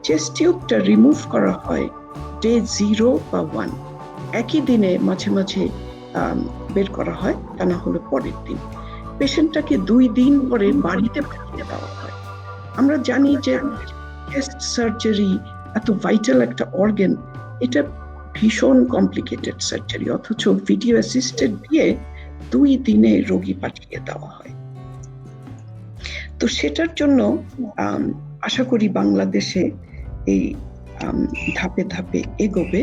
চেস্ট টিউবটা রিমুভ করা হয় ডে 0 বা 1, একই দিনে মাঝে মাঝে বের করা হয়, তা না হলে পরের দিন। পেশেন্টটাকে 2 দিন পরে বাড়িতে পাঠিয়ে দেওয়া হয়। আমরা জানি যে চেস্ট সার্জারি এত ভাইটাল একটা অর্গান, এটা ভীষণ কমপ্লিকেটেড সার্জারি, অথচ ভিডিও অ্যাসিস্টেড দিয়ে 2 দিনে রোগী পাঠিয়ে দেওয়া হয়। তো সেটার জন্য আশা করি বাংলাদেশে এই ধাপে ধাপে এগোবে।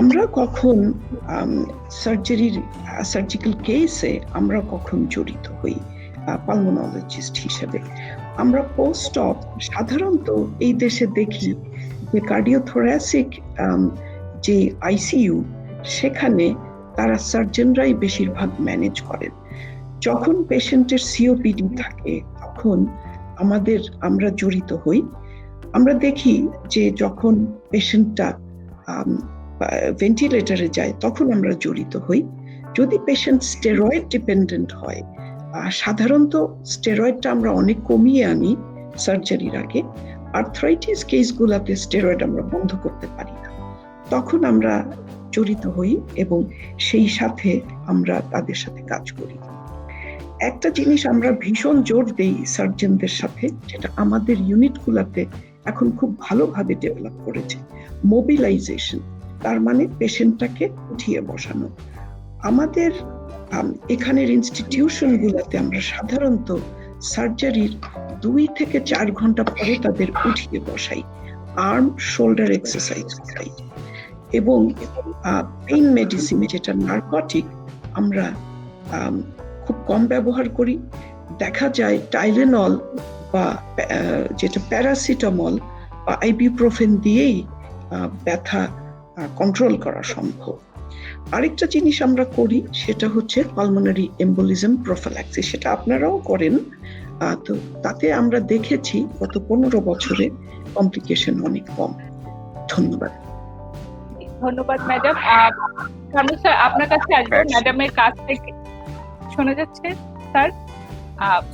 আমরা কখন সার্জিক্যাল কেসে আমরা কখন জড়িত হই পালমোনোলজিস্ট হিসেবে, আমরা পোস্ট অপ সাধারণত এই দেশে দেখি যে কার্ডিওথোরাসিক যে আইসিইউ, সেখানে তারা সার্জনরাই বেশিরভাগ ম্যানেজ করেন। যখন পেশেন্টের সিওপিডি থাকে তখন আমরা জড়িত হই। আমরা দেখি যে যখন পেশেন্টটা ভেন্টিলেটরে যায় তখন আমরা জড়িত হই। যদি পেশেন্ট স্টেরয়েড ডিপেন্ডেন্ট হয়, সাধারণত স্টেরয়েডটা আমরা অনেক কমিয়ে আনি সার্জারির আগে। আর্থ্রাইটিস কেসগুলোতে স্টেরয়েড আমরা বন্ধ করতে পারি না, তখন আমরা জড়িত হই এবং সেই সাথে আমরা তাদের সাথে কাজ করি। একটা জিনিস আমরা ভীষণ জোর দেই সার্জনদের সাথে, যেটা আমাদের ইউনিটগুলোতে এখন খুব ভালোভাবে ডেভেলপ করেছে, মোবিলাইজেশন। তার মানে পেশেন্টটাকে উঠিয়ে বসানো। আমাদের এখানের ইনস্টিটিউশনগুলোতে আমরা সাধারণত সার্জারির 2 থেকে 4 ঘন্টা পরে তাদের উঠিয়ে বসাই, আর্ম শোল্ডার এক্সারসাইজ করাই এবং পেইন মেডিসিন, যেটা নার্কোটিক, আমরা খুব কম ব্যবহার করি। দেখা যায় টাইলেনল বা যেটা প্যারাসিটামল বা আইবুপ্রোফেন দিয়েই ব্যথা কন্ট্রোল করা সম্ভব। আরেকটা জিনিস আমরা করি, সেটা হচ্ছে পালমোনারি এম্বোলিজম প্রোফিল্যাক্সিস। সেটা আপনারাও করেন। তো তাতে আমরা দেখেছি গত 15 বছরে কমপ্লিকেশন অনেক কম। ধন্যবাদ। ধন্যবাদ ম্যাডাম। কামরুল স্যার আপনার কাছে আসবো ম্যাডামের কাছ থেকে। শোনা যাচ্ছে স্যার?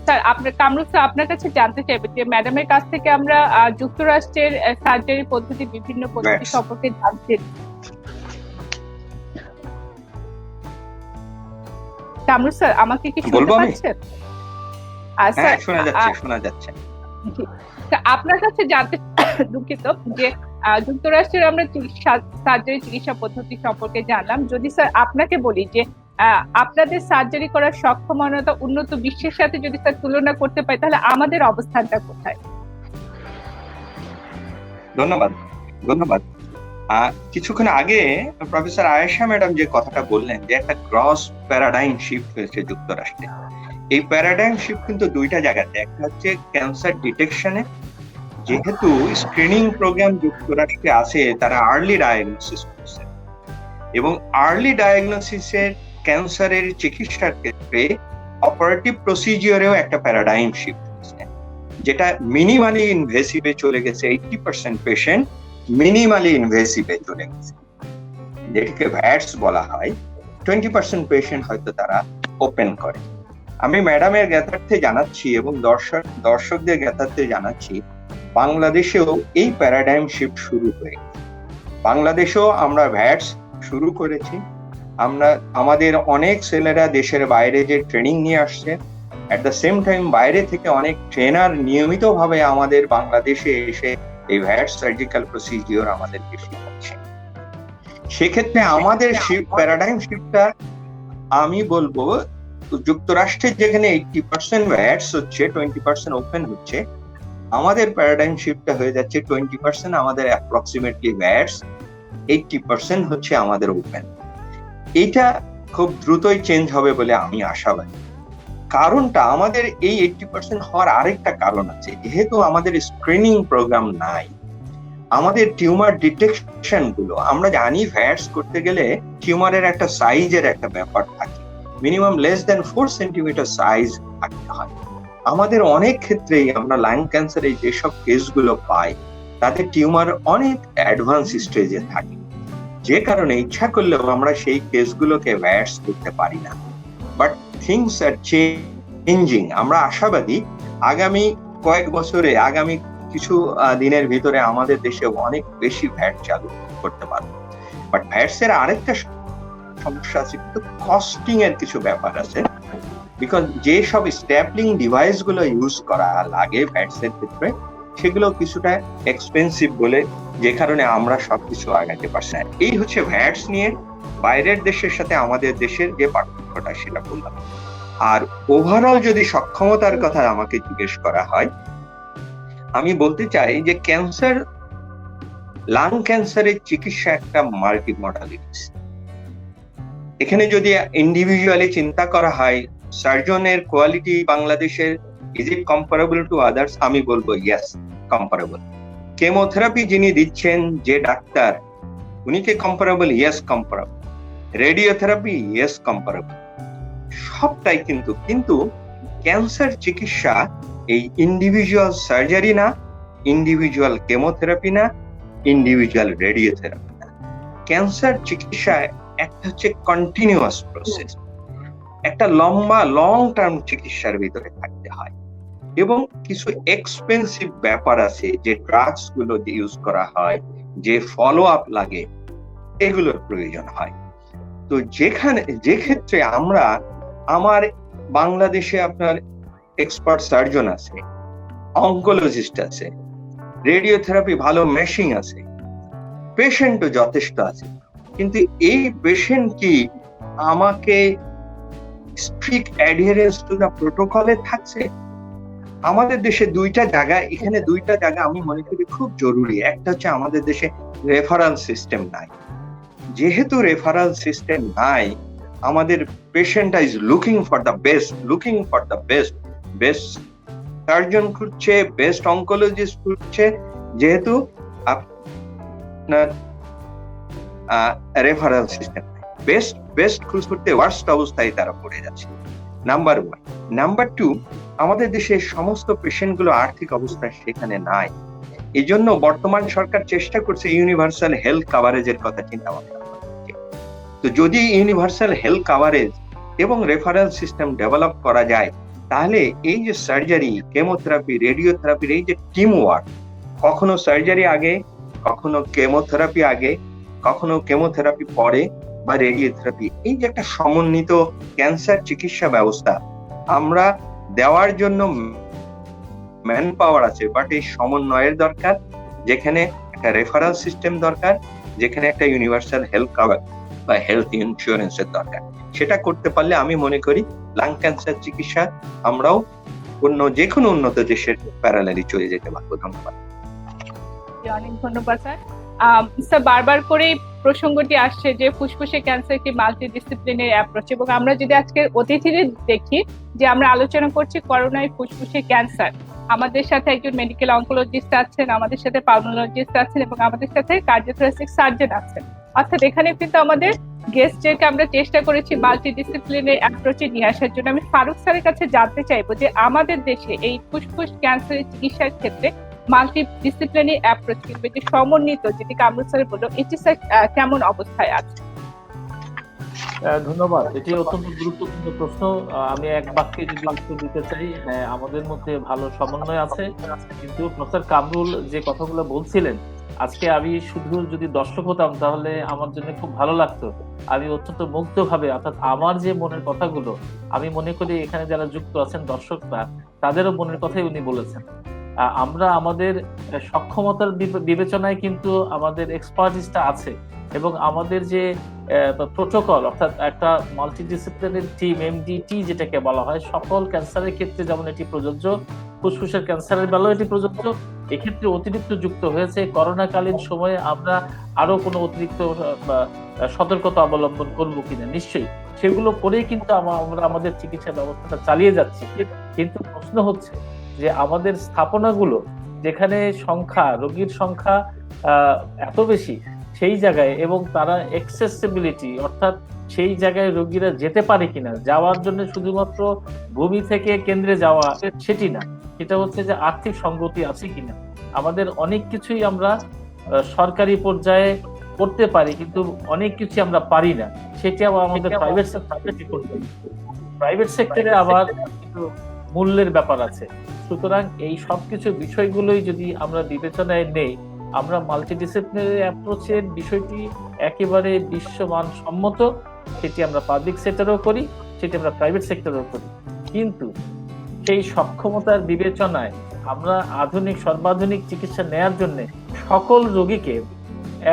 স্যার কামরুল স্যার আপনার কাছে জানতে চাইবে যে ম্যাডামের কাছ থেকে আমরা যুক্তরাষ্ট্রের সার্জারি পদ্ধতি বিভিন্ন পদ্ধতি সম্পর্কে জানতে। কামরুল স্যার আমাকে কি শুনতে পাচ্ছেন? স্যার শোনা যাচ্ছে। আপনার কাছে জানতে দুঃখিত যে যুক্তরাষ্ট্রের আমরা সার্জারি চিকিৎসা পদ্ধতি সম্পর্কে জানলাম। যদি স্যার আপনাকে বলি যে আপনাদের সার্জারি করার সক্ষমতা উন্নত বিশ্বের সাথে যদি স্যার তুলনা করতে পারি তাহলে আমাদের অবস্থানটা কোথায়? ধন্যবাদ। কিছুক্ষণ আগে প্রফেসর আয়েশা ম্যাডাম যে কথাটা বললেন যে একটা গ্রস প্যারাডাইম শিফট হয়েছে যুক্তরাষ্ট্রে। এই প্যারাডাইম শিফট কিন্তু দুইটা জায়গাতে, একটা হচ্ছে ক্যান্সার ডিটেকশনে, যেহেতু স্ক্রিনিং প্রোগ্রাম যুক্তরাষ্ট্রে আছে, তারা আর্লি ডায়াগনোসিস করছে এবং আর্লি ডায়াগনোসিসের ক্যান্সারের চিকিৎসার ক্ষেত্রে অপারেটিভ প্রসিজিওরেও একটা প্যারাডাইম শিফট হয়েছে, যেটা মিনিমালি ইনভেসিভে চলে গেছে। 80% পেশেন্ট মিনিমালি ইনভেসিভে চলে গেছে, যেটাকে ভ্যাটস বলা হয়। 20% পেশেন্ট হয়তো তারা ওপেন করে। আমি ম্যাডামের জ্ঞাতার্থে জানাচ্ছি এবং দর্শকদের জ্ঞাতার্থে জানাচ্ছি, বাংলাদেশেও এই প্যারাডাইম শিফট শুরু হয়ে গেছে। বাংলাদেশেও আমরা ভ্যাটস শুরু করেছি। আমাদের অনেক ছেলেরা দেশের বাইরে যে ট্রেনিং নিয়ে আসছে, এট দ্য সেম টাইম বাইরে থেকে অনেক ট্রেনার নিয়মিতভাবে আমাদের বাংলাদেশে এসে এই ভ্যাটস সার্জিক্যাল প্রসিজিওর আমাদেরকে শেখাচ্ছে। সেক্ষেত্রে আমাদের প্যারাডাইম শিফটটা আমি বলবো, যুক্তরাষ্ট্রে যেখানে 80% ভ্যাটস হচ্ছে, 20% ওপেন হচ্ছে, আমাদের প্যারাডাইম শিফটটা হয়ে যাচ্ছে 20% আমাদের অ্যাপ্রক্সিমেটলি ভ্যাটস, 80% হচ্ছে আমাদের ওপেন। এটা খুব দ্রুতই চেঞ্জ হবে বলে আমি আশাবাদী। কারণটা, আমাদের এই 80% হওয়ার আরেকটা কারণ আছে, যেহেতু আমাদের স্ক্রিনিং প্রোগ্রাম নাই, আমাদের টিউমার ডিটেকশন গুলো, আমরা জানি ভ্যাটস করতে গেলে টিউমারের একটা সাইজের একটা ব্যাপার থাকে, minimum less than 4 centimetre size থাকতে হয়। আমাদের অনেক ক্ষেত্রেই আমরা লাং ক্যান্সারে যেসব কেসগুলো পাই, তাদের টিউমার অনেক অ্যাডভান্স স্টেজে থাকে, যে কারণে ইচ্ছা করলেও আমরা সেই কেসগুলোকে ভ্যাটস করতে পারি না। But things are changing. আমরা আশাবাদী আগামী কয়েক বছরে, আগামী কিছু দিনের ভিতরে আমাদের দেশে অনেক বেশি ভ্যাট চালু করতে পারবো। বাট ভ্যাটস এর আরেকটা সমস্যা আছে, কিন্তু কস্টিং এর কিছু ব্যাপার আছে। বিকজ যে সব স্ট্যাপলিং ডিভাইস গুলো ইউজ করা লাগে ভ্যাটস এর ক্ষেত্রে, সেগুলো কিছুটা এক্সপেন্সিভ বলে, যে কারণে আমরা সবকিছু আগাতে পারছি না। এই হচ্ছে ভ্যাটস নিয়ে বাইরের দেশের সাথে আমাদের দেশের যে পার্থক্যটা, সেটা বললাম। আর ওভারঅল যদি সক্ষমতার কথা আমাকে জিজ্ঞেস করা হয়, আমি বলতে চাই যে ক্যান্সার, লাং ক্যান্সারের চিকিৎসা একটা মাল্টি মডালিটিস। এখানে যদি ইন্ডিভিজুয়ালি চিন্তা করা হয়, সার্জনের কোয়ালিটি বাংলাদেশের is it comparable to others? আমি বলবো ইয়েস, কম্পারেবল। কেমোথেরাপি যিনি দিচ্ছেন যে ডাক্তার, উনি কি comparable? Yes, comparable. Radiotherapy? Yes, comparable. সবটাই কিন্তু ক্যান্সার চিকিৎসা এই ইন্ডিভিজুয়াল সার্জারি না, ইন্ডিভিজুয়াল কেমোথেরাপি না, ইন্ডিভিজুয়াল রেডিওথেরাপি না। ক্যান্সার চিকিৎসায় একটা হচ্ছে কন্টিনিউয়াস প্রসেস, একটা লম্বা লং টার্ম চিকিৎসার ভিতরে থাকতে হয়, এবং কিছু এক্সপেন্সিভ ব্যাপার আছে, যে ড্রাগস গুলো ইউজ করা হয়, যে ফলো আপ লাগে, এগুলোর প্রয়োজন হয়। তো যে ক্ষেত্রে আমার বাংলাদেশে আপনার এক্সপার্ট সার্জন আছে, অনকোলজিস্ট আছে, রেডিওথেরাপি ভালো মেশিন আছে, পেশেন্টও যথেষ্ট আছে, কিন্তু এই পেশেন্ট কি আমাকে স্ট্রিক্ট অ্যাডহেরেন্স টু দ্য প্রোটোকলে থাকছে? আমাদের দেশে এখানে দুইটা জায়গা আমি মনে করি খুব জরুরি। একটা হচ্ছে আমাদের দেশে রেফারেল সিস্টেম নাই। যেহেতু রেফারেল সিস্টেম নাই, আমাদের patient is looking for the best surgeon খুঁজছে, বেস্ট অনকোলজিস্ট খুঁজছে, যেহেতু আপনার রেফারেল সিস্টেম নাই। বেস্ট খুঁজ করতে ওয়ার্স্ট অবস্থায় তারা পড়ে যাচ্ছে, নাম্বার 1। নাম্বার 2, আমাদের দেশের সমস্ত পেশেন্ট গুলো আর্থিক অবস্থা সেখানে নাই। এই জন্য বর্তমান সরকার চেষ্টা করছে ইউনিভার্সাল হেলথ কাভারেজের কথা চিন্তা ভাবনা করছে। তো যদি ইউনিভার্সাল হেলথ কাভারেজ এবং রেফারেল সিস্টেম ডেভেলপ করা যায়, তাহলে এই যে সার্জারি, কেমোথেরাপি, রেডিওথেরাপির এই যে টিম ওয়ার্ক, কখনো সার্জারি আগে, কখনো কেমোথেরাপি আগে, কখনো কেমোথেরাপি পরে বা রেডিওথেরাপি, এই যে একটা সমন্বিত ক্যান্সার চিকিৎসা ব্যবস্থা আমরা দেওয়ার জন্য ম্যান পাওয়ার আছে, বাট এই সমন্বয়ের দরকার, যেখানে একটা রেফারেল সিস্টেম দরকার, যেখানে একটা ইউনিভার্সাল হেলথ কাভার বা হেলথ ইন্স্যুরেন্সের দরকার। সেটা করতে পারলে আমি মনে করি লাং ক্যান্সার চিকিৎসা আমরাও অন্য যে কোনো উন্নত দেশের প্যারালালি চলে যেতে পারবো। ধন্যবাদ। অনেক ধন্যবাদ স্যার। স্যার, বারবার করে প্রসঙ্গটি আসছে যে ফুসফুসে ক্যান্সার একটি মাল্টিডিসিপ্লিনারি অ্যাপ্রোচ, এবং আমরা যদি আজকে অতিথিদের দেখি যে আমরা আলোচনা করছি করোনায় ফুসফুসে ক্যান্সার, আমাদের সাথে একজন মেডিকেল অনকোলজিস্ট আছেন, আমাদের সাথে পালমোলজিস্ট আছেন এবং আমাদের সাথে কার্ডিওথোরাসিক সার্জন আছেন। অর্থাৎ এখানে কিন্তু আমাদের গেস্টদেরকে আমরা চেষ্টা করেছি মাল্টিডিসিপ্লিনারি অ্যাপ্রোচে নিয়ে আসার জন্য। আমি ফারুক স্যারের কাছে জানতে চাইবো যে আমাদের দেশে এই ফুসফুস ক্যান্সারের চিকিৎসার ক্ষেত্রে মাল্টিডিসিপ্লিনারি অ্যাপ্রোচ কিংবা যে সমন্বিত, যেটি কামরুল স্যার বললো, এটি স্যার কেমন অবস্থায় আছে? ধন্যবাদ। এটি অত্যন্ত গুরুত্বপূর্ণ প্রশ্ন। আমি এক বাক্যে যদি উত্তর দিতে চাই, হ্যাঁ, আমাদের মধ্যে ভালো সমন্বয় আছে। কিন্তু প্রফেসর কামরুল যে কথাগুলো বলছিলেন, আজকে আমি শুধু যদি দর্শক হতাম তাহলে আমার জন্য খুব ভালো লাগতো। আমি অত্যন্ত মুগ্ধভাবে, অর্থাৎ আমার যে মনের কথাগুলো, আমি মনে করি এখানে যারা যুক্ত আছেন দর্শকরা, তাদেরও মনের কথাই উনি বলেছেন। আমরা আমাদের সক্ষমতার বিবেচনায় কিন্তু আমাদের এক্সপার্টিসটা আছে, এবং আমাদের যে প্রোটোকল, অর্থাৎ একটা মাল্টিডিসিপ্লিনারি টিম, এমডিটি যেটাকে বলা হয়, সকল ক্যান্সারের ক্ষেত্রে যেমন এটি প্রযোজ্য, ফুসফুসের ক্যান্সারের বেলাও এটি প্রযোজ্য। এক্ষেত্রে অতিরিক্ত যুক্ত হয়েছে করোনাকালীন সময়ে আমরা আরো কোনো অতিরিক্ত সতর্কতা অবলম্বন করবো কিনা, নিশ্চয়ই সেগুলো করেই কিন্তু আমরা আমাদের চিকিৎসা ব্যবস্থাটা চালিয়ে যাচ্ছি। কিন্তু প্রশ্ন হচ্ছে যে আমাদের স্থাপনাগুলো, যেখানে রোগীর সংখ্যা এত বেশি, সেই জায়গায় এবং তারা অ্যাক্সেসিবিলিটি, অর্থাৎ সেই জায়গায় রোগীরা যেতে পারে কিনা, যাওয়ার জন্য শুধুমাত্র ভূমি থেকে কেন্দ্রে যাওয়া সেটি না, এটা হচ্ছে যে আর্থিক সঙ্গতি আছে কিনা। আমাদের অনেক কিছুই আমরা সরকারি পর্যায়ে করতে পারি, কিন্তু অনেক কিছু আমরা পারি না, সেটি আবার আমাদের প্রাইভেট সেক্টরে করতে হবে। প্রাইভেট সেক্টরে আবার কিন্তু মূল্যের ব্যাপার আছে। সুতরাং এই সবকিছু বিষয়গুলোই যদি আমরা বিবেচনায় নেই, আমরা মাল্টিডিসিপ্লিনারি অ্যাপ্রোচের বিষয়টি একেবারে বিশ্বমান সম্মত, সেটি আমরা পাবলিক সেক্টরেও করি, সেটি আমরা প্রাইভেট সেক্টরেও করি। কিন্তু সেই সক্ষমতার বিবেচনায় আমরা সর্বাধুনিক চিকিৎসা নেয়ার জন্য সকল রোগীকে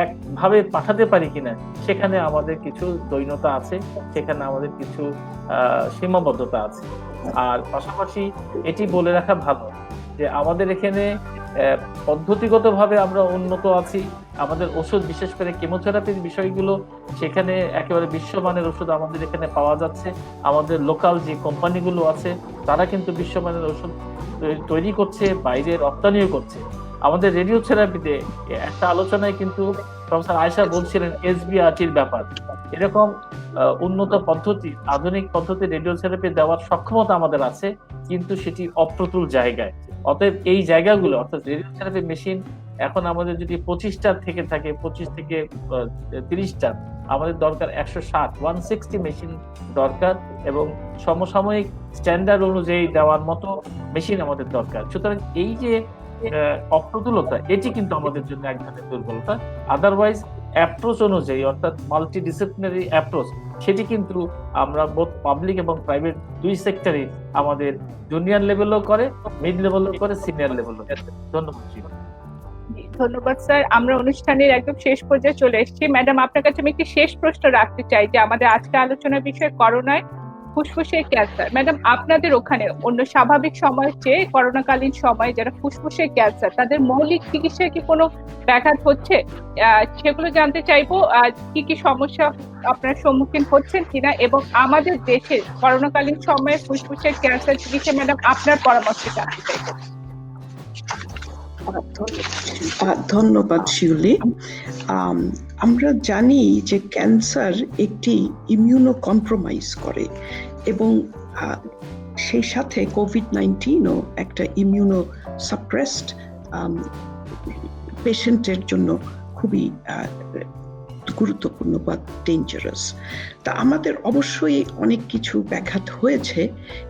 একভাবে পাঠাতে পারি কিনা, সেখানে আমাদের কিছু দৈন্যতা আছে, সেখানে আমাদের কিছু সীমাবদ্ধতা আছে। আর পাশাপাশি এটি বলে রাখা ভালো যে আমাদের এখানে পদ্ধতিগতভাবে আমরা উন্নত আছি। আমাদের ওষুধ, বিশেষ করে কেমোথেরাপির বিষয়গুলো, সেখানে একেবারে বিশ্বমানের ওষুধ আমাদের এখানে পাওয়া যাচ্ছে। আমাদের লোকাল যে কোম্পানিগুলো আছে তারা কিন্তু বিশ্বমানের ওষুধ তৈরি করছে, বাইরে রপ্তানিও করছে। আমাদের রেডিওথেরাপিতে একটা আলোচনায় কিন্তু প্রফেসর আয়েশা বলছিলেন SBRT-র ব্যাপার। এরকম উন্নত পদ্ধতি, আধুনিক পদ্ধতি রেডিওথেরাপি দেওয়ার সক্ষমতা আমাদের আছে, কিন্তু সেটি অপ্রতুল জায়গায়। অতএব এই জায়গাগুলো, অর্থাৎ রেডিওথেরাপি মেশিন এখন আমাদের যদি 25টা থেকে থাকে, 25 থেকে 30টা, আমাদের দরকার 160 মেশিন দরকার, এবং সমসাময়িক স্ট্যান্ডার্ড অনুযায়ী দেওয়ার মতো মেশিন আমাদের দরকার। সুতরাং এই যে অপ্রতুলতা, এটি কিন্তু আমাদের জন্য এক ধরনের দুর্বলতা। আদারওয়াইজ অ্যাপ্রোচ অনুযায়ী, অর্থাৎ মাল্টিডিসিপ্লিনারি অ্যাপ্রোচ, সেটি কিন্তু আমরা বোথ পাবলিক এবং প্রাইভেট দুই সেক্টরে আমাদের জুনিয়র লেভেলও করে, মিড লেভেলও করে, সিনিয়র লেভেলও করে। ধন্যবাদ। ধন্যবাদ স্যার। আমরা অনুষ্ঠানের একদম শেষ পর্যায়ে চলে এসেছি। ম্যাডাম, আপনার কাছে আমি একটি শেষ প্রশ্ন রাখতে চাই যে আমাদের আজকে আলোচনার বিষয় করোনায় ফুসফুসের ক্যান্সার। ম্যাডাম, আপনাদের ওখানে অন্য স্বাভাবিক সময়ের চেয়ে করোনাকালীন সময়ে যারা ফুসফুসের ক্যান্সার, তাদের মৌলিক চিকিৎসায় কি কোনো ব্যাঘাত হচ্ছে? সেগুলো জানতে চাইবো। কি কি সমস্যা আপনার সম্মুখীন হচ্ছেন কিনা, এবং আমাদের দেশে করোনাকালীন সময়ে ফুসফুসের ক্যান্সার চিকিৎসা, ম্যাডাম, আপনার পরামর্শ জানতে চাইবো। ধন্যবাদ শিউলি। আমরা জানি যে ক্যান্সার একটি ইমিউনো কম্প্রোমাইজ করে, এবং সেই সাথে কোভিড-19ও একটা ইমিউনো সাপ্রেসড পেশেন্টের জন্য খুবই গুরুত্বপূর্ণ বা ডেঞ্জারাস। তা আমাদের অবশ্যই অনেক কিছু ব্যাঘাত হয়েছে,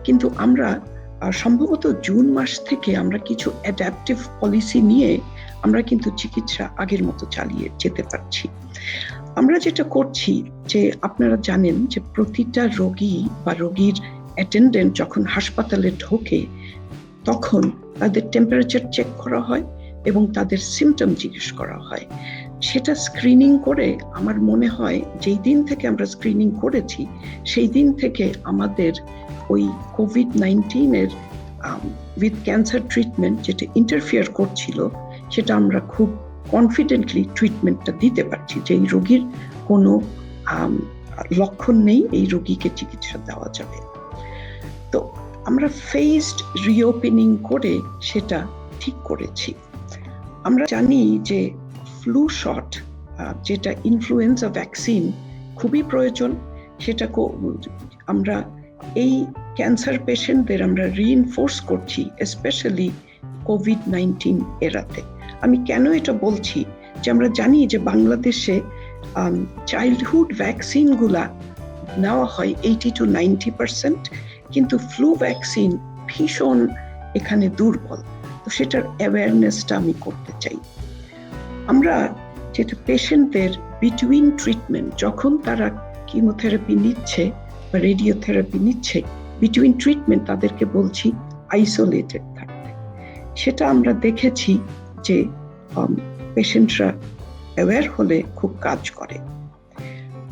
কিন্তু আমরা সম্ভবত জুন মাস থেকে আমরা কিছু অ্যাডাপটিভ পলিসি নিয়ে আমরা কিন্তু চিকিৎসা আগের মতো চালিয়ে যেতে পারছি। আমরা যেটা করছি যে আপনারা জানেন যে প্রতিটা রোগী বা রোগীর অ্যাটেন্ডেন্ট যখন হাসপাতালে ঢোকে তখন তাদের টেম্পারেচার চেক করা হয় এবং তাদের সিমটম জিজ্ঞেস করা হয়। সেটা স্ক্রিনিং করে আমার মনে হয় যেই দিন থেকে আমরা স্ক্রিনিং করেছি সেই দিন থেকে আমাদের ওই কোভিড-19 উইথ ক্যান্সার ট্রিটমেন্ট যেটা ইন্টারফিয়ার করছিল সেটা আমরা খুব কনফিডেন্টলি ট্রিটমেন্টটা দিতে পারছি যে এই রোগীর কোনো লক্ষণ নেই, এই রোগীকে চিকিৎসা দেওয়া যাবে। তো আমরা ফেজড রিওপেনিং করে সেটা ঠিক করেছি। আমরা জানি যে ফ্লু শট যেটা ইনফ্লুয়েঞ্জা ভ্যাকসিন খুবই প্রয়োজন, সেটা আমরা এই ক্যান্সার পেশেন্টদের আমরা রিইনফোর্স করছি স্পেশালি কোভিড-19 এরাতে। আমি কেন এটা বলছি যে আমরা জানি যে বাংলাদেশে চাইল্ডহুড ভ্যাকসিনগুলা নেওয়া হয় 80 to 90%, কিন্তু ফ্লু ভ্যাকসিন ভীষণ এখানে দুর্বল। তো সেটার অ্যাওয়ারনেসটা আমি করতে চাই। আমরা যেটা পেশেন্টদের বিটুইন ট্রিটমেন্ট যখন তারা কিমোথেরাপি নিচ্ছে বা রেডিওথেরাপি নিচ্ছে বিটুইন ট্রিটমেন্ট তাদেরকে বলছি আইসোলেটেড থাকতে। সেটা আমরা দেখেছি যে পেশেন্টরা অ্যাওয়্যার হলে খুব কাজ করে।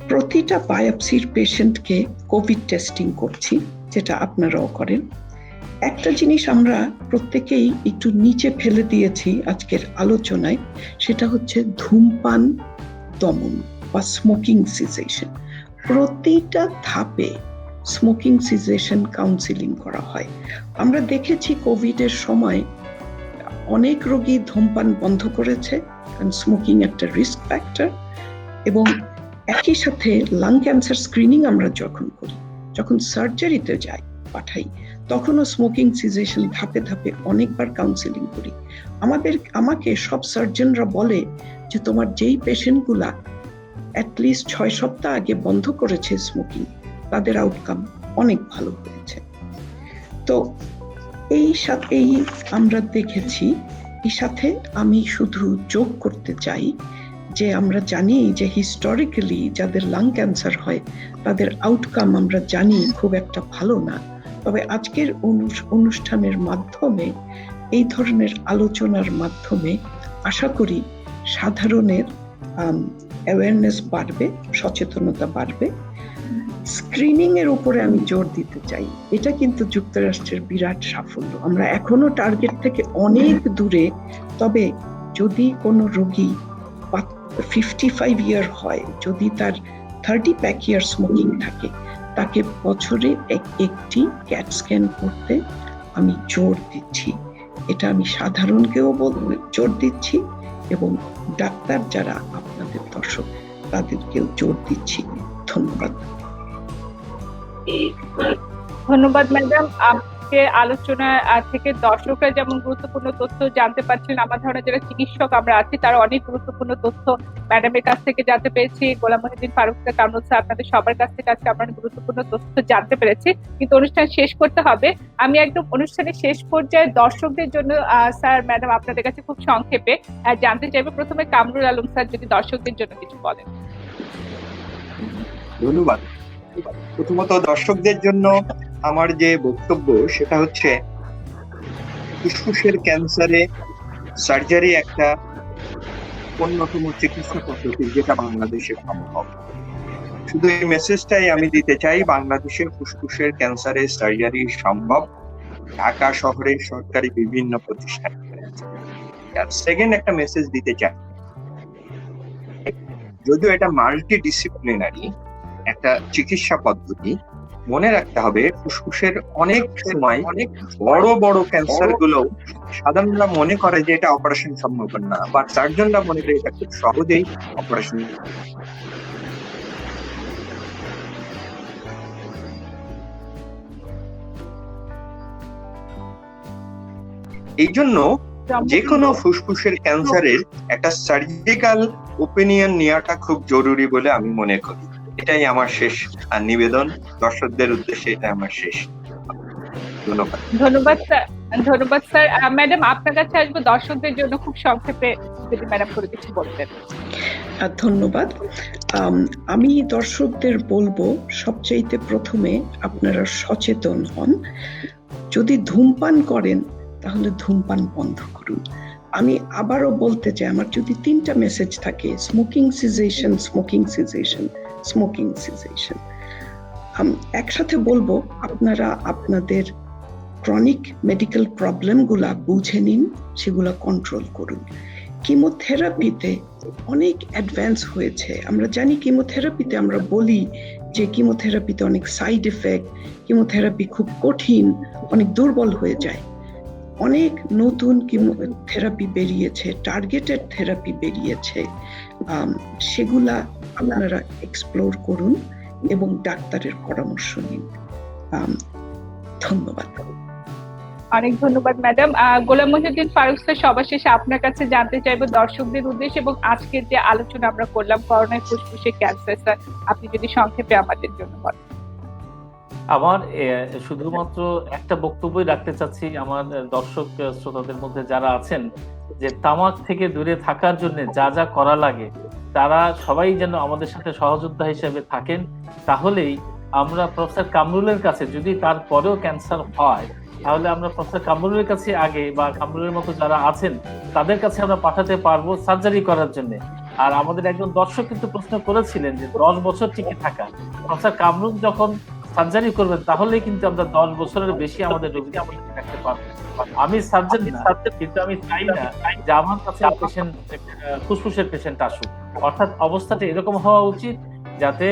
প্রতিটা বায়োপসির পেশেন্টকে কোভিড টেস্টিং করছি, যেটা আপনারাও করেন। একটা জিনিস আমরা প্রত্যেকেই একটু নিচে ফেলে দিয়েছি আজকের আলোচনায়, সেটা হচ্ছে ধূমপান দমন বা স্মোকিং সিসেশন। প্রতিটা ধাপে স্মোকিং সিসেশন কাউন্সিলিং করা হয়। আমরা দেখেছি কোভিডের সময় অনেক রোগী ধূমপান বন্ধ করেছে, কারণ স্মোকিং একটা রিস্ক ফ্যাক্টর। এবং একই সাথে লাং ক্যান্সার স্ক্রিনিং আমরা যখন করি, যখন সার্জারিতে যাই পাঠাই, তখনও স্মোকিং সিসেশন ধাপে ধাপে অনেকবার কাউন্সিলিং করি। আমাকে সব সার্জনরা বলে যে তোমার যেই পেশেন্টগুলা অ্যাটলিস্ট 6 সপ্তাহ আগে বন্ধ করেছে স্মোকিং, তাদের আউটকাম অনেক ভালো হয়েছে। তো এই সাথেই আমরা দেখেছি। এই সাথে আমি শুধু যোগ করতে চাই যে আমরা জানি যে হিস্টোরিক্যালি যাদের লাং ক্যান্সার হয় তাদের আউটকাম আমরা জানি খুব একটা ভালো না। তবে আজকের অনুষ্ঠানের মাধ্যমে, এই ধরনের আলোচনার মাধ্যমে আশা করি সাধারণের অ্যাওয়ারনেস বাড়বে, সচেতনতা বাড়বে। স্ক্রিনিং এর উপরে আমি জোর দিতে চাই। এটা কিন্তু যুক্তরাষ্ট্রের বিরাট সাফল্য। আমরা এখনো টার্গেট থেকে অনেক দূরে। তবে যদি কোনো রোগী 55 ইয়ার হয়, যদি তার 30 প্যাক ইয়ার স্মোকিং থাকে, তাকে বছরে একটি ক্যাট স্ক্যান করতে আমি জোর দিচ্ছি। এটা আমি সাধারণকেও জোর দিচ্ছি এবং ডাক্তার যারা আপনাদের দর্শক তাদেরকেও জোর দিচ্ছি। ধন্যবাদ। ধন্যবাদ ম্যাডাম। আজকে আলোচনা থেকে দর্শকরা যেমন গুরুত্বপূর্ণ তথ্য জানতে পারছেন, আমার ধারণা যারা চিকিৎসক আমরা আছি তারা অনেক গুরুত্বপূর্ণ তথ্য ম্যাডামের কাছ থেকে জানতে পেরেছি। গোলাম মহিউদ্দিন ফারুক স্যার, কামরুল স্যার, আপনাদের সবার কাছ থেকে আজকে আমরা গুরুত্বপূর্ণ তথ্য জানতে পেরেছি। কিন্তু অনুষ্ঠান শেষ করতে হবে। আমি একদম অনুষ্ঠানের শেষ পর্যায়ে দর্শকদের জন্য স্যার, ম্যাডাম আপনাদের কাছে খুব সংক্ষেপে জানতে চাইবো। প্রথমে কামরুল আলম স্যার যদি দর্শকদের জন্য কিছু বলেন। ধন্যবাদ। প্রথমত দর্শকদের জন্য আমার যে বক্তব্য সেটা হচ্ছে ফুসফুসের ক্যান্সারে সার্জারি একটা অন্যতম চিকিৎসা পদ্ধতি যেটা বাংলাদেশে সম্ভব। শুধু এই মেসেজটাই আমি দিতে চাই, বাংলাদেশে ফুসফুসের ক্যান্সারে সার্জারি সম্ভব, ঢাকা শহরের সরকারি বিভিন্ন প্রতিষ্ঠান। সেকেন্ড একটা মেসেজ দিতে চাই, যদিও এটা মাল্টি ডিসিপ্লিনারি একটা চিকিৎসা পদ্ধতি, মনে রাখতে হবে ফুসফুসের অনেক সময় অনেক বড় বড় ক্যান্সার গুলো সাধারণরা মনে করে যে এটা অপারেশন সম্ভব না, বা সার্জনরা মনে করে এটা খুব সহজেই অপারেশন। এই জন্য যে কোনো ফুসফুসের ক্যান্সারের একটা সার্জিক্যাল ওপিনিয়ন নেওয়াটা খুব জরুরি বলে আমি মনে করি। এটাই আমার শেষ নিবেদন দর্শকদের উদ্দেশ্যে, এটা আমার শেষ। ধন্যবাদ। ধন্যবাদ স্যার। ধন্যবাদ স্যার। ম্যাডাম, আপনার কাছে আসবো দর্শকদের জন্য খুব সংক্ষেপে যদি ম্যাডাম করে কিছু বলতেন। ধন্যবাদ। আমি দর্শকদের বলবো, সবচাইতে প্রথমে আপনারা সচেতন হন। যদি ধূমপান করেন তাহলে ধূমপান বন্ধ করুন। আমি আবারও বলতে চাই, আমার যদি 3টা মেসেজ থাকে: smoking cessation, smoking cessation, smoking cessation. একসাথে বলবো, আপনারা আপনাদের ক্রনিক মেডিকেল প্রবলেমগুলা বুঝে নিন, সেগুলা কন্ট্রোল করুন। কিমোথেরাপিতে অনেক অ্যাডভান্স হয়েছে। আমরা জানি কিমোথেরাপিতে, আমরা বলি যে কিমোথেরাপিতে অনেক সাইড এফেক্ট, কিমোথেরাপি খুব কঠিন, অনেক দুর্বল হয়ে যায়। অনেক নতুন কিমোথেরাপি বেরিয়েছে, টার্গেটেড থেরাপি বেরিয়েছে। সেগুলা আপনারা এক্সপ্লোর করুন এবং ডাক্তারের পরামর্শ নিন। ধন্যবাদ। অনেক ধন্যবাদ ম্যাডাম। গোলাম মহিউদ্দিন ফারুক স্যার, সবার শেষে আপনার কাছে জানতে চাইবো দর্শকদের উদ্দেশ্যে এবং আজকের যে আলোচনা আমরা করলাম করোনায় ফুসফুসে ক্যান্সার, স্যার আপনি যদি সংক্ষেপে আমাদের জন্য বলেন। আমার শুধুমাত্র একটা বক্তব্যই রাখতে চাচ্ছি আমার দর্শক শ্রোতাদের মধ্যে যারা আছেন, যে তামাক থেকে দূরে থাকার জন্য যা যা করা লাগে তারা সবাই যেন আমাদের সাথে সহযোদ্ধা হিসেবে থাকেন। তাহলেই আমরা প্রফেসর কামরুলের কাছে, যদি তারপরেও ক্যান্সার হয়, তাহলে আমরা প্রফেসর কামরুলের কাছে আগে, বা কামরুলের মতো যারা আছেন তাদের কাছে আমরা পাঠাতে পারবো সার্জারি করার জন্য। আর আমাদের একজন দর্শক কিন্তু প্রশ্ন করেছিলেন যে 10 বছর টিকে থাকা, প্রফেসর কামরুল যখন সার্জারি করবেন তাহলে কিন্তু আমরা 10 বছরের বেশি আমাদের রোগী আমাদের রাখতে পারবো। আমি সার্জন না, কিন্তু আমি চাই না যে আমার কাছে পেশেন্ট, ফুসফুসের পেশেন্ট আসুক। অর্থাৎ অবস্থাটা এরকম হওয়া উচিত যাতে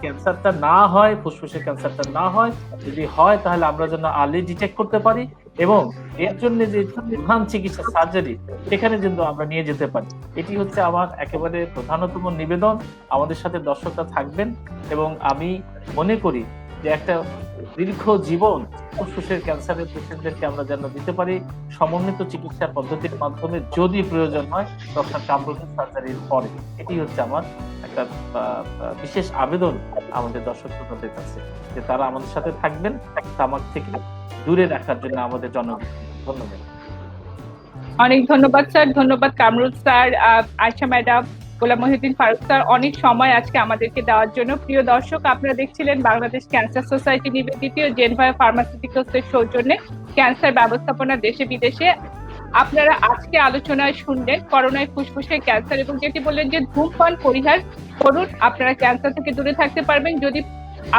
ক্যান্সারটা না হয়, ফুসফুসের ক্যান্সারটা না হয়। যদি হয় তাহলে আমরা যেন আর্লি ডিটেক্ট করতে পারি এবং এর জন্য যে প্রধান চিকিৎসা সার্জারি, সেখানে যেন আমরা নিয়ে যেতে পারি। এটি হচ্ছে আমার একেবারে প্রধানতম নিবেদন। আমাদের সাথে দর্শকরা থাকবেন এবং আমি মনে করি যে একটা দীর্ঘ জীবন ফুসফুসের ক্যান্সারের পেশেন্টদেরকে আমরা যেন দিতে পারি সমন্বিত চিকিৎসা পদ্ধতির মাধ্যমে, যদি প্রয়োজন হয় ডক্টর কামরুলের সার্জারির পরে। এটি হচ্ছে আমার একটা বিশেষ আবেদন আমাদের দর্শক শ্রোতাদের কাছে, যে তারা আমাদের সাথে থাকবেন তামাক থেকে দূরে রাখার জন্য আমাদের জনগণ। ধন্যবাদ। অনেক ধন্যবাদ স্যার। ধন্যবাদ কামরুল স্যার, আয়েশা ম্যাডাম, গোলাম মহিউদ্দিন ফারুক স্যার, অনেক সময় আজকে আমাদেরকে দেওয়ার জন্য। প্রিয় দর্শক, আপনারা দেখছিলেন বাংলাদেশ ক্যান্সার সোসাইটি নিবেদিত জেনভায়া ফার্মাসিউটিক্যালসের সৌজন্যে ক্যান্সার ব্যবস্থাপনা দেশে বিদেশে। আপনারা আজকে আলোচনায় শুনলেন করোনায় ফুসফুসের ক্যান্সার, এবং যেটি বললেন যে ধূমপান পরিহার করুন, আপনারা ক্যান্সার থেকে দূরে থাকতে পারবেন। যদি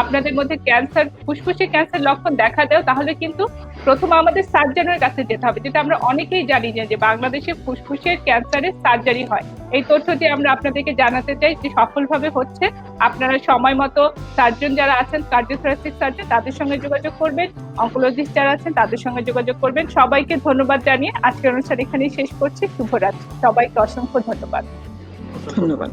আপনাদের মধ্যে ক্যান্সার, ফুসফুসের ক্যান্সার লক্ষণ দেখা দেয়, তাহলে কিন্তু প্রথমে আমাদের সার্জনের কাছে যেতে হবে, যেটা আমরা অনেকেই জানি না যে বাংলাদেশে ফুসফুসের ক্যান্সারের সার্জারি হয়। এই তথ্যটি আমরা আপনাদেরকে জানাতে চাই যে সফলভাবে হচ্ছে। আপনারা সময় মতো সার্জন যারা আছেন, কার্ডিওথোরাসিক সার্জন, তাদের সঙ্গে যোগাযোগ করবেন, অনকোলজিস্ট যারা আছেন তাদের সঙ্গে যোগাযোগ করবেন। সবাইকে ধন্যবাদ জানিয়ে আজকের অনুষ্ঠান এখানেই শেষ করছি। শুভরাত্রি। সবাইকে অসংখ্য ধন্যবাদ। ধন্যবাদ।